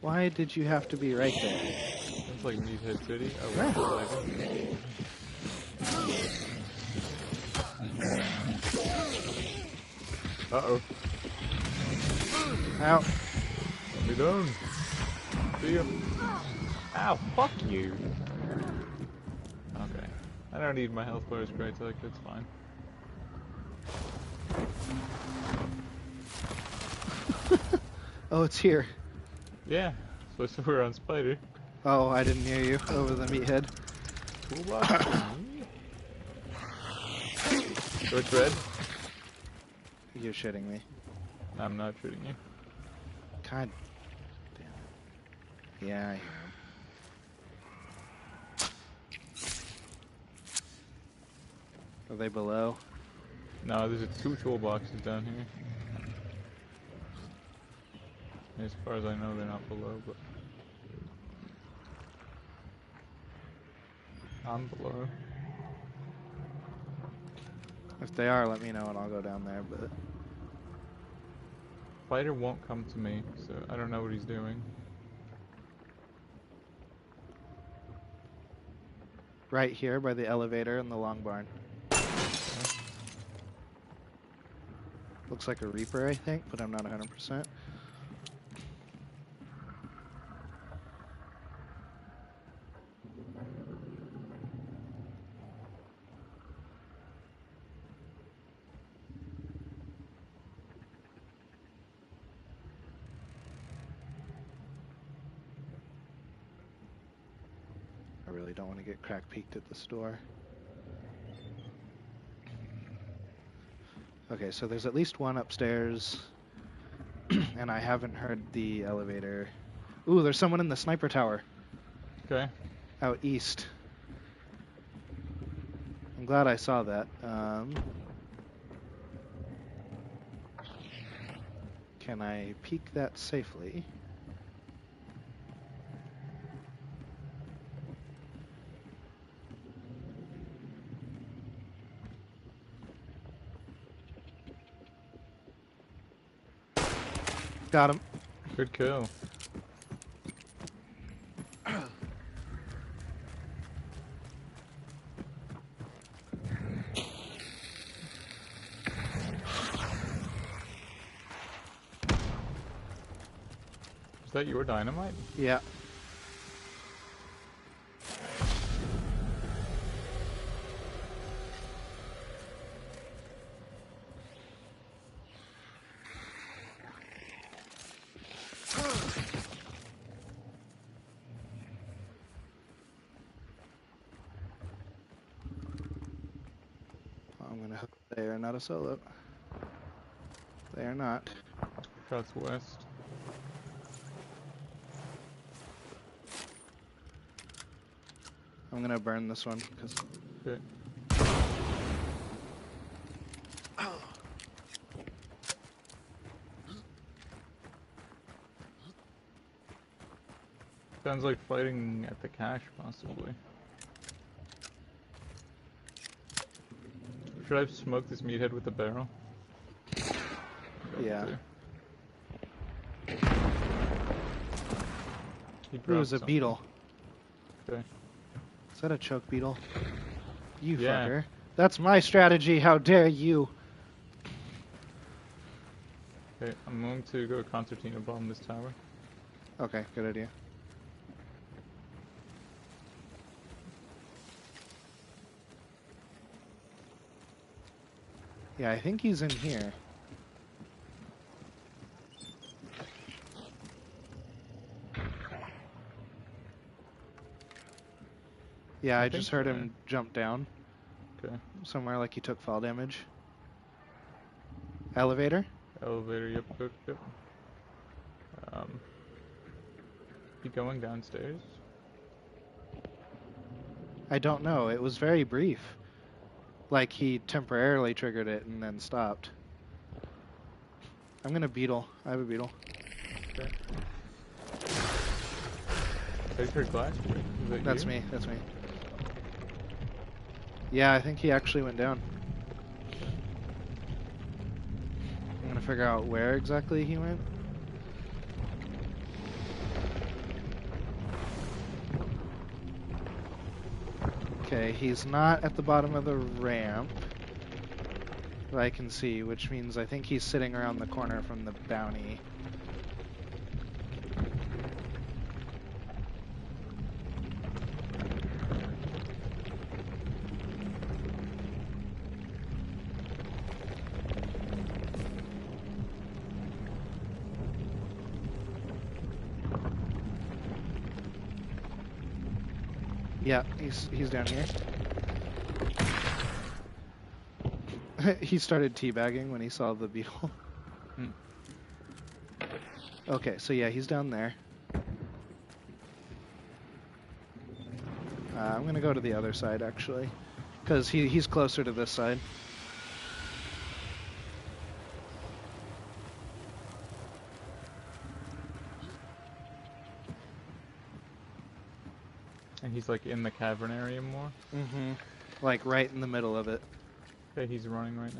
Why did you have to be right there? It's like Meathead City. Oh, wait, a second. Uh-oh. Ow. Let me down. See ya. Ow, fuck you. Okay. I don't need my health bars, Crytek, it's fine. Oh, it's here. Yeah, so we're on Spider. Oh, I didn't hear you over the meathead. Toolbox for me? Short red? You're shitting me. I'm not shooting you. God damn it. Yeah, I hear him. Are they below? No, there's two toolboxes down here. As far as I know, they're not below, but I'm below. If they are, let me know and I'll go down there, but... Spider won't come to me, so I don't know what he's doing. Right here by the elevator in the long barn. Okay. Looks like a Reaper, I think, but I'm not 100%. I really don't want to get crack peeked at the store. Okay, so there's at least one upstairs, and I haven't heard the elevator. Ooh, there's someone in the sniper tower. Okay. Out east. I'm glad I saw that. Can I peek that safely? Got him. Good kill. Is that your dynamite? Yeah. I'm gonna hope they are not a solo. They are not. Shots west. I'm gonna burn this one because. Okay. Sounds like fighting at the cache, possibly. Should I have smoked this meathead with the barrel? Yeah. He It was a something. beetle. Okay. Is that a choke beetle? You Yeah. fucker. That's my strategy, how dare you! Okay, I'm going to go concertina bomb this tower. Okay, good idea. Yeah, I think he's in here. Yeah, I think just heard so. him jump down Okay. somewhere like he took fall damage. Elevator? Elevator, yep, yep, yep. You going downstairs? I don't know. It was very brief. Like he temporarily triggered it and then stopped. I'm gonna beetle. I have a beetle. Okay. I just heard glass break. Is that That's you? me. That's me. Yeah, I think he actually went down. I'm gonna figure out where exactly he went. Okay, he's not at the bottom of the ramp that I can see, which means I think he's sitting around the corner from the bounty. Yeah, he's down here. He started teabagging when he saw the beetle. Hmm. Okay, so yeah, he's down there. I'm gonna go to the other side actually, because he's closer to this side. And he's like in the cavern area more? Mm-hmm. Like right in the middle of it. Okay, he's running right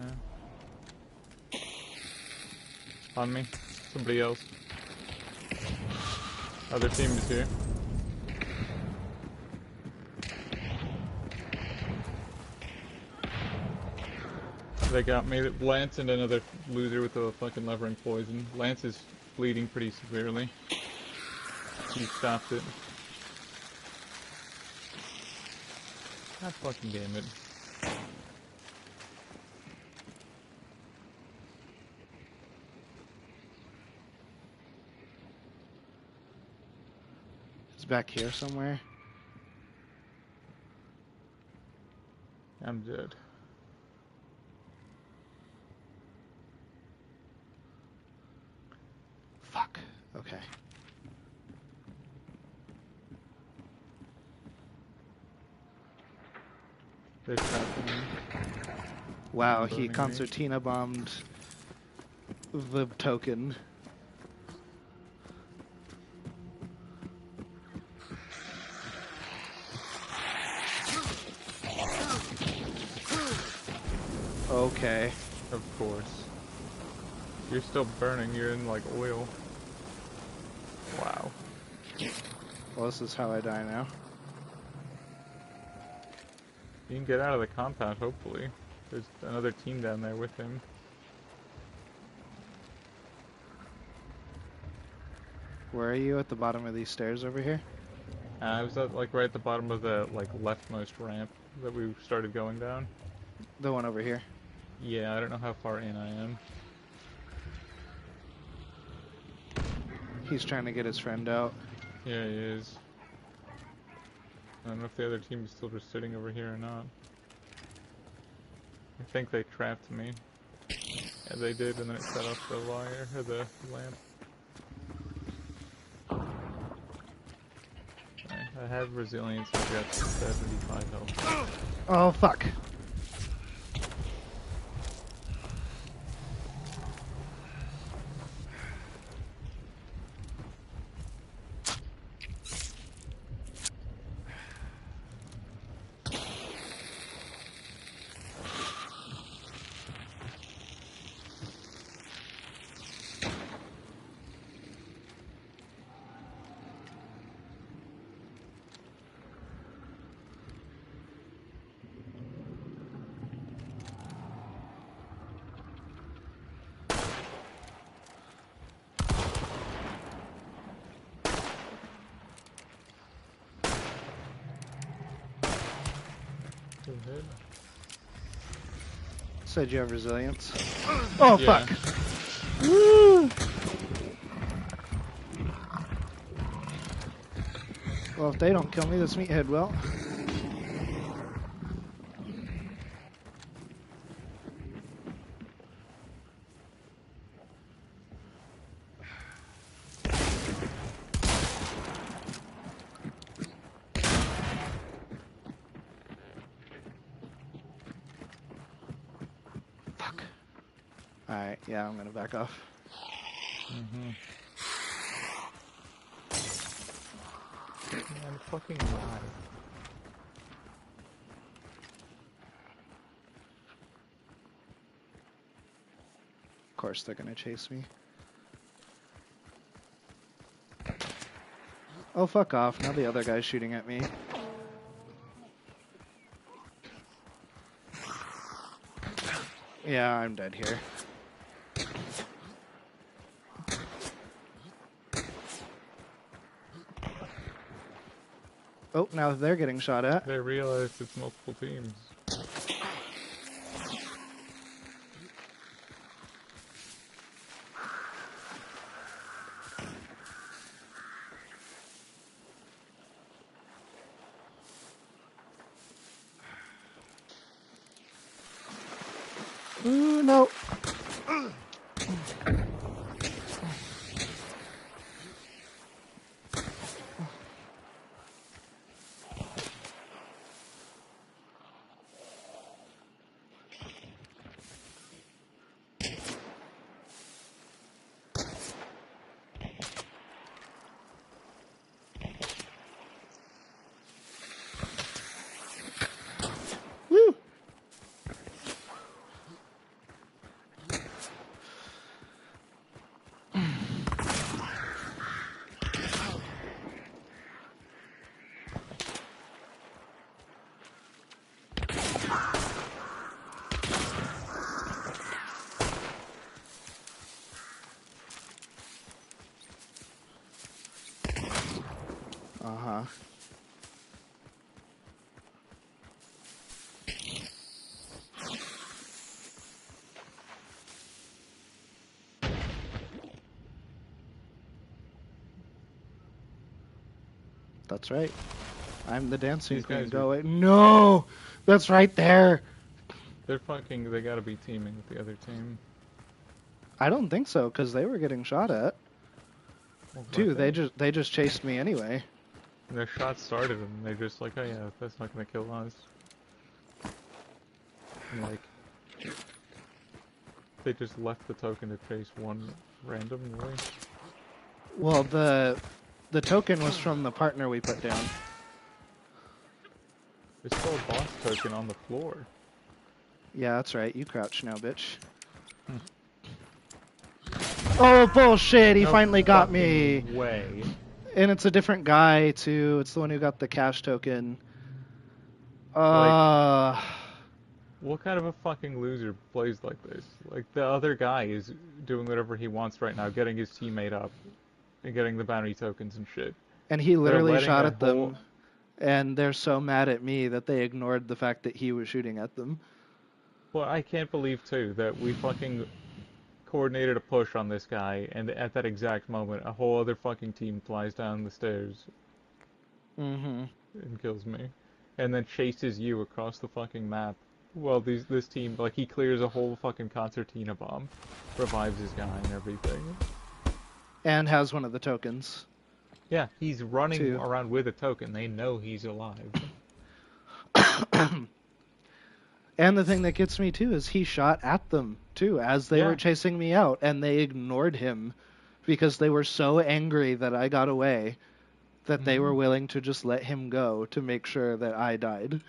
now. On me. Somebody else. Other team is here. They got me. Lance and another loser with a fucking levering poison. Lance is bleeding pretty severely. He stopped it. God fucking damn it. It's back here somewhere. I'm dead. Fuck. Okay. They're trapping me. Wow, I'm he burning me. concertina bombed the token. Okay. Of course. You're still burning. You're in like oil. Wow. Well, this is how I die now. You can get out of the compound, hopefully. There's another team down there with him. Where are you at the bottom of these stairs over here? I was at, like right at the bottom of the like leftmost ramp that we started going down. The one over here. Yeah, I don't know how far in I am. He's trying to get his friend out. Yeah, he is. I don't know if the other team is still just sitting over here or not. I think they trapped me. Yeah, they did, and then it set off the wire, or the lamp. I have resilience, I've got 75 health. Oh, fuck. Go ahead. Said you have resilience. Oh, Yeah. fuck. Woo! Well, if they don't kill me, this meathead will. Alright, yeah, I'm gonna back off. Mm-hmm. Man, fucking die. Of course they're gonna chase me. Oh, fuck off. Now the other guy's shooting at me. Yeah, I'm dead here. Oh, now they're getting shot at. They realize it's multiple teams. Ooh, no. Woo! Uh-huh. That's right. I'm the dancing These queen. guys Go are... away. No! That's right there! They're fucking... They gotta be teaming with the other team. I don't think so, because they were getting shot at. Well, Dude, right they just chased me anyway. their shots started and they're just like, oh yeah, that's not gonna kill us. And like... They just left the token to chase one randomly. Well, the token was from the partner we put down. There's still a boss token on the floor. Yeah, that's right. You crouch now, bitch. Hmm. Oh, bullshit! He No finally got me! fucking way. And it's a different guy, too. It's the one who got the cash token. Uh... What kind of a fucking loser plays like this? Like, the other guy is doing whatever he wants right now, getting his teammate up, and getting the bounty tokens and shit. And he They're literally letting shot a at whole... them, and they're so mad at me that they ignored the fact that he was shooting at them. Well, I can't believe, too, that we fucking coordinated a push on this guy, and at that exact moment, a whole other fucking team flies down the stairs Mm-hmm. and kills me. And then chases you across the fucking map. Well, this team, like, he clears a whole fucking concertina bomb, revives his guy and everything. And has one of the tokens, Yeah, he's running too. around with a token. They know he's alive. And the thing that gets me, too, is he shot at them, too, as they were Yeah. chasing me out, and they ignored him because they were so angry that I got away that they were willing to just let him go to make sure that I died.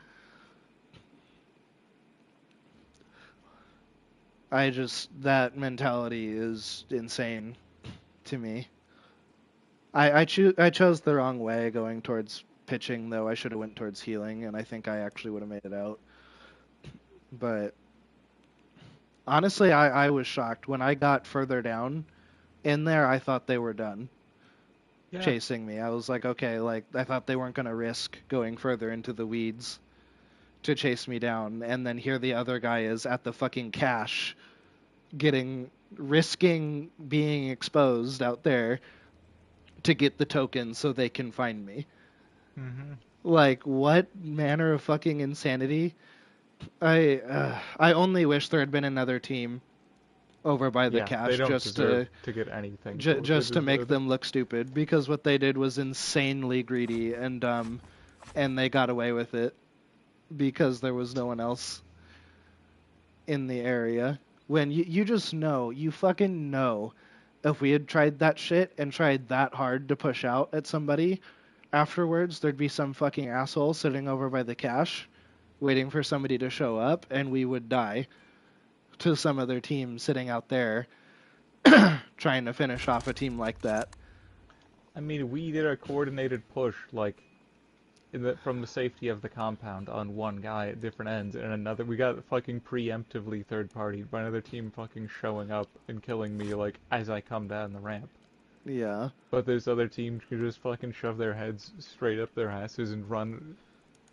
That mentality is insane to me. I chose the wrong way going towards pitching, though. I should have went towards healing, and I think I actually would have made it out. But honestly, I was shocked. When I got further down in there, I thought they were done Yeah. chasing me. I was like, okay, like, I thought they weren't going to risk going further into the weeds to chase me down. And then here the other guy is at the fucking cache, risking being exposed out there to get the token so they can find me. Mm-hmm. Like, what manner of fucking insanity? I only wish there had been another team over by the Yeah, they cache don't just deserve to get anything for what just they to make did. them look stupid, because what they did was insanely greedy and dumb, and they got away with it because there was no one else in the area. when you just know, you fucking know, if we had tried that shit and tried that hard to push out at somebody, afterwards there'd be some fucking asshole sitting over by the cache waiting for somebody to show up, and we would die to some other team sitting out there trying to finish off a team like that. I mean, we did a coordinated push, like, from the safety of the compound on one guy at different ends, and another. We got fucking preemptively third-partied by another team fucking showing up and killing me, like, as I come down the ramp. Yeah. But this other team could just fucking shove their heads straight up their asses and run,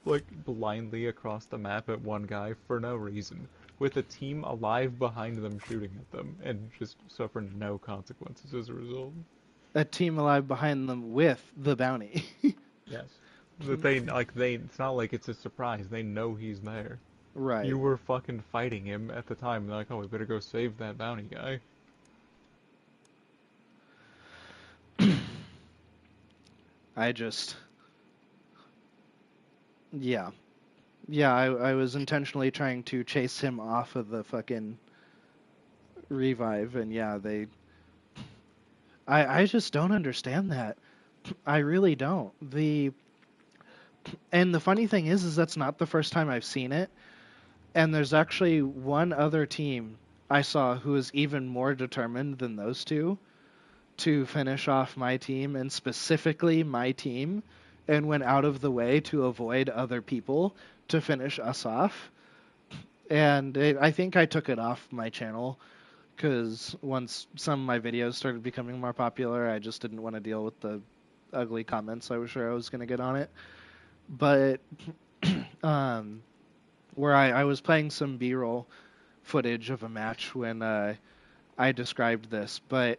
like, blindly across the map at one guy for no reason, with a team alive behind them shooting at them, and just suffer no consequences as a result. A team alive behind them with the bounty. Yes. That it's not like it's a surprise. They know he's there. Right. You were fucking fighting him at the time. They're like, oh, we better go save that bounty guy. I just. Yeah. Yeah, I was intentionally trying to chase him off of the fucking revive, and yeah, they. I just don't understand that. I really don't. And the funny thing is that's not the first time I've seen it. And there's actually one other team I saw who is even more determined than those two to finish off my team, and specifically my team, and went out of the way to avoid other people to finish us off. And I think I took it off my channel because once some of my videos started becoming more popular, I just didn't want to deal with the ugly comments I was sure I was going to get on it. But where I was playing some B-roll footage of a match when I described this, but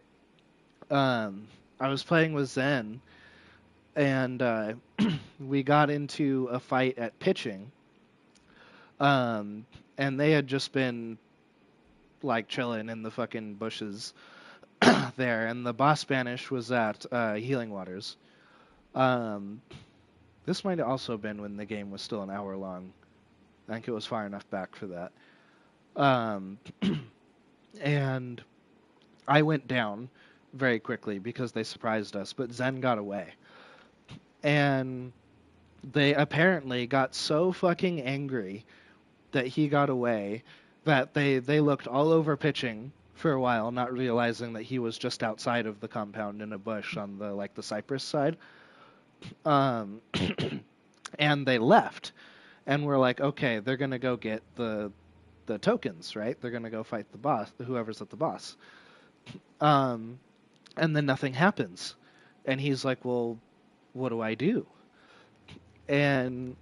I was playing with Zen, and we got into a fight at pitching, and they had just been like chilling in the fucking bushes there, and the boss Spanish was at Healing Waters. This might have also been when the game was still an hour long. I think it was far enough back for that. And I went down very quickly because they surprised us, but Zen got away. And they apparently got so fucking angry that he got away that they looked all over pitching for a while, not realizing that he was just outside of the compound in a bush on the cypress side. And they left. And we're like, okay, they're gonna go get the tokens, right? They're gonna go fight the boss, whoever's at the boss. And then nothing happens. And he's like, well, what do I do? And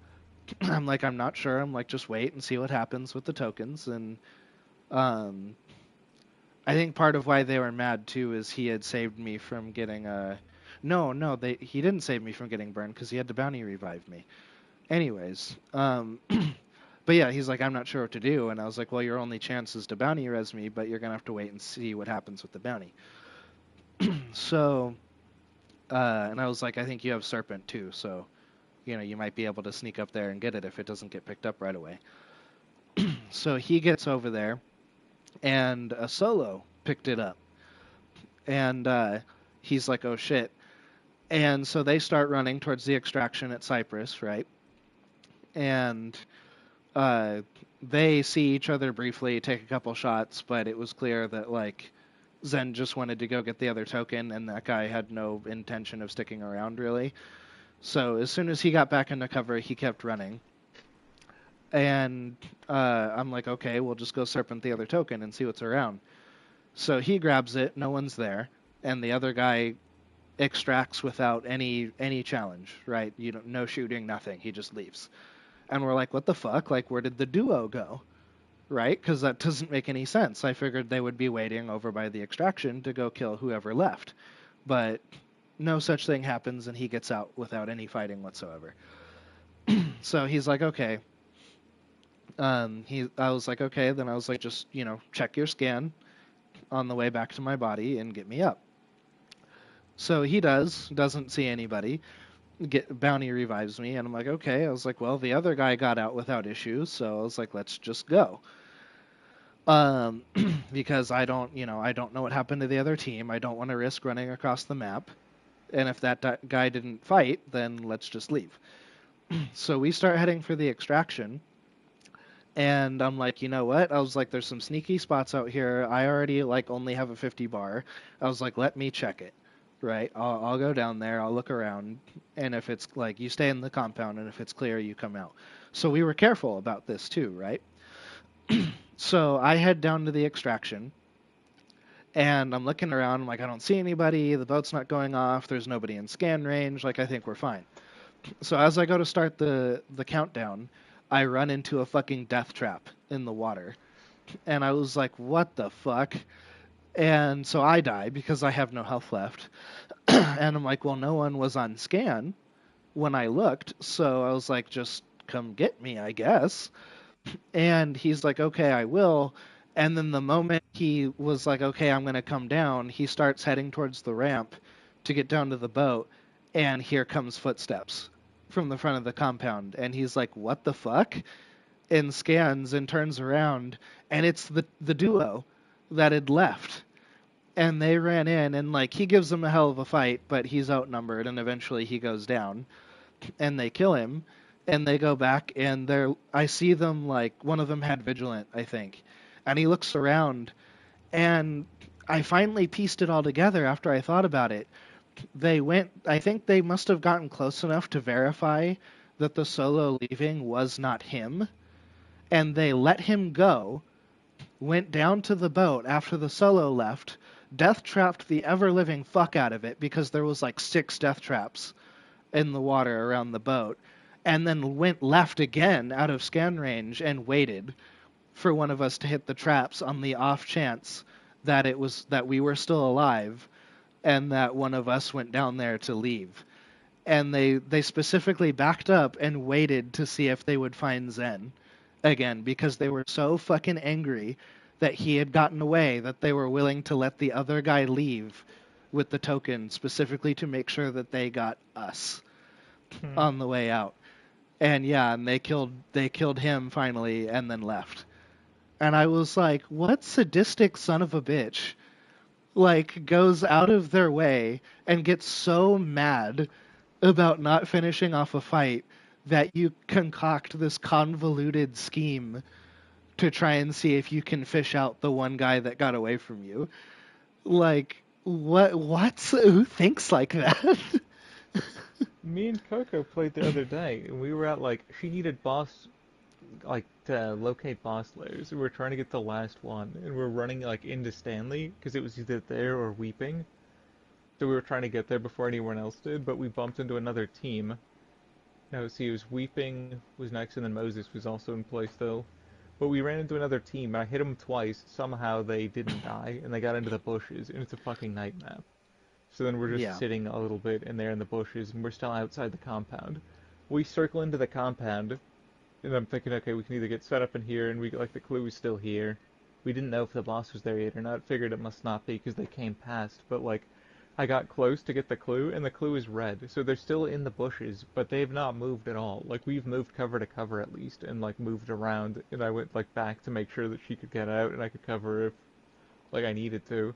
I'm like, I'm not sure. I'm like, just wait and see what happens with the tokens. And I think part of why they were mad too is he had saved me from getting he didn't save me from getting burned because he had to bounty revive me. Anyways, but yeah, he's like, I'm not sure what to do. And I was like, well, your only chance is to bounty res me, but you're going to have to wait and see what happens with the bounty. So, and I was like, I think you have Serpent too, so, you might be able to sneak up there and get it if it doesn't get picked up right away. So he gets over there, and a solo picked it up. And he's like, oh shit. And so they start running towards the extraction at Cypress, right? And they see each other briefly, take a couple shots, but it was clear that, like, Zen just wanted to go get the other token, and that guy had no intention of sticking around, really. So as soon as he got back into cover, he kept running. And I'm like, okay, we'll just go Serpent the other token and see what's around. So he grabs it, no one's there, and the other guy extracts without any challenge, right? No shooting, nothing. He just leaves. And we're like, what the fuck? Like, where did the duo go? Right? Because that doesn't make any sense. I figured they would be waiting over by the extraction to go kill whoever left. But no such thing happens, and he gets out without any fighting whatsoever. So he's like, okay. I was like, okay. Then I was like, just, check your scan on the way back to my body and get me up. So he doesn't see anybody. Bounty revives me, and I'm like, okay. I was like, well, the other guy got out without issues, so I was like, let's just go. Um, because I don't know what happened to the other team. I don't want to risk running across the map. And if that guy didn't fight, then let's just leave. So we start heading for the extraction. And I'm like, you know what? I was like, there's some sneaky spots out here. I already like only have a 50 bar. I was like, let me check it. Right? I'll go down there. I'll look around. And if it's like, you stay in the compound, and if it's clear, you come out. So we were careful about this too, right? So I head down to the extraction, and I'm looking around. I'm like, I don't see anybody. The boat's not going off. There's nobody in scan range. Like, I think we're fine. So as I go to start the countdown, I run into a fucking death trap in the water. And I was like, what the fuck? And so I die because I have no health left. And I'm like, well, no one was on scan when I looked. So I was like, just come get me, I guess. And he's like, okay, I will. And then the moment he was like, okay, I'm going to come down, he starts heading towards the ramp to get down to the boat. And here comes footsteps from the front of the compound. And he's like, what the fuck? And scans and turns around. And it's the duo that had left. And they ran in, and like he gives them a hell of a fight, but he's outnumbered, and eventually he goes down, and they kill him, and they go back, and I see them, like one of them had vigilant, I think, and he looks around, and I finally pieced it all together after I thought about it. I think they must have gotten close enough to verify that the solo leaving was not him, and they let him go, went down to the boat after the solo left, death trapped the ever living fuck out of it because there was like 6 death traps in the water around the boat, and then went left again out of scan range and waited for one of us to hit the traps on the off chance that we were still alive and that one of us went down there to leave. And they specifically backed up and waited to see if they would find Zen again because they were so fucking angry that he had gotten away that they were willing to let the other guy leave with the token specifically to make sure that they got us Hmm. on the way out. And yeah, and they killed him finally and then left. And I was like, what sadistic son of a bitch like goes out of their way and gets so mad about not finishing off a fight that you concoct this convoluted scheme to try and see if you can fish out the one guy that got away from you. Like, what? Who thinks like that? Me and Coco played the other day, and we were at like she needed boss like to locate boss layers. We were trying to get the last one, and we are running like into Stanley because it was either there or Weeping. So we were trying to get there before anyone else did, but we bumped into another team. No, see, it was Weeping was next, and then Moses was also in play still. But we ran into another team, and I hit them twice. Somehow they didn't die, and they got into the bushes, and it's a fucking night map. So then we're just Yeah. sitting a little bit in there in the bushes, and we're still outside the compound. We circle into the compound, and I'm thinking, okay, we can either get set up in here, and we like the clue is still here. We didn't know if the boss was there yet or not. Figured it must not be because they came past. But like, I got close to get the clue, and the clue is red. So they're still in the bushes, but they've not moved at all. Like we've moved cover to cover at least, and like moved around. And I went like back to make sure that she could get out, and I could cover if like I needed to.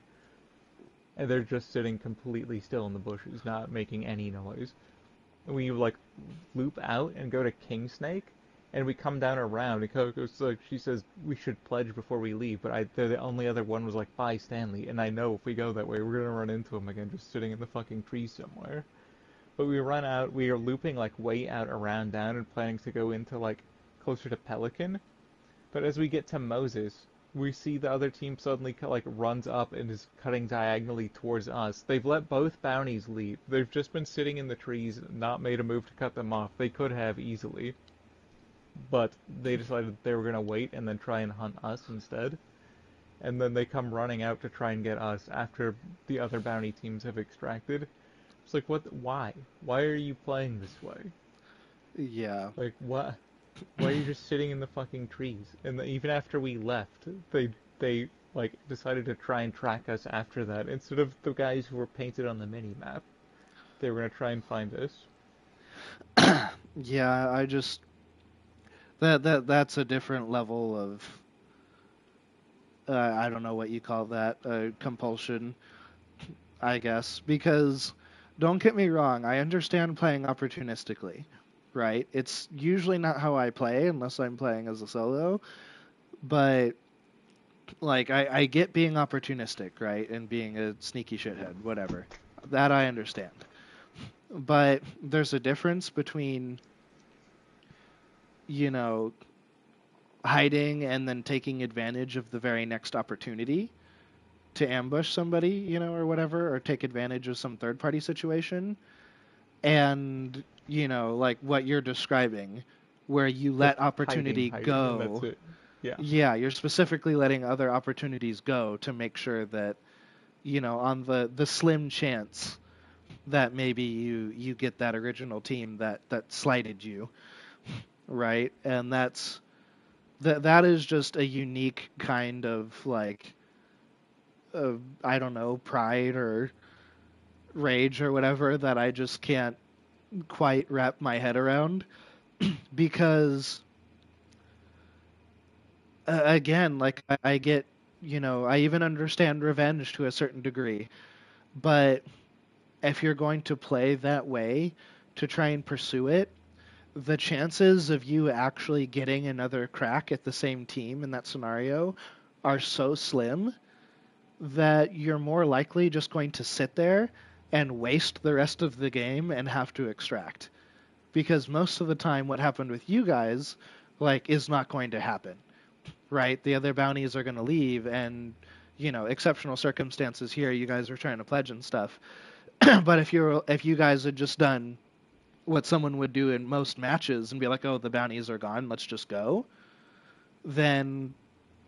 And they're just sitting completely still in the bushes, not making any noise. We like loop out and go to King Snake, and we come down around. And Coco's like, she says we should pledge before we leave, but the only other one was like, bye Stanley, and I know if we go that way, we're gonna run into him again, just sitting in the fucking tree somewhere. But we run out. We are looping like way out around down and planning to go into like closer to Pelican. But as we get to Moses, we see the other team suddenly like runs up and is cutting diagonally towards us. They've let both bounties leave. They've just been sitting in the trees, not made a move to cut them off. They could have easily, but they decided they were gonna wait and then try and hunt us instead. And then they come running out to try and get us after the other bounty teams have extracted. It's like, what? Why? Why are you playing this way? Yeah. Like, what? Why are you just sitting in the fucking trees? And even after we left, they like decided to try and track us after that instead of the guys who were painted on the mini map. They were gonna try and find us. Yeah, I just that's a different level of I don't know what you call that, compulsion, I guess. Because don't get me wrong, I understand playing opportunistically, right? It's usually not how I play unless I'm playing as a solo, but like I get being opportunistic, right? And being a sneaky shithead, whatever. That I understand. But there's a difference between, you know, hiding and then taking advantage of the very next opportunity to ambush somebody, or whatever, or take advantage of some third party situation. And, like what you're describing, where you Just let hiding, opportunity hiding, and that's go. it. Yeah. Yeah, you're specifically letting other opportunities go to make sure that, on the slim chance that maybe you get that original team that slighted you, right? And that is just a unique kind of like I don't know, pride or rage or whatever that I just can't quite wrap my head around because again, like I get, I even understand revenge to a certain degree, but if you're going to play that way to try and pursue it, the chances of you actually getting another crack at the same team in that scenario are so slim that you're more likely just going to sit there and waste the rest of the game and have to extract. Because most of the time, what happened with you guys, like, is not going to happen, right? The other bounties are going to leave, and exceptional circumstances here. You guys are trying to pledge and stuff, but if you guys had just done what someone would do in most matches and be like, "Oh, the bounties are gone, let's just go," then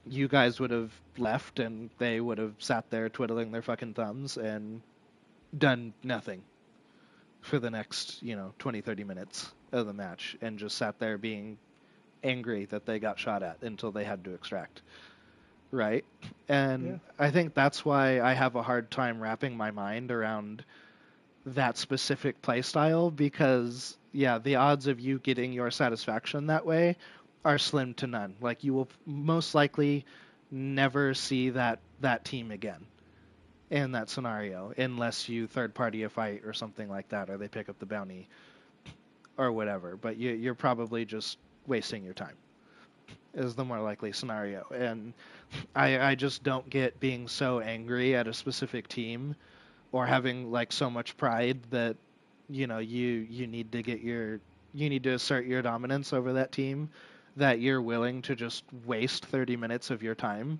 you guys would have left and they would have sat there twiddling their fucking thumbs and done nothing for the next, 20, 30 minutes of the match and just sat there being angry that they got shot at until they had to extract. Right? Yeah. And I think that's why I have a hard time wrapping my mind around that specific playstyle because, yeah, the odds of you getting your satisfaction that way are slim to none. Like, you will most likely never see that team again in that scenario unless you third party a fight or something like that, or they pick up the bounty or whatever. But you're probably just wasting your time is the more likely scenario. And I just don't get being so angry at a specific team or having like so much pride that you need to you need to assert your dominance over that team that you're willing to just waste 30 minutes of your time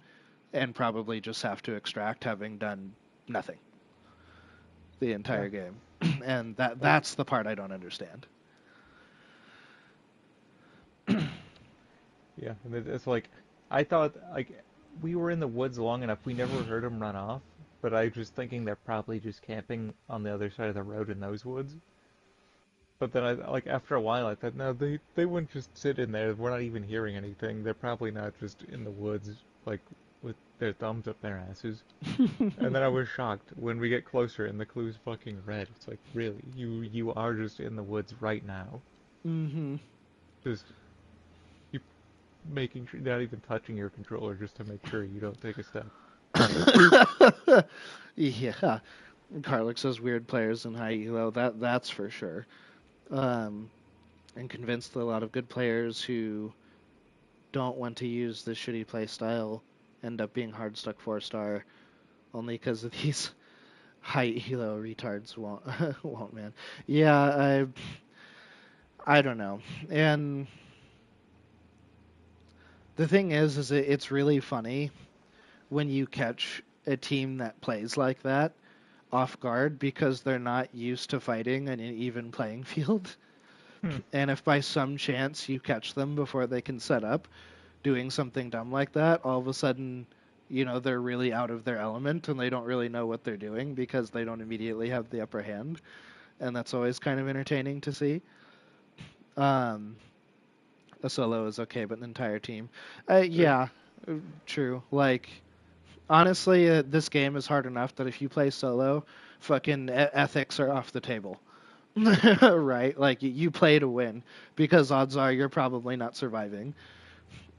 and probably just have to extract having done nothing the Yeah. entire game. And Like, that's the part I don't understand. yeah. And it's like, I thought, like, we were in the woods long enough. We never heard them run off. But I was just thinking they're probably just camping on the other side of the road in those woods. But then like, after a while, I thought, no, they wouldn't just sit in there. We're not even hearing anything. They're probably not just in the woods, like, with their thumbs up their asses. And then I was shocked when we get closer and the clue's fucking red. It's like, really, you are just in the woods right now. Hmm. Just you making sure, not even touching your controller just to make sure you don't take a step. Yeah, Carlix says weird players in high elo. That's for sure. Um, and convinced that a lot of good players who don't want to use the shitty play style end up being hard stuck 4-star only because of these high elo retards won't won't, man. Yeah, I don't know. And the thing is it's really funny when you catch a team that plays like that off guard because they're not used to fighting in an even playing field. Hmm. And if by some chance you catch them before they can set up doing something dumb like that, all of a sudden, they're really out of their element and they don't really know what they're doing because they don't immediately have the upper hand. And that's always kind of entertaining to see. Um, a solo is okay, but an entire team. Sure. Yeah, true. Like, honestly, this game is hard enough that if you play solo, fucking ethics are off the table. Right? Like, you play to win because odds are you're probably not surviving.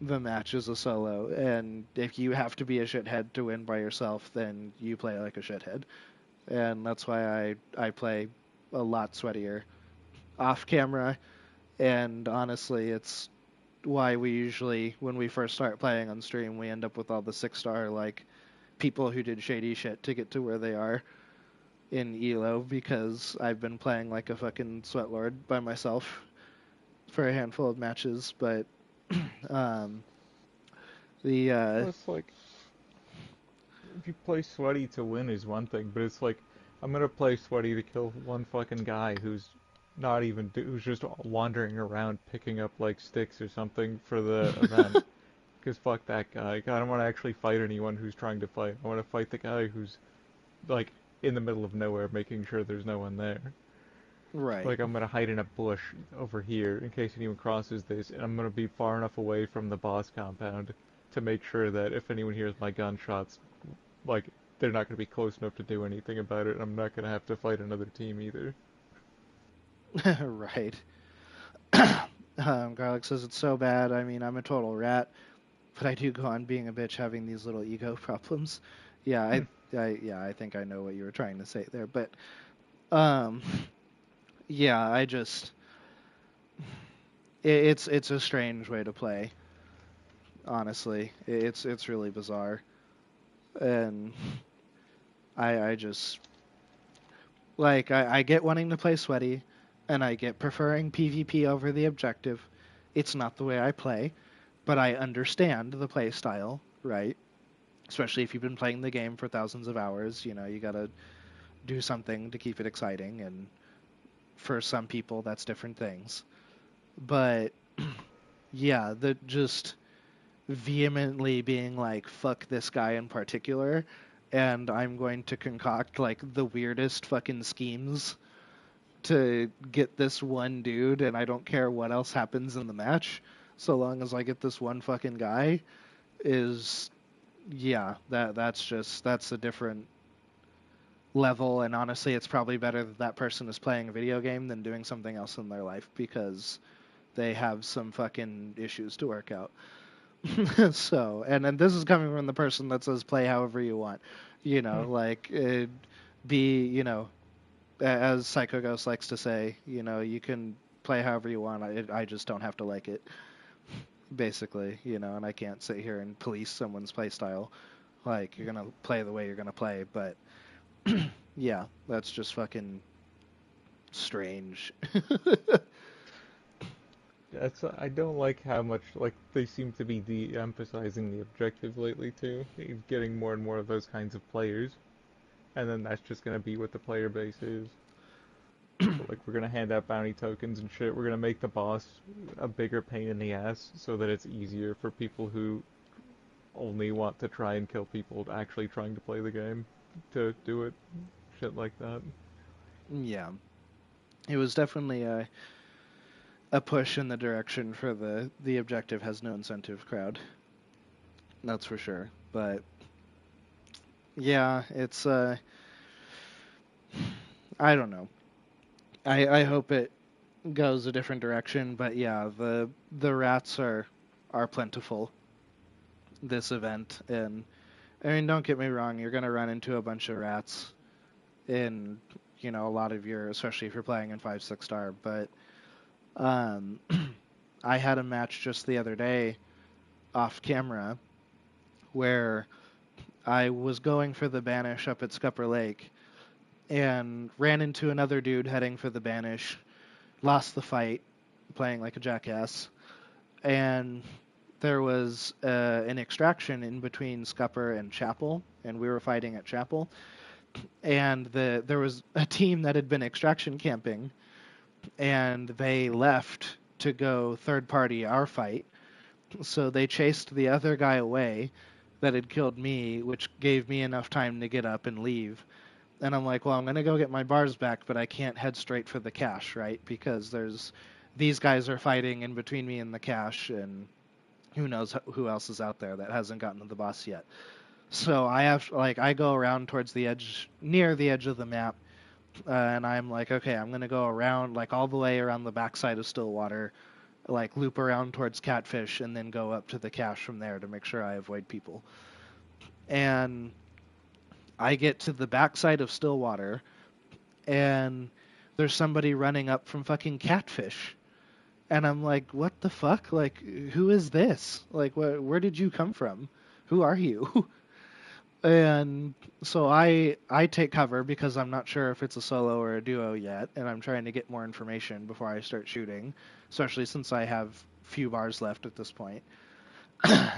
the match is a solo, and if you have to be a shithead to win by yourself, then you play like a shithead, and that's why I play a lot sweatier off camera. And honestly, it's why we usually, when we first start playing on stream, we end up with all the 6-star like people who did shady shit to get to where they are in Elo, because I've been playing like a fucking sweatlord by myself for a handful of matches. But um, the Well, it's like if you play sweaty to win is one thing, but it's like I'm gonna play sweaty to kill one fucking guy who's not even who's just wandering around picking up like sticks or something for the event. Because fuck that guy. I don't want to actually fight anyone who's trying to fight. I want to fight the guy who's like in the middle of nowhere, making sure there's no one there. right. Like I'm gonna hide in a bush over here in case anyone crosses this, and I'm gonna be far enough away from the boss compound to make sure that if anyone hears my gunshots, like they're not gonna be close enough to do anything about it. And I'm not gonna have to fight another team either. Right. Garlic says it's so bad. I mean, I'm a total rat, but I do go on being a bitch, having these little ego problems. Yeah, I think I know what you were trying to say there, but um, yeah, I just it's a strange way to play. Honestly, it's really bizarre, and I just like I get wanting to play sweaty, and I get preferring PvP over the objective. It's not the way I play, but I understand the play style, right? Especially if you've been playing the game for thousands of hours, you gotta do something to keep it exciting, and for some people that's different things. But yeah, the just vehemently being like fuck this guy in particular, and I'm going to concoct like the weirdest fucking schemes to get this one dude, and I don't care what else happens in the match so long as I get this one fucking guy, is yeah, that's a different level. And honestly, it's probably better that that person is playing a video game than doing something else in their life, because they have some fucking issues to work out. So, and then this is coming from the person that says play however you want, like be, as Psycho Ghost likes to say, you can play however you want. I just don't have to like it, basically, and I can't sit here and police someone's play style. Like, you're gonna play the way you're gonna play, but yeah, that's just fucking strange. That's I don't like how much like they seem to be de-emphasizing the objective lately too. Getting more and more of those kinds of players, and then that's just gonna be what the player base is. So like we're gonna hand out bounty tokens and shit. We're gonna make the boss a bigger pain in the ass so that it's easier for people who only want to try and kill people actually trying to play the game to do it. Shit like that. Yeah, it was definitely a push in the direction for the objective has no incentive crowd. That's for sure. But yeah, it's I don't know. I hope it goes a different direction, but yeah, the rats are plentiful this event. And I mean, don't get me wrong, you're gonna run into a bunch of rats in a lot of your, especially if you're playing in 5 6 star. But um, I had a match just the other day off camera where I was going for the banish up at Scupper Lake and ran into another dude heading for the banish, lost the fight, playing like a jackass, and there was an extraction in between Scupper and Chapel, and we were fighting at Chapel, and there was a team that had been extraction camping, and they left to go third party our fight, so they chased the other guy away that had killed me, which gave me enough time to get up and leave. And I'm like, well, I'm going to go get my bars back, but I can't head straight for the cache, right? Because these guys are fighting in between me and the cache, and who knows who else is out there that hasn't gotten to the boss yet. So I go around towards the edge, near the edge of the map, and I'm like, okay, I'm going to go around, like all the way around the backside of Stillwater, like loop around towards Catfish and then go up to the cache from there to make sure I avoid people. And I get to the backside of Stillwater, and there's somebody running up from fucking Catfish. And I'm like, what the fuck? Like, who is this? Like, where did you come from? Who are you? And so I take cover because I'm not sure if it's a solo or a duo yet, and I'm trying to get more information before I start shooting, especially since I have few bars left at this point.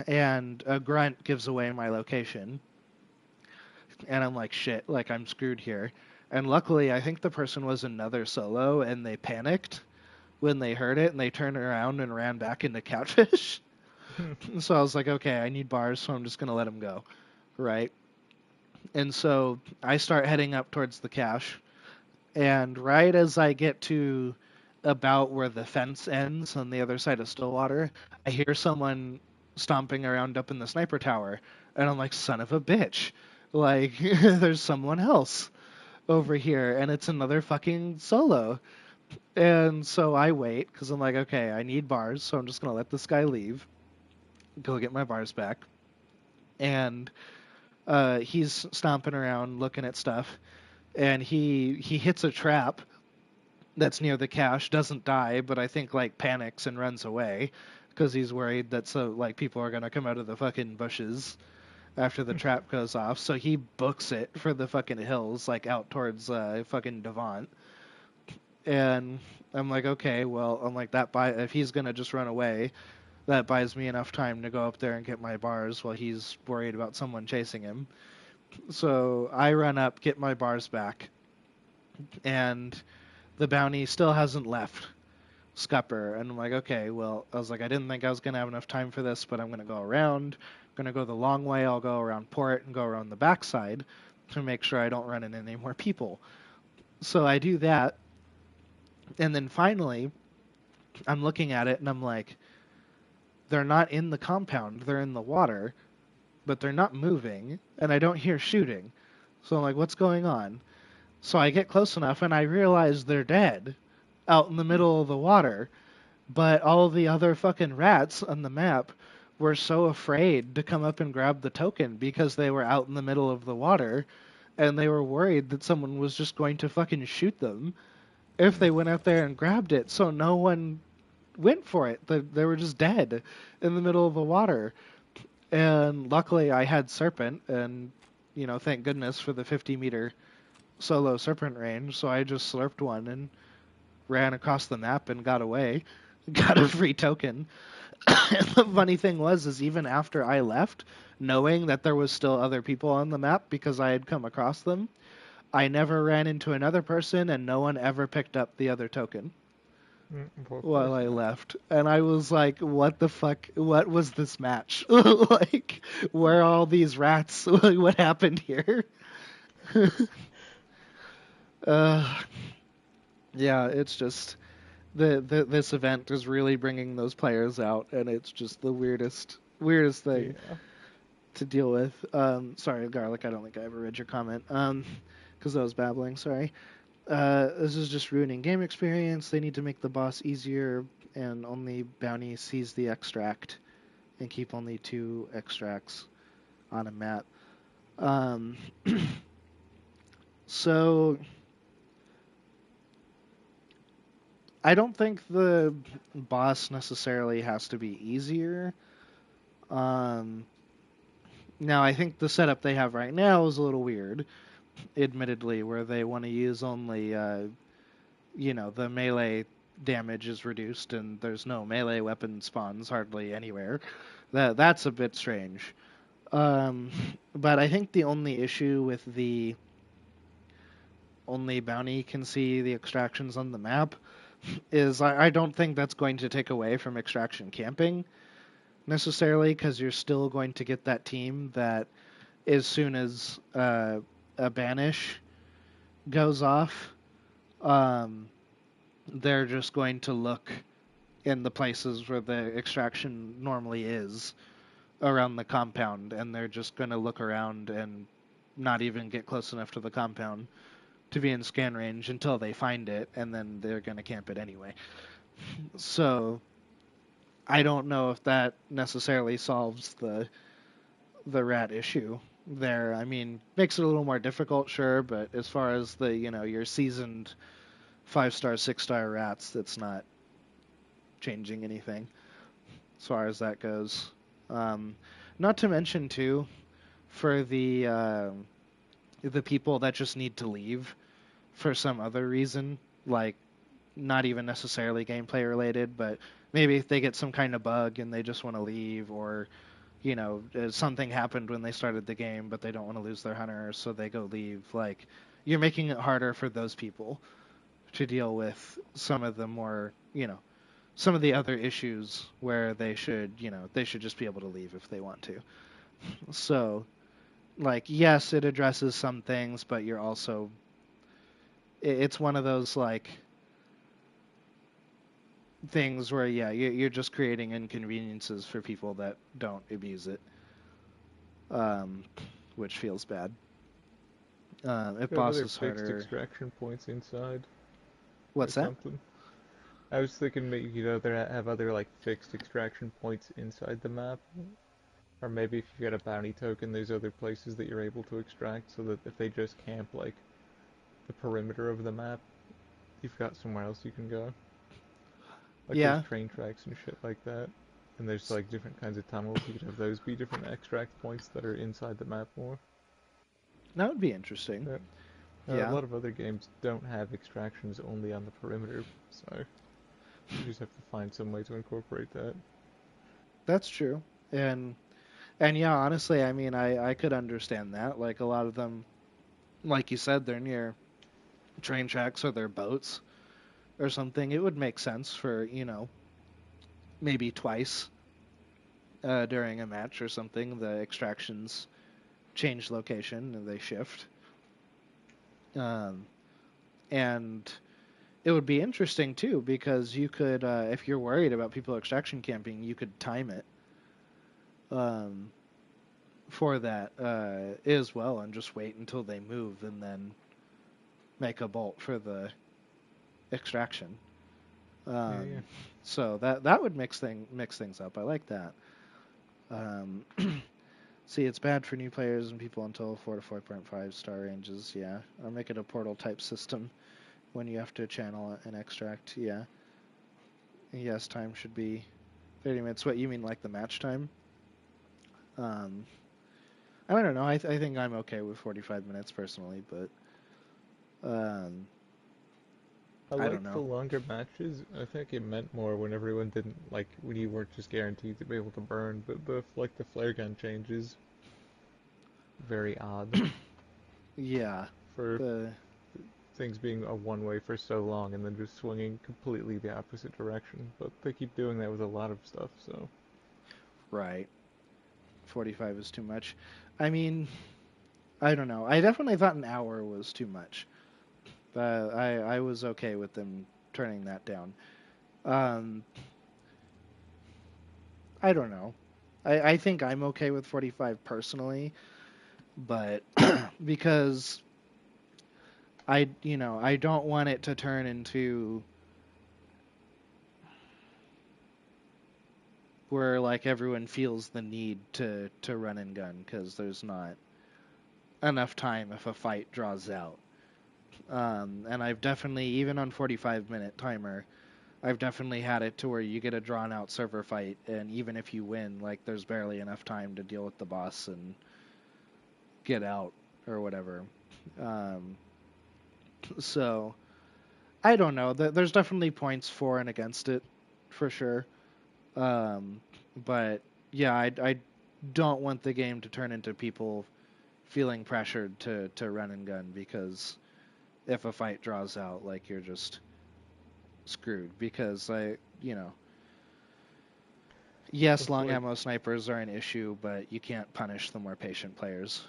And a grunt gives away my location, and I'm like, shit, like I'm screwed here. And luckily, I think the person was another solo, and they panicked when they heard it, and they turned around and ran back into Catfish. So I was like, okay, I need bars, so I'm just gonna let them go, right? And so I start heading up towards the cache, and right as I get to about where the fence ends on the other side of Stillwater, I hear someone stomping around up in the sniper tower, and I'm like, son of a bitch. Like, there's someone else over here, and it's another fucking solo. And so I wait, because I'm like, okay, I need bars, so I'm just going to let this guy leave, go get my bars back. And he's stomping around looking at stuff, and he hits a trap that's near the cache, doesn't die, but I think like panics and runs away because he's worried that like people are gonna come out of the fucking bushes after the trap goes off. So he books it for the fucking hills, like out towards fucking Devant. And I'm like, okay, well, I'm like if he's gonna just run away, that buys me enough time to go up there and get my bars while he's worried about someone chasing him. So I run up, get my bars back, and the bounty still hasn't left Scupper. And I'm like, okay, well, I was like, I didn't think I was going to have enough time for this, but I'm going to go around. I'm going to go the long way. I'll go around Port and go around the backside to make sure I don't run into any more people. So I do that. And then finally, I'm looking at it and I'm like, they're not in the compound. They're in the water, but they're not moving. And I don't hear shooting. So I'm like, what's going on? So I get close enough and I realize they're dead out in the middle of the water. But all the other fucking rats on the map were so afraid to come up and grab the token because they were out in the middle of the water and they were worried that someone was just going to fucking shoot them if they went out there and grabbed it. So no one went for it. They were just dead in the middle of the water. And luckily I had Serpent, and, thank goodness for the 50-meter solo Serpent range. So I just slurped one and ran across the map and got away. Got a free token. And the funny thing is even after I left, knowing that there was still other people on the map because I had come across them, I never ran into another person and no one ever picked up the other token Well, of while course I not. left. And I was like, what the fuck? What was this match? Like, where are all these rats? What happened here? uh, yeah, it's just this event is really bringing those players out, and it's just the weirdest thing Yeah. to deal with. Sorry, Garlic, I don't think I ever read your comment. Because I was babbling. Sorry. This is just ruining game experience. They need to make the boss easier, and only bounty sees the extract, and keep only 2 extracts on a map. Um, so I don't think the boss necessarily has to be easier. Um, Now, I think the setup they have right now is a little weird, admittedly, where they want to use only, the melee damage is reduced and there's no melee weapon spawns hardly anywhere. That's a bit strange. Um, but I think the only issue with the only bounty can see the extractions on the map is I don't think that's going to take away from extraction camping necessarily, because you're still going to get that team that as soon as a banish goes off, um, they're just going to look in the places where the extraction normally is around the compound, and they're just going to look around and not even get close enough to the compound to be in scan range until they find it, and then they're going to camp it anyway. So I don't know if that necessarily solves the rat issue there. I mean, makes it a little more difficult, sure, but as far as the your seasoned 5-star, 6-star rats, that's not changing anything as far as that goes. Um, Not to mention too, for the people that just need to leave for some other reason, like not even necessarily gameplay related, but maybe if they get some kind of bug and they just want to leave, or something happened when they started the game, but they don't want to lose their hunter, so they go leave. Like, you're making it harder for those people to deal with some of the more, some of the other issues where they should just be able to leave if they want to. So, like, yes, it addresses some things, but you're also, it's one of those, like, things where, yeah, you're just creating inconveniences for people that don't abuse it, um, which feels bad. If Have boss other is fixed harder. extraction points inside or What's that? something. I was thinking maybe have other like fixed extraction points inside the map, or maybe if you get a bounty token, there's other places that you're able to extract, so that if they just camp like the perimeter of the map, you've got somewhere else you can go. Like there's Yeah, train tracks and shit like that, and there's like different kinds of tunnels. You could have those be different extract points that are inside the map more. that would be interesting. Yeah. A Yeah, lot of other games don't have extractions only on the perimeter, so you just have to find some way to incorporate that. that's true. And yeah, honestly, I mean, I could understand that. Like, a lot of them, like you said, they're near train tracks or their boats or something. It would make sense for, maybe twice during a match or something, the extractions change location and they shift. Um, and it would be interesting too because you could, if you're worried about people extraction camping, you could time it um, for that as well, and just wait until they move and then make a bolt for the extraction. Yeah, yeah. Um, so that would mix things up. I like that. Um, See, it's bad for new players and people until 4 to 4.5 star ranges. Yeah, I'll make it a portal type system when you have to channel and extract. Yeah, yes, time should be 30 minutes. What you mean, like the match time? Um, I don't know. I think I'm okay with 45 minutes personally, but um, I I don't liked the know. longer matches. I think it meant more when everyone didn't like when you weren't just guaranteed to be able to burn, but the flare gun changes very odd Yeah, for the things being a one way for so long and then just swinging completely the opposite direction. But they keep doing that with a lot of stuff, so right. 45 is too much. I mean, I don't know. I definitely thought an hour was too much. I was okay with them turning that down. Um, I don't know. I think I'm okay with 45 personally, but because I don't want it to turn into where like everyone feels the need to run and gun because there's not enough time if a fight draws out. And I've definitely, even on 45-minute timer, I've definitely had it to where you get a drawn out server fight, and even if you win, like there's barely enough time to deal with the boss and get out or whatever. Um, so I don't know. There's definitely points for and against it, for sure. Um, but yeah, I don't want the game to turn into people feeling pressured to run and gun because if a fight draws out, like you're just screwed. Because yes, it's long like ammo snipers are an issue, but you can't punish the more patient players.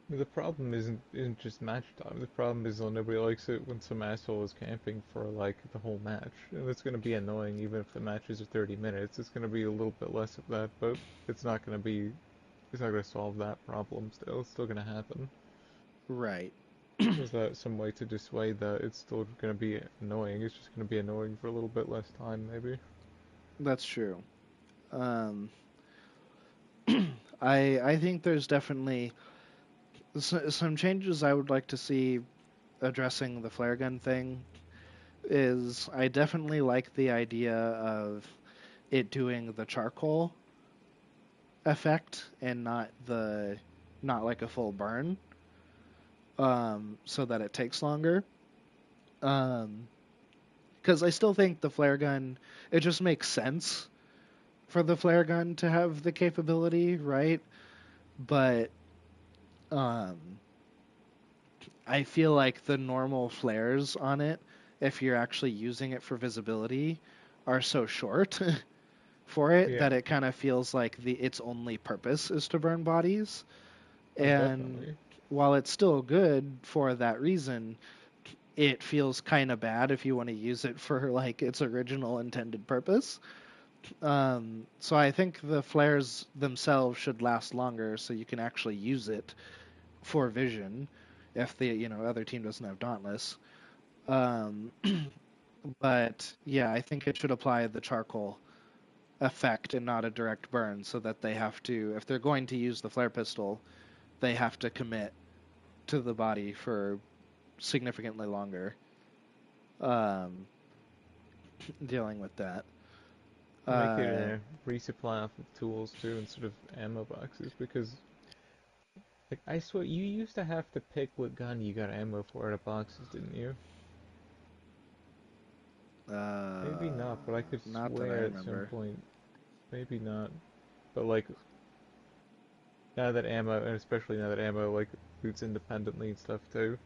the problem isn't just match time. The problem is that nobody likes it when some asshole is camping for like the whole match, and it's gonna be annoying even if the matches are 30 minutes. It's gonna be a little bit less of that, but it's not gonna be it's not gonna solve that problem. Still, it's still gonna happen. Right. Is that some way to dissuade that it's still gonna be annoying? It's just gonna be annoying for a little bit less time, maybe. That's true. Um, I think there's definitely some changes I would like to see addressing the flare gun thing. Is I definitely like the idea of it doing the charcoal effect and not like a full burn, so that it takes longer. Um, because I still think the flare gun, it just makes sense for the flare gun to have the capability, right? But um, I feel like the normal flares on it, if you're actually using it for visibility, are so short for it Yeah. that it kind of feels like its only purpose is to burn bodies. Oh, And definitely. while it's still good for that reason, it feels kind of bad if you want to use it for like its original intended purpose. So I think the flares themselves should last longer, so you can actually use it for vision if the other team doesn't have Dauntless. Um, but yeah, I think it should apply the charcoal effect and not a direct burn, so that they have to, if they're going to use the flare pistol, they have to commit to the body for significantly longer. Um, dealing with that. Make it Uh, a resupply off of tools too instead of ammo boxes because like I swear you used to have to pick what gun you got ammo for out of boxes, didn't you? Maybe uh, not, but I could not that I swear at some remember. point maybe not. But like now that ammo, and especially now that ammo like loots independently and stuff too,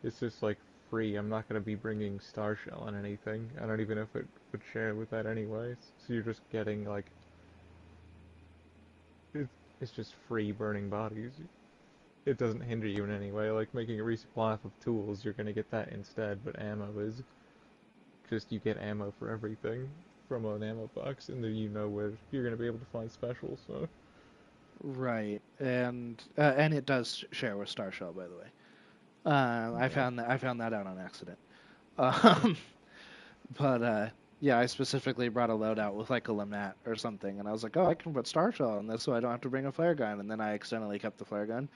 it's just like free. I'm not gonna be bringing Star Shell on anything. I don't even know if it would share with that anyways. So you're just getting like it, it's just free burning bodies. It doesn't hinder you in any way. Like making a resupply off of tools, you're gonna get that instead. But ammo is just you get ammo for everything from an ammo box, and then you know where you're gonna be able to find specials. So Right, and it does share with Starshell, by the way. yeah, I found that out on accident. Um, but yeah, I specifically brought a loadout with like a Lamnat or something, and I was like, oh, I can put Starshell in this, so I don't have to bring a flare gun. And then I accidentally kept the flare gun,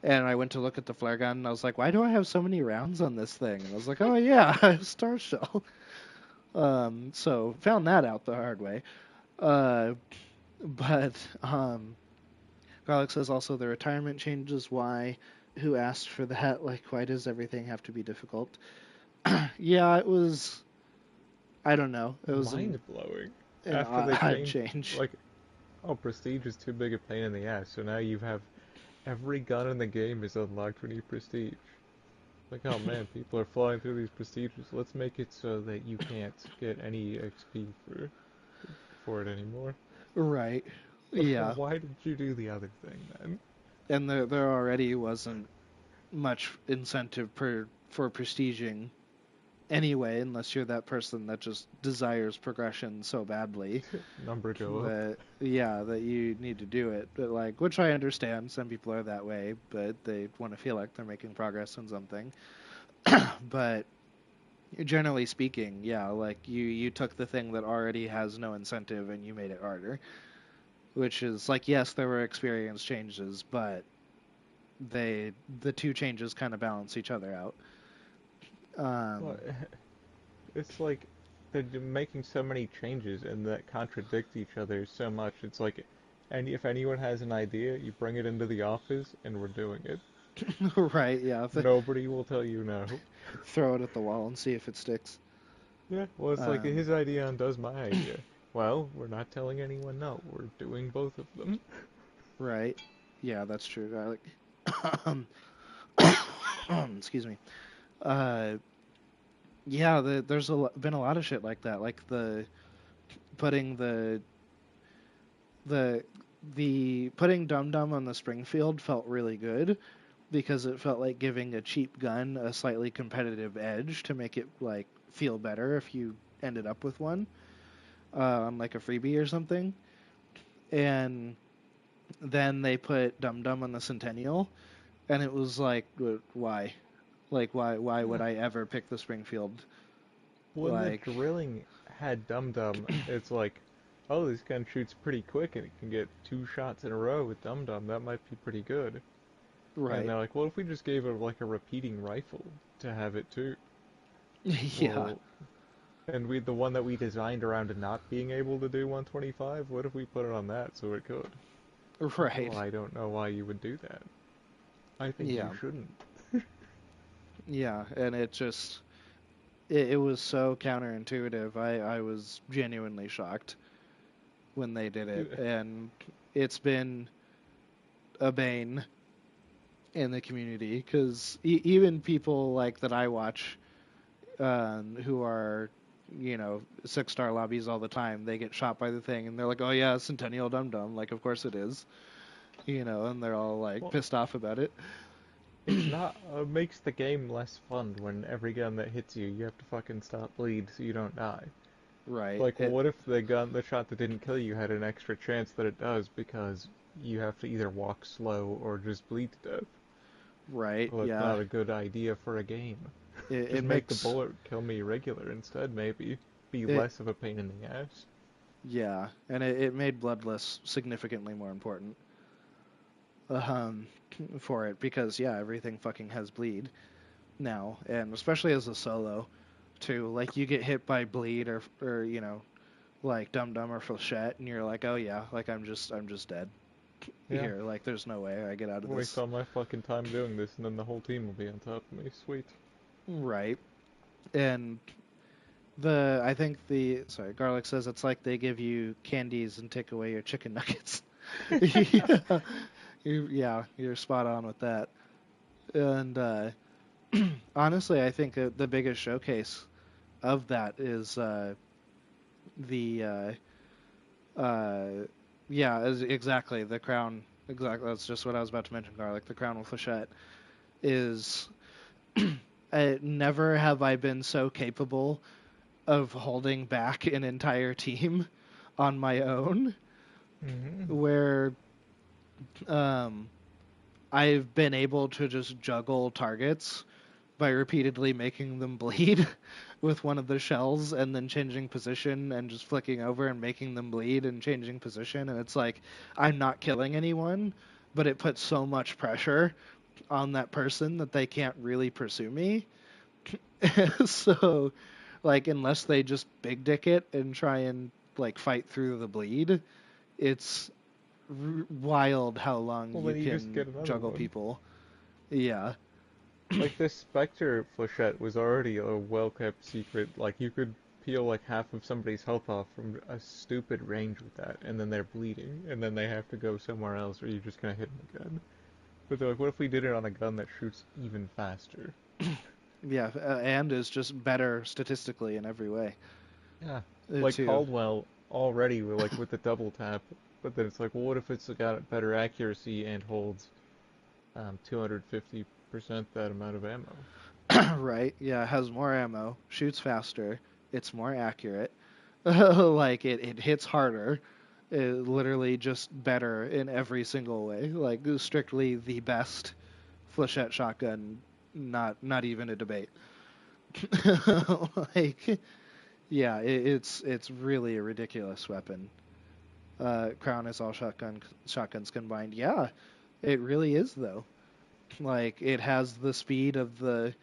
and I went to look at the flare gun, and I was like, why do I have so many rounds on this thing? And I was like, oh yeah, Starshell. So found that out the hard way. Uh, but Garlic says also the retirement changes. Why? Who asked for that? Like, why does everything have to be difficult? Yeah, it was. I don't know. It was mind blowing. an After they odd changed, change. like, oh, prestige is too big a pain in the ass. So now you have every gun in the game is unlocked when you prestige. Like, oh man, people are flying through these prestiges. Let's make it so that you can't get any XP for it anymore. Right. Yeah. Why did you do the other thing then? And there already wasn't much incentive for prestiging anyway, unless you're that person that just desires progression so badly Number go up. that yeah, that you need to do it. But like, which I understand, some people are that way, but they want to feel like they're making progress in something. But generally speaking, yeah, like you took the thing that already has no incentive and you made it harder, which is like, yes, there were experience changes, but the two changes kind of balance each other out. Well, Um, it's like they're making so many changes and that contradict each other so much. It's like, and if anyone has an idea, you bring it into the office and we're doing it. right, yeah, Nobody will tell you no. throw it at the wall and see if it sticks. Yeah, well, it's like Um, his idea undoes my idea. Well, we're not telling anyone no. We're doing both of them. right, yeah, that's true. Like, excuse me. Uh, yeah, there's been a lot of shit like that, like putting the the putting Dum Dum on the Springfield felt really good because it felt like giving a cheap gun a slightly competitive edge to make it like feel better if you ended up with one on like a freebie or something. And then they put Dum Dum on the Centennial, and it was like, why? Like, why would Yeah. I ever pick the Springfield? When the Like, drilling had Dum Dum, it's like, oh, this gun shoots pretty quick and it can get 2 shots in a row with Dum Dum. That might be pretty good. And Right. they're like, what if we just gave it like a repeating rifle to have it too? Yeah. Well, and the one that we designed around it not being able to do 125, what if we put it on that so it could? Like, well, Right. I don't know why you would do that. I think you Yeah. shouldn't. Yeah. And it was so counterintuitive. I was genuinely shocked when they did it, and it's been a bane in the community because even people like that I watch, who are, 6-star lobbies all the time, they get shot by the thing, and they're like, "Oh yeah, Centennial Dum Dum," like of course it is, and they're all like Well, pissed off about it. it's not, makes the game less fun when every gun that hits you, you have to fucking stop bleed so you don't die. Right. Like, what if the shot that didn't kill you had an extra chance that it does because you have to either walk slow or just bleed to death? Right. Well, that's Yeah. not a good idea for a game. It Just make the makes bullet kill me regular instead, maybe. Be it. less of a pain in the ass. Yeah, and it made Bloodless significantly more important. Um, for it because yeah, everything fucking has bleed now, and especially as a solo, too. Like you get hit by bleed or like Dum Dum or Flechette, and you're like, oh yeah, like I'm just dead Yeah, here. Like there's no way I get out of waste this. all my fucking time doing this, and then the whole team will be on top of me. Sweet. Right. And the I think the sorry, Garlic says it's like they give you candies and take away your chicken nuggets. Yeah, you're spot on with that. And honestly, I think the biggest showcase of that is the uh, yeah, exactly the crown. Exactly, that's just what I was about to mention. Garlic, the crown with Flechette is. Never have I been so capable of holding back an entire team on my own, Mm-hmm. where um, I've been able to just juggle targets by repeatedly making them bleed with one of the shells and then changing position and just flicking over and making them bleed and changing position. And it's like, I'm not killing anyone, but it puts so much pressure on that person that they can't really pursue me. So, like, unless they just big dick it and try and, like, fight through the bleed, it's wild how long Well, you then you just can get another juggle one. people. Yeah. Like, this Spectre Flechette was already a well-kept secret. Like, you could peel, like, half of somebody's health off from a stupid range with that, and then they're bleeding, and then they have to go somewhere else, or you're just gonna hit them again. But they're like, what if we did it on a gun that shoots even faster? Yeah, and is just better statistically in every way, Yeah. Like too. Caldwell already, like, with the double tap, but then it's like, well, what if it's got better accuracy and holds 250% that amount of ammo? Right? Yeah, it has more ammo, shoots faster, it's more accurate. Like, it hits harder. Literally just better in every single way. Like, strictly the best flechette shotgun, not even a debate. Like, yeah, it's really a ridiculous weapon. Crown is all shotguns combined. Yeah, it really is though. Like it has the speed of the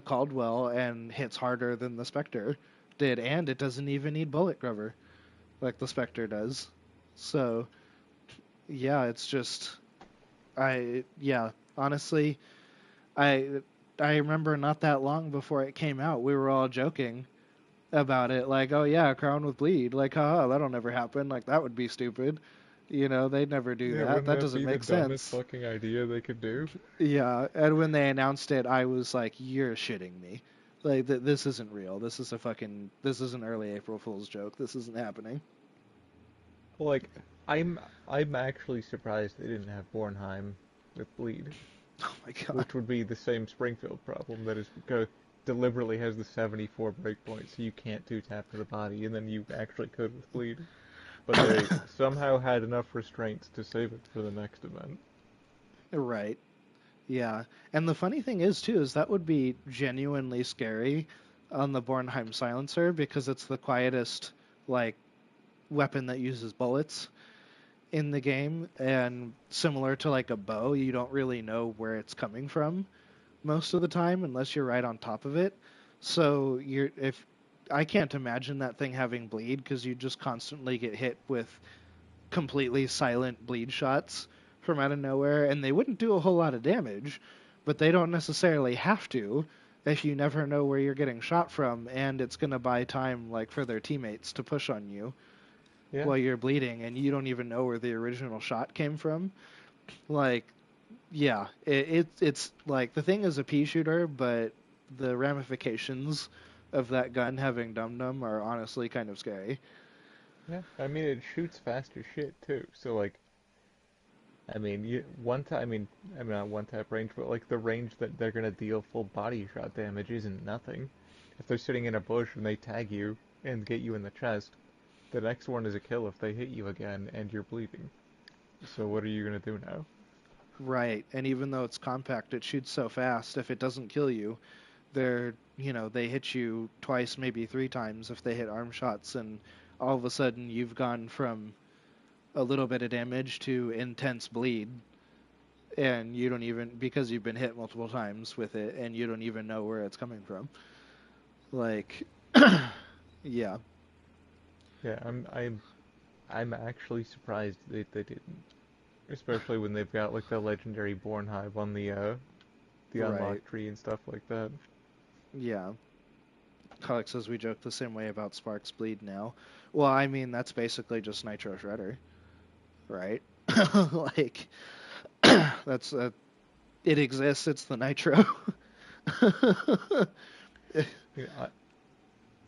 Caldwell and hits harder than the Spectre did, and it doesn't even need bullet cover like the Spectre does. So yeah, it's just honestly, I I remember not that long before it came out, we were all joking about it, like, oh yeah, Crown with bleed, like, haha, that'll never happen, like that would be stupid. They'd never do Yeah, that. wouldn't That that doesn't be the make dumbest sense. fucking idea they could do? Yeah, and when they announced it, I was like, you're shitting me. Like, this isn't real. This is an early April Fool's joke. This isn't happening. Like, I'm actually surprised they didn't have Bornheim with bleed, Oh my god. which would be the same Springfield problem that is because deliberately has the 74 breakpoint, so you can't two-tap to the body, and then you actually could with bleed. But they somehow had enough restraints to save it for the next event. Right. Yeah. And the funny thing is, too, is that would be genuinely scary on the Bornheim silencer because it's the quietest, like, weapon that uses bullets in the game, and similar to like a bow, you don't really know where it's coming from most of the time unless you're right on top of it. So you're if I can't imagine that thing having bleed because you just constantly get hit with completely silent bleed shots from out of nowhere, and they wouldn't do a whole lot of damage, but they don't necessarily have to if you never know where you're getting shot from, and it's going to buy time like for their teammates to push on you Yeah. while you're bleeding and you don't even know where the original shot came from. Like, yeah, it's like the thing is a pea shooter, but the ramifications of that gun having dum dum are honestly kind of scary. Yeah. I mean, it shoots fast as shit too. So like, I mean, I mean not one tap range, but like the range that they're gonna deal full body shot damage isn't nothing. If they're sitting in a bush and they tag you and get you in the chest, the next one is a kill if they hit you again and you're bleeding. So what are you gonna do now? Right, and even though it's compact, it shoots so fast. If it doesn't kill you, they hit you twice, maybe three times if they hit arm shots, and all of a sudden you've gone from a little bit of damage to intense bleed, and you don't even because you've been hit multiple times with it, and you don't even know where it's coming from. Like, yeah, Yeah, I'm actually surprised they didn't. Especially when they've got like the legendary Born Hive on the right, unlock tree and stuff like that. yeah. Alex says we joke the same way about Sparks Bleed now. Well, I mean that's basically just Nitro Shredder, right? Like that's it exists. It's the Nitro. Yeah,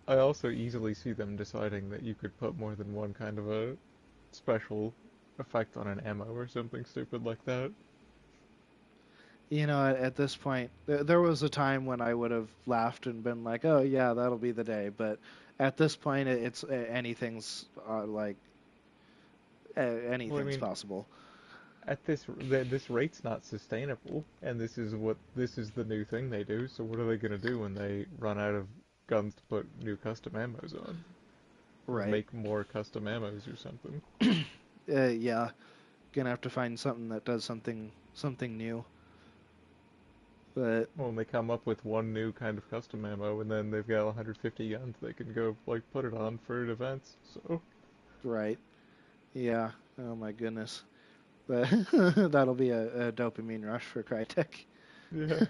I also easily see them deciding that you could put more than one kind of a special effect on an ammo or something stupid like that. At this point, there was a time when I would have laughed and been like, "Oh yeah, that'll be the day." But at this point, it's anything's Well, I anything's mean, possible. at this rate's not sustainable, and this is the new thing they do. So what are they gonna do when they run out of guns to put new custom ammos on, or Right. make more custom ammos or something? Yeah, gonna have to find something that does something new. But Well, and they come up with one new kind of custom ammo, and then they've got 150 guns they can go like put it on for events. So right. Yeah. Oh my goodness. But that'll be a dopamine rush for Crytek. yeah,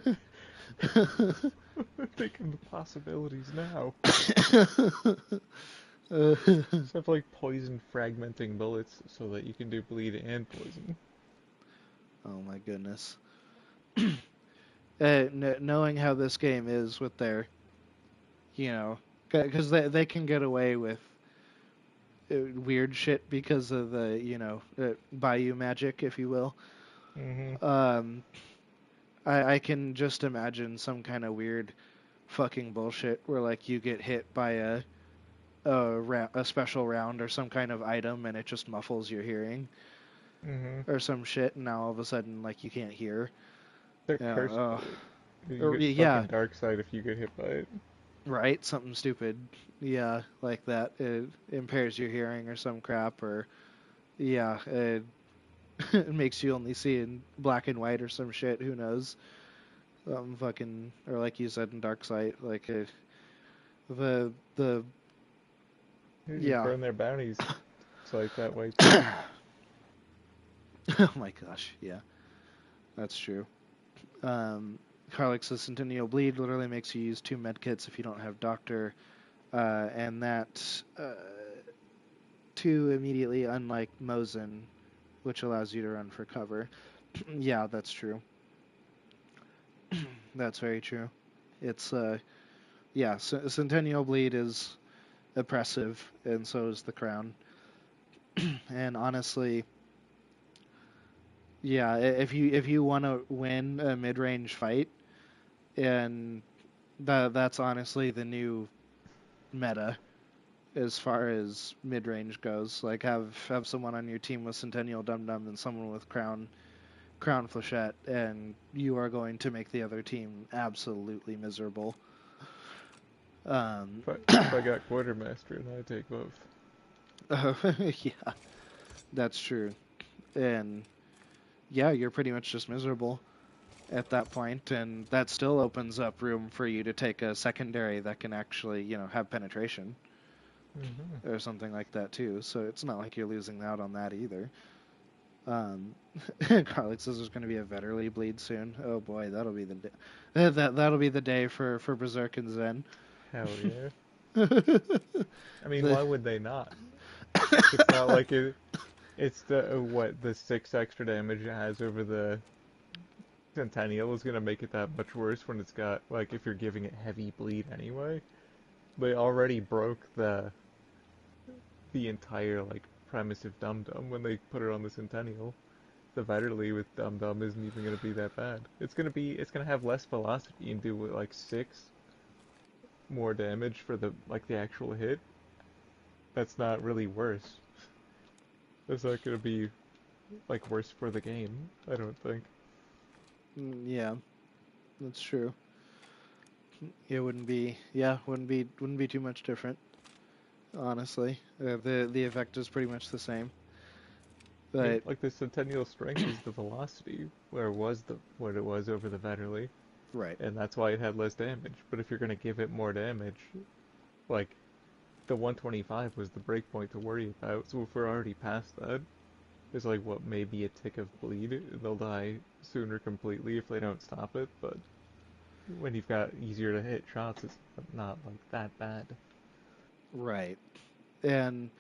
think of the possibilities now. Uh, Just have like poison fragmenting bullets so that you can do bleed and poison. oh my goodness. Knowing how this game is with their, you know, because they can get away with weird shit because of the, Bayou magic, if you will. Hmm. Um, I can just imagine some kind of weird fucking bullshit where like you get hit by a special round or some kind of item and it just muffles your hearing Hmm. or some shit, and now all of a sudden like you can't hear. They're Yeah. cursed by it. You Or, get stuck yeah. in dark side if you get hit by it. Right. Something stupid. Yeah, like that. It impairs your hearing or some crap, or yeah, it makes you only see in black and white or some shit. Who knows? Fucking, or like you said in Dark Sight, like the You just yeah. burn their bounties. It's like that way too. Oh my gosh, yeah, that's true. Um, Carlix's Centennial Bleed literally makes you use two medkits if you don't have Doctor, and that two immediately, unlike Mosin, which allows you to run for cover. Yeah, that's true. That's very true. It's yeah, Centennial Bleed is oppressive, and so is the Crown. And honestly, yeah, if you want to win a mid-range fight, and that's honestly the new meta as far as mid-range goes. Like have someone on your team with Centennial Dum Dum and someone with Crown Flechette, and you are going to make the other team absolutely miserable. Um, If I got quartermaster, and I take both. Yeah, that's true. And yeah, you're pretty much just miserable at that point, and that still opens up room for you to take a secondary that can actually, have penetration Hmm. or something like that too. So it's not like you're losing out on that either. Um, Garlic says there's going to be a Vetterly bleed soon. Oh boy, that'll be the day. That'll be the day for Berserk and Zen. Hell yeah. I mean, The why would they not? It's not like it's the what the 6 extra damage it has over the Centennial is gonna make it that much worse when it's got like if you're giving it heavy bleed anyway. They already broke the entire like premise of Dum Dum when they put it on the Centennial. The Vetterly with Dum Dum isn't even gonna be that bad. It's gonna have less velocity and do like 6 more damage for the actual hit. That's not really worse. That's not gonna be like worse for the game. I don't think. yeah, that's true. It wouldn't be yeah wouldn't be too much different, honestly. The effect is pretty much the same, I mean, but like the Centennial strength is the velocity, where was the what it was over the Vetterly, right. and that's why it had less damage. But if you're gonna give it more damage, like the 125 was the breakpoint to worry about. So if we're already past that, there's like what maybe a tick of bleed. They'll die sooner completely if they don't stop it. But when you've got easier to hit shots, it's not like that bad. Right. And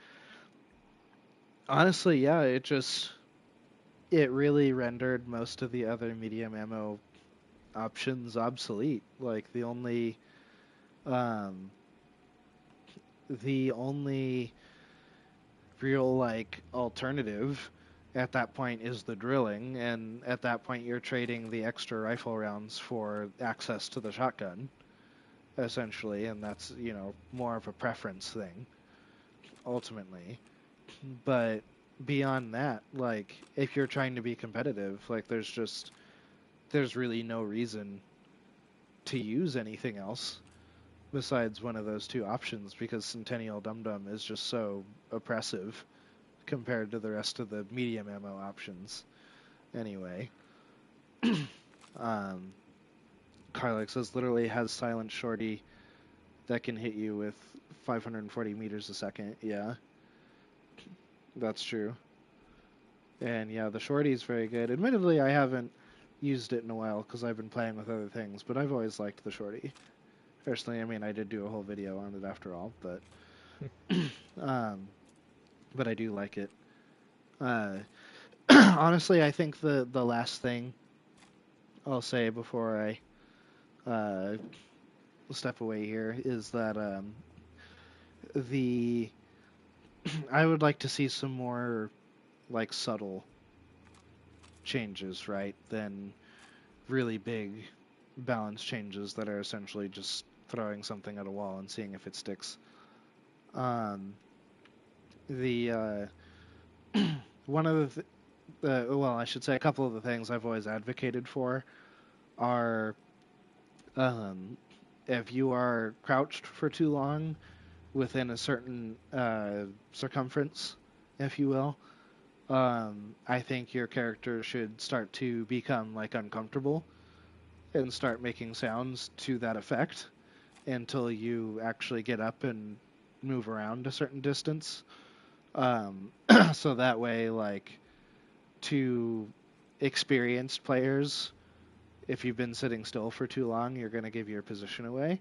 honestly, yeah, it really rendered most of the other medium ammo options obsolete. Like um the only real like alternative at that point is the drilling, and at that point you're trading the extra rifle rounds for access to the shotgun essentially, and that's, more of a preference thing ultimately. But beyond that, like if you're trying to be competitive, like there's really no reason to use anything else besides one of those two options, because Centennial Dum Dum is just so oppressive compared to the rest of the medium ammo options. Anyway, um, Carlix says literally has silent shorty that can hit you with 540 meters a second. Yeah, that's true. And yeah, the shorty is very good. Admittedly, I haven't used it in a while because I've been playing with other things, but I've always liked the shorty. Personally, I mean, I did do a whole video on it after all, but um, but I do like it. Uh, honestly, I think the last thing I'll say before I step away here is that the I would like to see some more like subtle changes, right? Than really big balance changes that are essentially just throwing something at a wall and seeing if it sticks. Um, the one of well, I should say a couple of the things I've always advocated for are um, if you are crouched for too long within a certain circumference, if you will, I think your character should start to become like uncomfortable and start making sounds to that effect until you actually get up and move around a certain distance. Um, so that way, like, to experienced players, if you've been sitting still for too long, you're going to give your position away.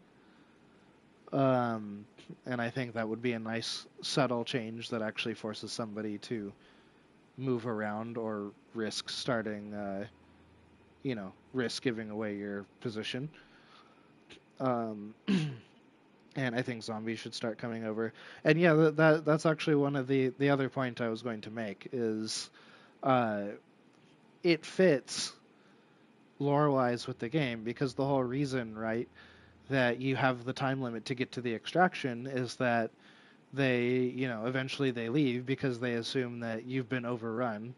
Um, and I think that would be a nice subtle change that actually forces somebody to move around or risk starting, risk giving away your position. Um, and I think zombies should start coming over. And yeah, that's actually one of the other point I was going to make is, uh, it fits lore wise with the game because the whole reason, right, that you have the time limit to get to the extraction is that they, eventually they leave because they assume that you've been overrun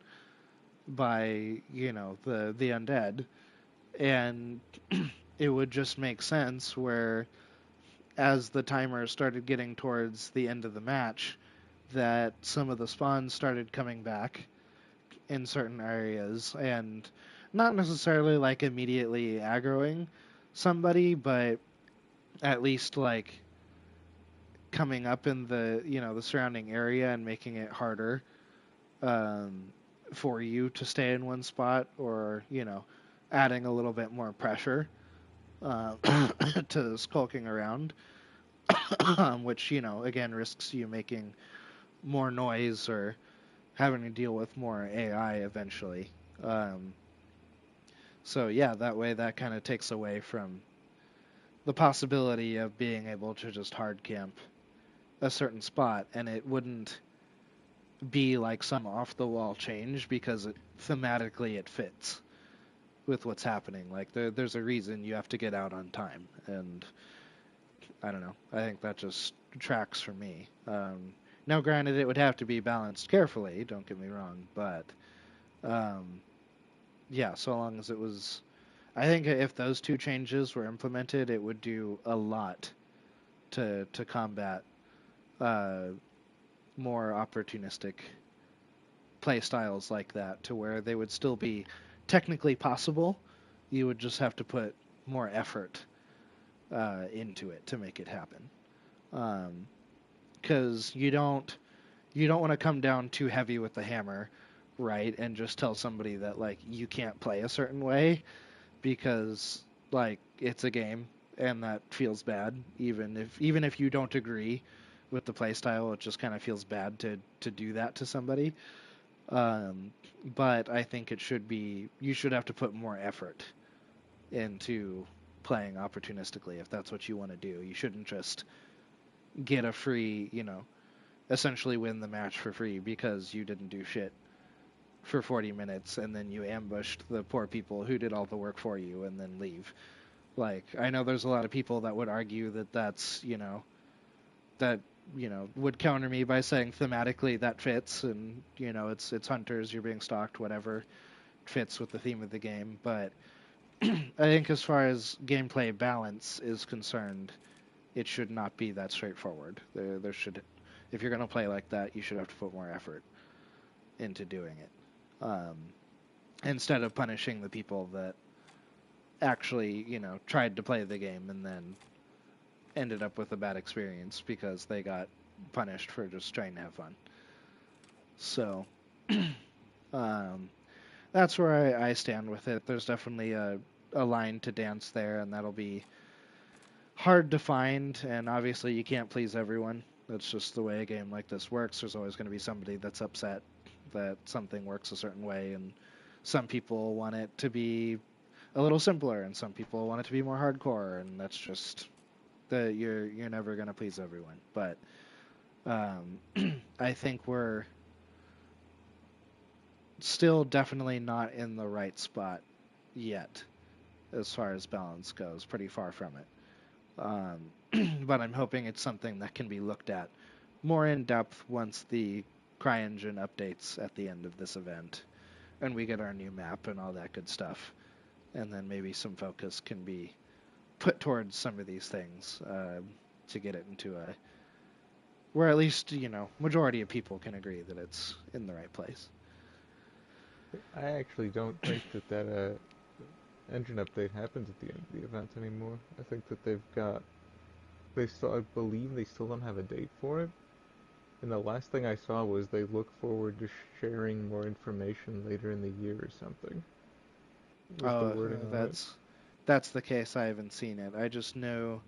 by, the undead, and it would just make sense where as the timer started getting towards the end of the match, that some of the spawns started coming back in certain areas, and not necessarily like immediately aggroing somebody, but at least like coming up in the the surrounding area and making it harder um, for you to stay in one spot, or adding a little bit more pressure uh, to skulking around, which again risks you making more noise or having to deal with more AI eventually. Um, so yeah, that way that kind of takes away from the possibility of being able to just hard camp a certain spot, and it wouldn't be like some off the wall change because thematically it fits with what's happening. Like there's a reason you have to get out on time, and I don't know. I think that just tracks for me. Now, granted, it would have to be balanced carefully. Don't get me wrong, but um, yeah, so long as it was, I think if those two changes were implemented, it would do a lot to combat uh, more opportunistic play styles like that, to where they would still be technically possible. You would just have to put more effort into it to make it happen. Because you don't want to come down too heavy with the hammer, right? And just tell somebody that like you can't play a certain way because like it's a game and that feels bad. Even if you don't agree with the play style, it just kind of feels bad to do that to somebody. Um, but I think you should have to put more effort into playing opportunistically if that's what you want to do. You shouldn't just get a free, essentially win the match for free because you didn't do shit for 40 minutes and then you ambushed the poor people who did all the work for you and then leave. Like, I know there's a lot of people that would argue that that would counter me by saying thematically that fits, and it's hunters, you're being stalked, whatever, fits with the theme of the game. But I think as far as gameplay balance is concerned, it should not be that straightforward. There should, if you're going to play like that, you should have to put more effort into doing it, um, instead of punishing the people that actually tried to play the game and then ended up with a bad experience because they got punished for just trying to have fun. So um, that's where I stand with it. There's definitely a line to dance there, and that'll be hard to find. And obviously, you can't please everyone. That's just the way a game like this works. There's always going to be somebody that's upset that something works a certain way, and some people want it to be a little simpler, and some people want it to be more hardcore, and that's just you're never going to please everyone. But um, I think we're still definitely not in the right spot yet as far as balance goes. Pretty far from it. But I'm hoping it's something that can be looked at more in depth once the CryEngine updates at the end of this event and we get our new map and all that good stuff. And then maybe some focus can be put towards some of these things to get it into a where at least majority of people can agree that it's in the right place. I actually don't think that engine update happens at the end of the event anymore. I think that I believe they still don't have a date for it. And the last thing I saw was they look forward to sharing more information later in the year or something. Was the Oh, wording on it? that's the case. I haven't seen it. I just know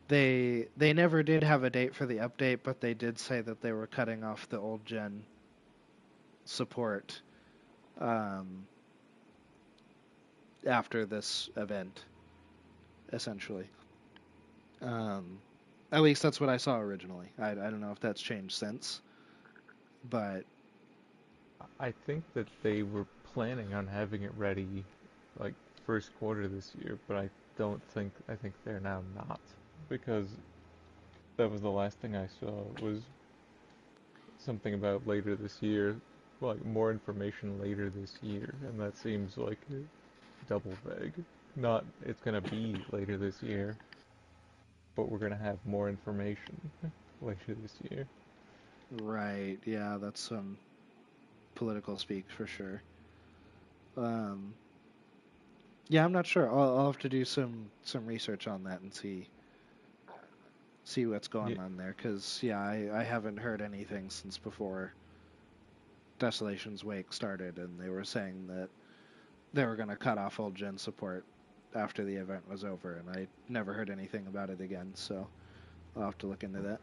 they never did have a date for the update, but they did say that they were cutting off the old gen support um, after this event, essentially. Um, at least that's what I saw originally. I don't know if that's changed since, but I think that they were planning on having it ready like first quarter this year, but I think they're now not because that was the last thing I saw was something about later this year, like more information later this year, and that seems like double vague. Not it's gonna be later this year, but we're gonna have more information later this year. Right. Yeah, that's some political speak for sure. Um, yeah, I'm not sure. I'll have to do some research on that and see what's Yeah, going on there. Cause yeah, I haven't heard anything since before Desolation's Wake started, and they were saying that they were gonna cut off old gen support after the event was over, and I never heard anything about it again. So I'll have to look into that.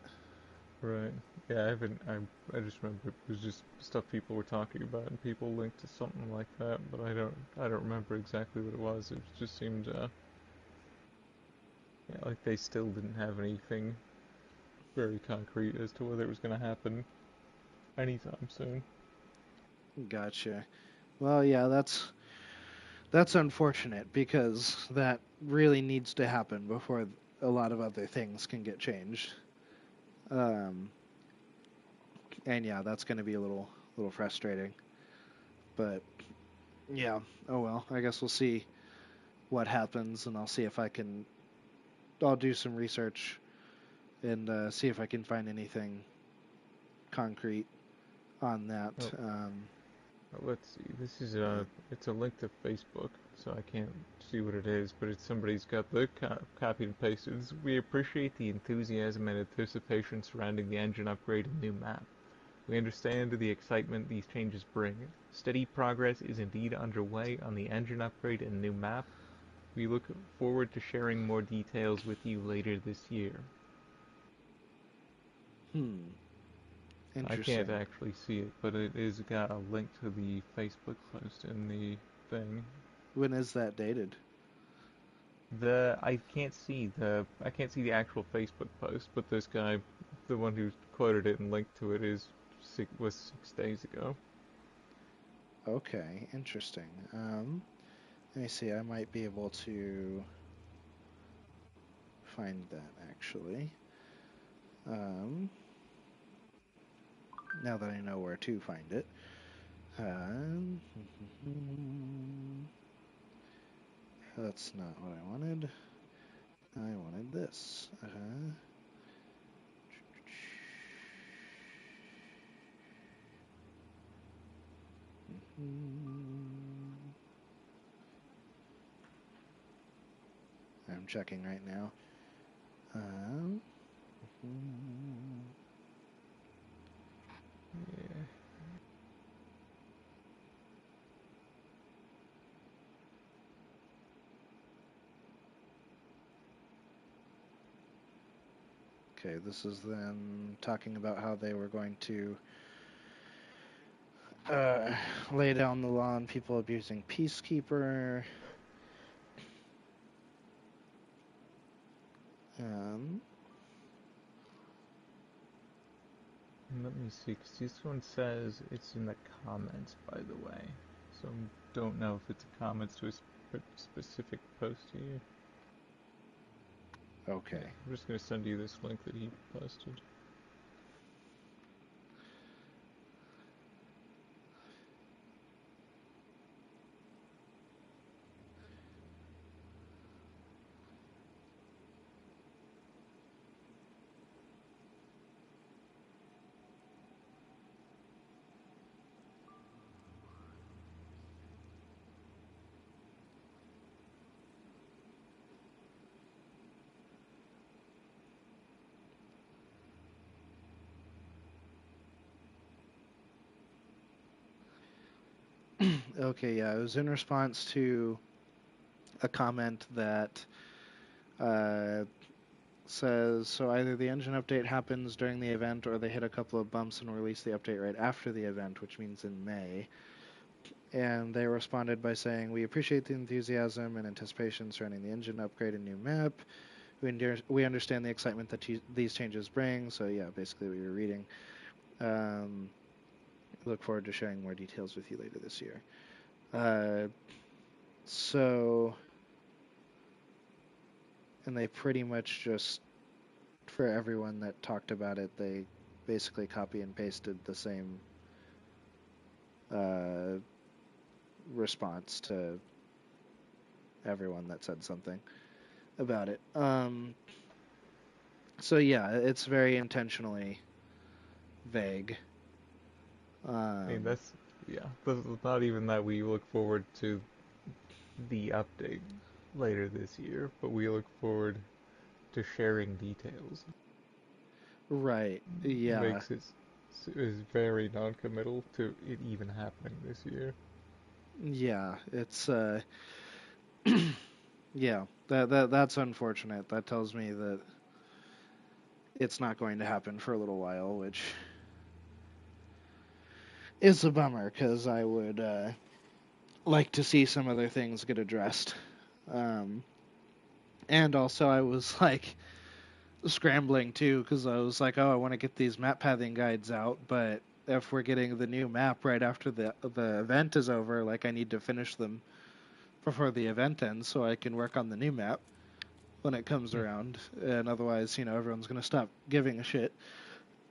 right. Yeah, I haven't. I just remember it was just stuff people were talking about, and people linked to something like that. But I don't remember exactly what it was. It just seemed, yeah, like they still didn't have anything very concrete as to whether it was going to happen anytime soon. Gotcha. Well, yeah, that's unfortunate because that really needs to happen before a lot of other things can get changed. Um, and yeah, that's going to be a little frustrating. But yeah, oh well. I guess we'll see what happens, and I'll see if I can. I'll do some research and see if I can find anything concrete on that. Oh, let's see. This is But it's a link to Facebook, so I can't see what it is, but it's somebody's got the copied and pasted. We appreciate the enthusiasm and anticipation surrounding the engine upgrade and new map. We understand the excitement these changes bring. Steady progress is indeed underway on the engine upgrade and new map. We look forward to sharing more details with you later this year. I can't interesting. actually see it, but it is got a link to the Facebook post in the thing. When is that dated? I can't see the actual Facebook post, but this guy, the one who quoted it and linked to it, was 6 days ago. Okay, interesting. Let me see. I might be able to find that actually. Um, now that I know where to find it. Um, that's not what I wanted. I wanted this. I'm checking right now. Um, Yeah. okay, this is them talking about how they were going to uh, lay down the law on people abusing Peacekeeper. Um, Let me see, because this one says it's in the comments, by the way. So don't know if it's comments to a specific post here. Yeah, okay. I'm just gonna send you this link that he posted. Okay, yeah, it was in response to a comment that uh, says so either the engine update happens during the event or they hit a couple of bumps and release the update right after the event, which means in May. And they responded by saying, "We appreciate the enthusiasm and anticipation surrounding the engine upgrade and new map. We understand the excitement that these changes bring." So yeah, basically what you're reading. Um, look forward to sharing more details with you later this year. Uh, so, and they pretty much just, for everyone that talked about it, they basically copy and pasted the same uh, response to everyone that said something about it. So yeah, it's very intentionally vague. I mean, Um, that's yeah. That's not even that we look forward to the update later this year, but we look forward to sharing details. right. Yeah. Makes it is very non-committal to it even happening this year. Yeah. It's yeah. That's unfortunate. That tells me that it's not going to happen for a little while, which is a bummer because I would like to see some other things get addressed. Um, and also, I was like scrambling too because I was like, oh, I want to get these map pathing guides out, but if we're getting the new map right after the event is over, like I need to finish them before the event ends so I can work on the new map when it comes around. And otherwise, everyone's gonna stop giving a shit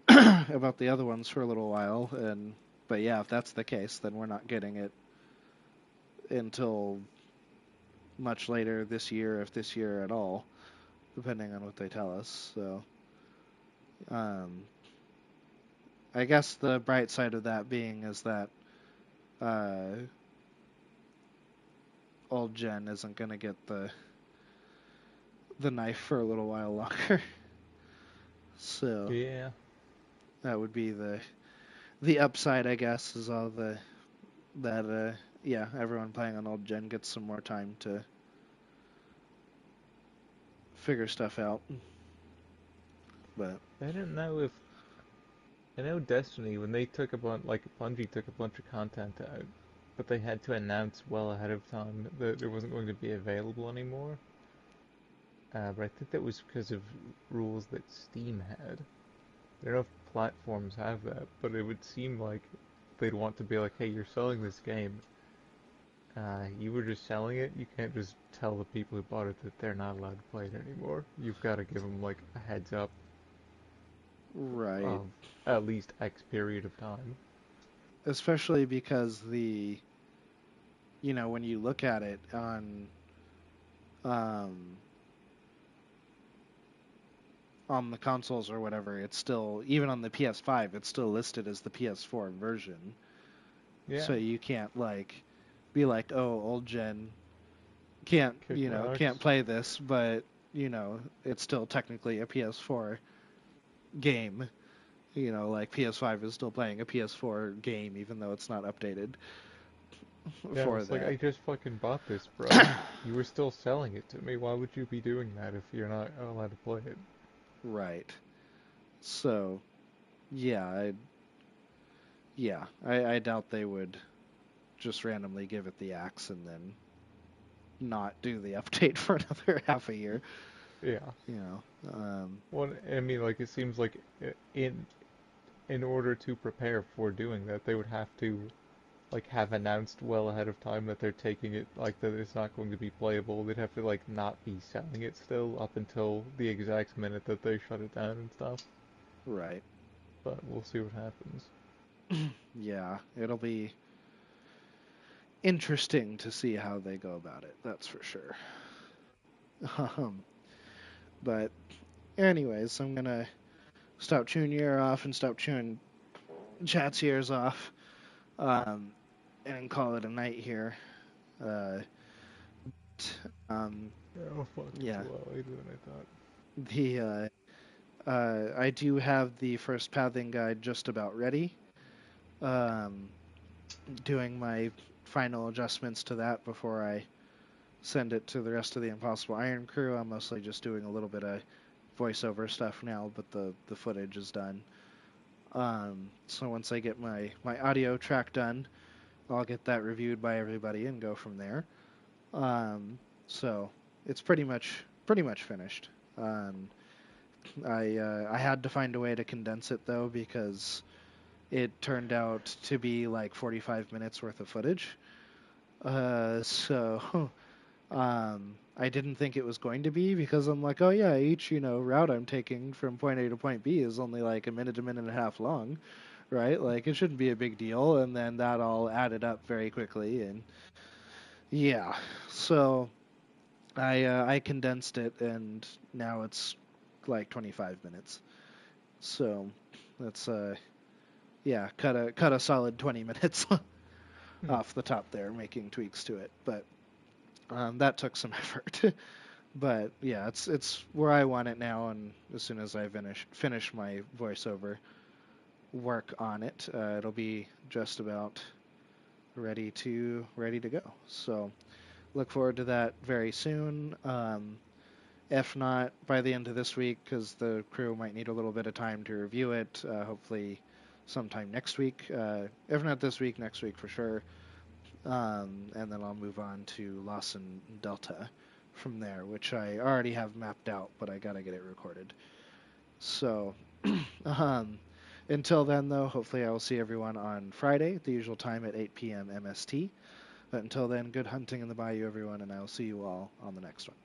about the other ones for a little while. And but yeah, if that's the case, then we're not getting it until much later this year, if this year at all, depending on what they tell us. So, um, I guess the bright side of that being is that uh, old Jen isn't going to get the knife for a little while longer. So Yeah, that would be the upside, I guess, is all the that yeah, everyone playing on old Jen gets some more time to figure stuff out. But I don't know if I know Destiny when they took a bunch, like Bungie took a bunch of content out, but they had to announce well ahead of time that it wasn't going to be available anymore. But I think that was because of rules that Steam had. I don't know if platforms have that, but it would seem like they'd want to be like, hey, you're selling this game. You were just selling it. You can't just tell the people who bought it that they're not allowed to play it anymore. You've got to give them like a heads up right, of at least X period of time. especially because when you look at it um on the consoles or whatever, it's still, even on the PS5, it's still listed as the PS4 version. Yeah, So you can't like be like, oh, old gen can't kick can't rocks. play this, but it's still technically a PS4 game. Like PS5 is still playing a PS4 game even though it's not updated Yeah, for it's like that. I just fucking bought this, bro. You were still selling it to me. Why would you be doing that if you're not allowed to play it? Right. So yeah, I doubt they would just randomly give it the axe and then not do the update for another half a year. Yeah. You know, um, Well, I mean, like it seems like in order to prepare for doing that, they would have to like have announced well ahead of time that they're taking it, like that it's not going to be playable. They'd have to like not be selling it still up until the exact minute that they shut it down and stuff. right. But we'll see what happens. Yeah, it'll be interesting to see how they go about it. That's for sure. Um, but anyways, I'm gonna stop chewing your ear off and stop chewing chat's ears off, um, and call it a night here. Uh, um, Oh fuck, it's a yeah, lot later than I thought. the I do have the first pathing guide just about ready. Um, doing my final adjustments to that before I send it to the rest of the Impossible Iron crew. I'm mostly just doing a little bit of voiceover stuff now, but the footage is done. So once I get my audio track done, I'll get that reviewed by everybody and go from there. So it's pretty much finished. Um, I had to find a way to condense it though because it turned out to be like 45 minutes worth of footage. So I didn't think it was going to be because I'm like, oh yeah, each route I'm taking from point A to point B is only like a minute and a half long, right? Like it shouldn't be a big deal, and then that all added up very quickly, and yeah, so I condensed it, and now it's like 25 minutes. So that's yeah, cut a solid 20 minutes Hmm. off the top there, making tweaks to it. But that took some effort. But yeah, it's where I want it now, and as soon as I finish my voiceover work on it, it'll be just about ready to go. So look forward to that very soon. If not by the end of this week, because the crew might need a little bit of time to review it. Hopefully, sometime next week. If not this week, next week for sure. And then I'll move on to Lawson Delta from there, which I already have mapped out, but I gotta get it recorded. So, um, until then, though, hopefully I will see everyone on Friday, the usual time at 8 p.m. MST. But until then, good hunting in the bayou, everyone, and I will see you all on the next one.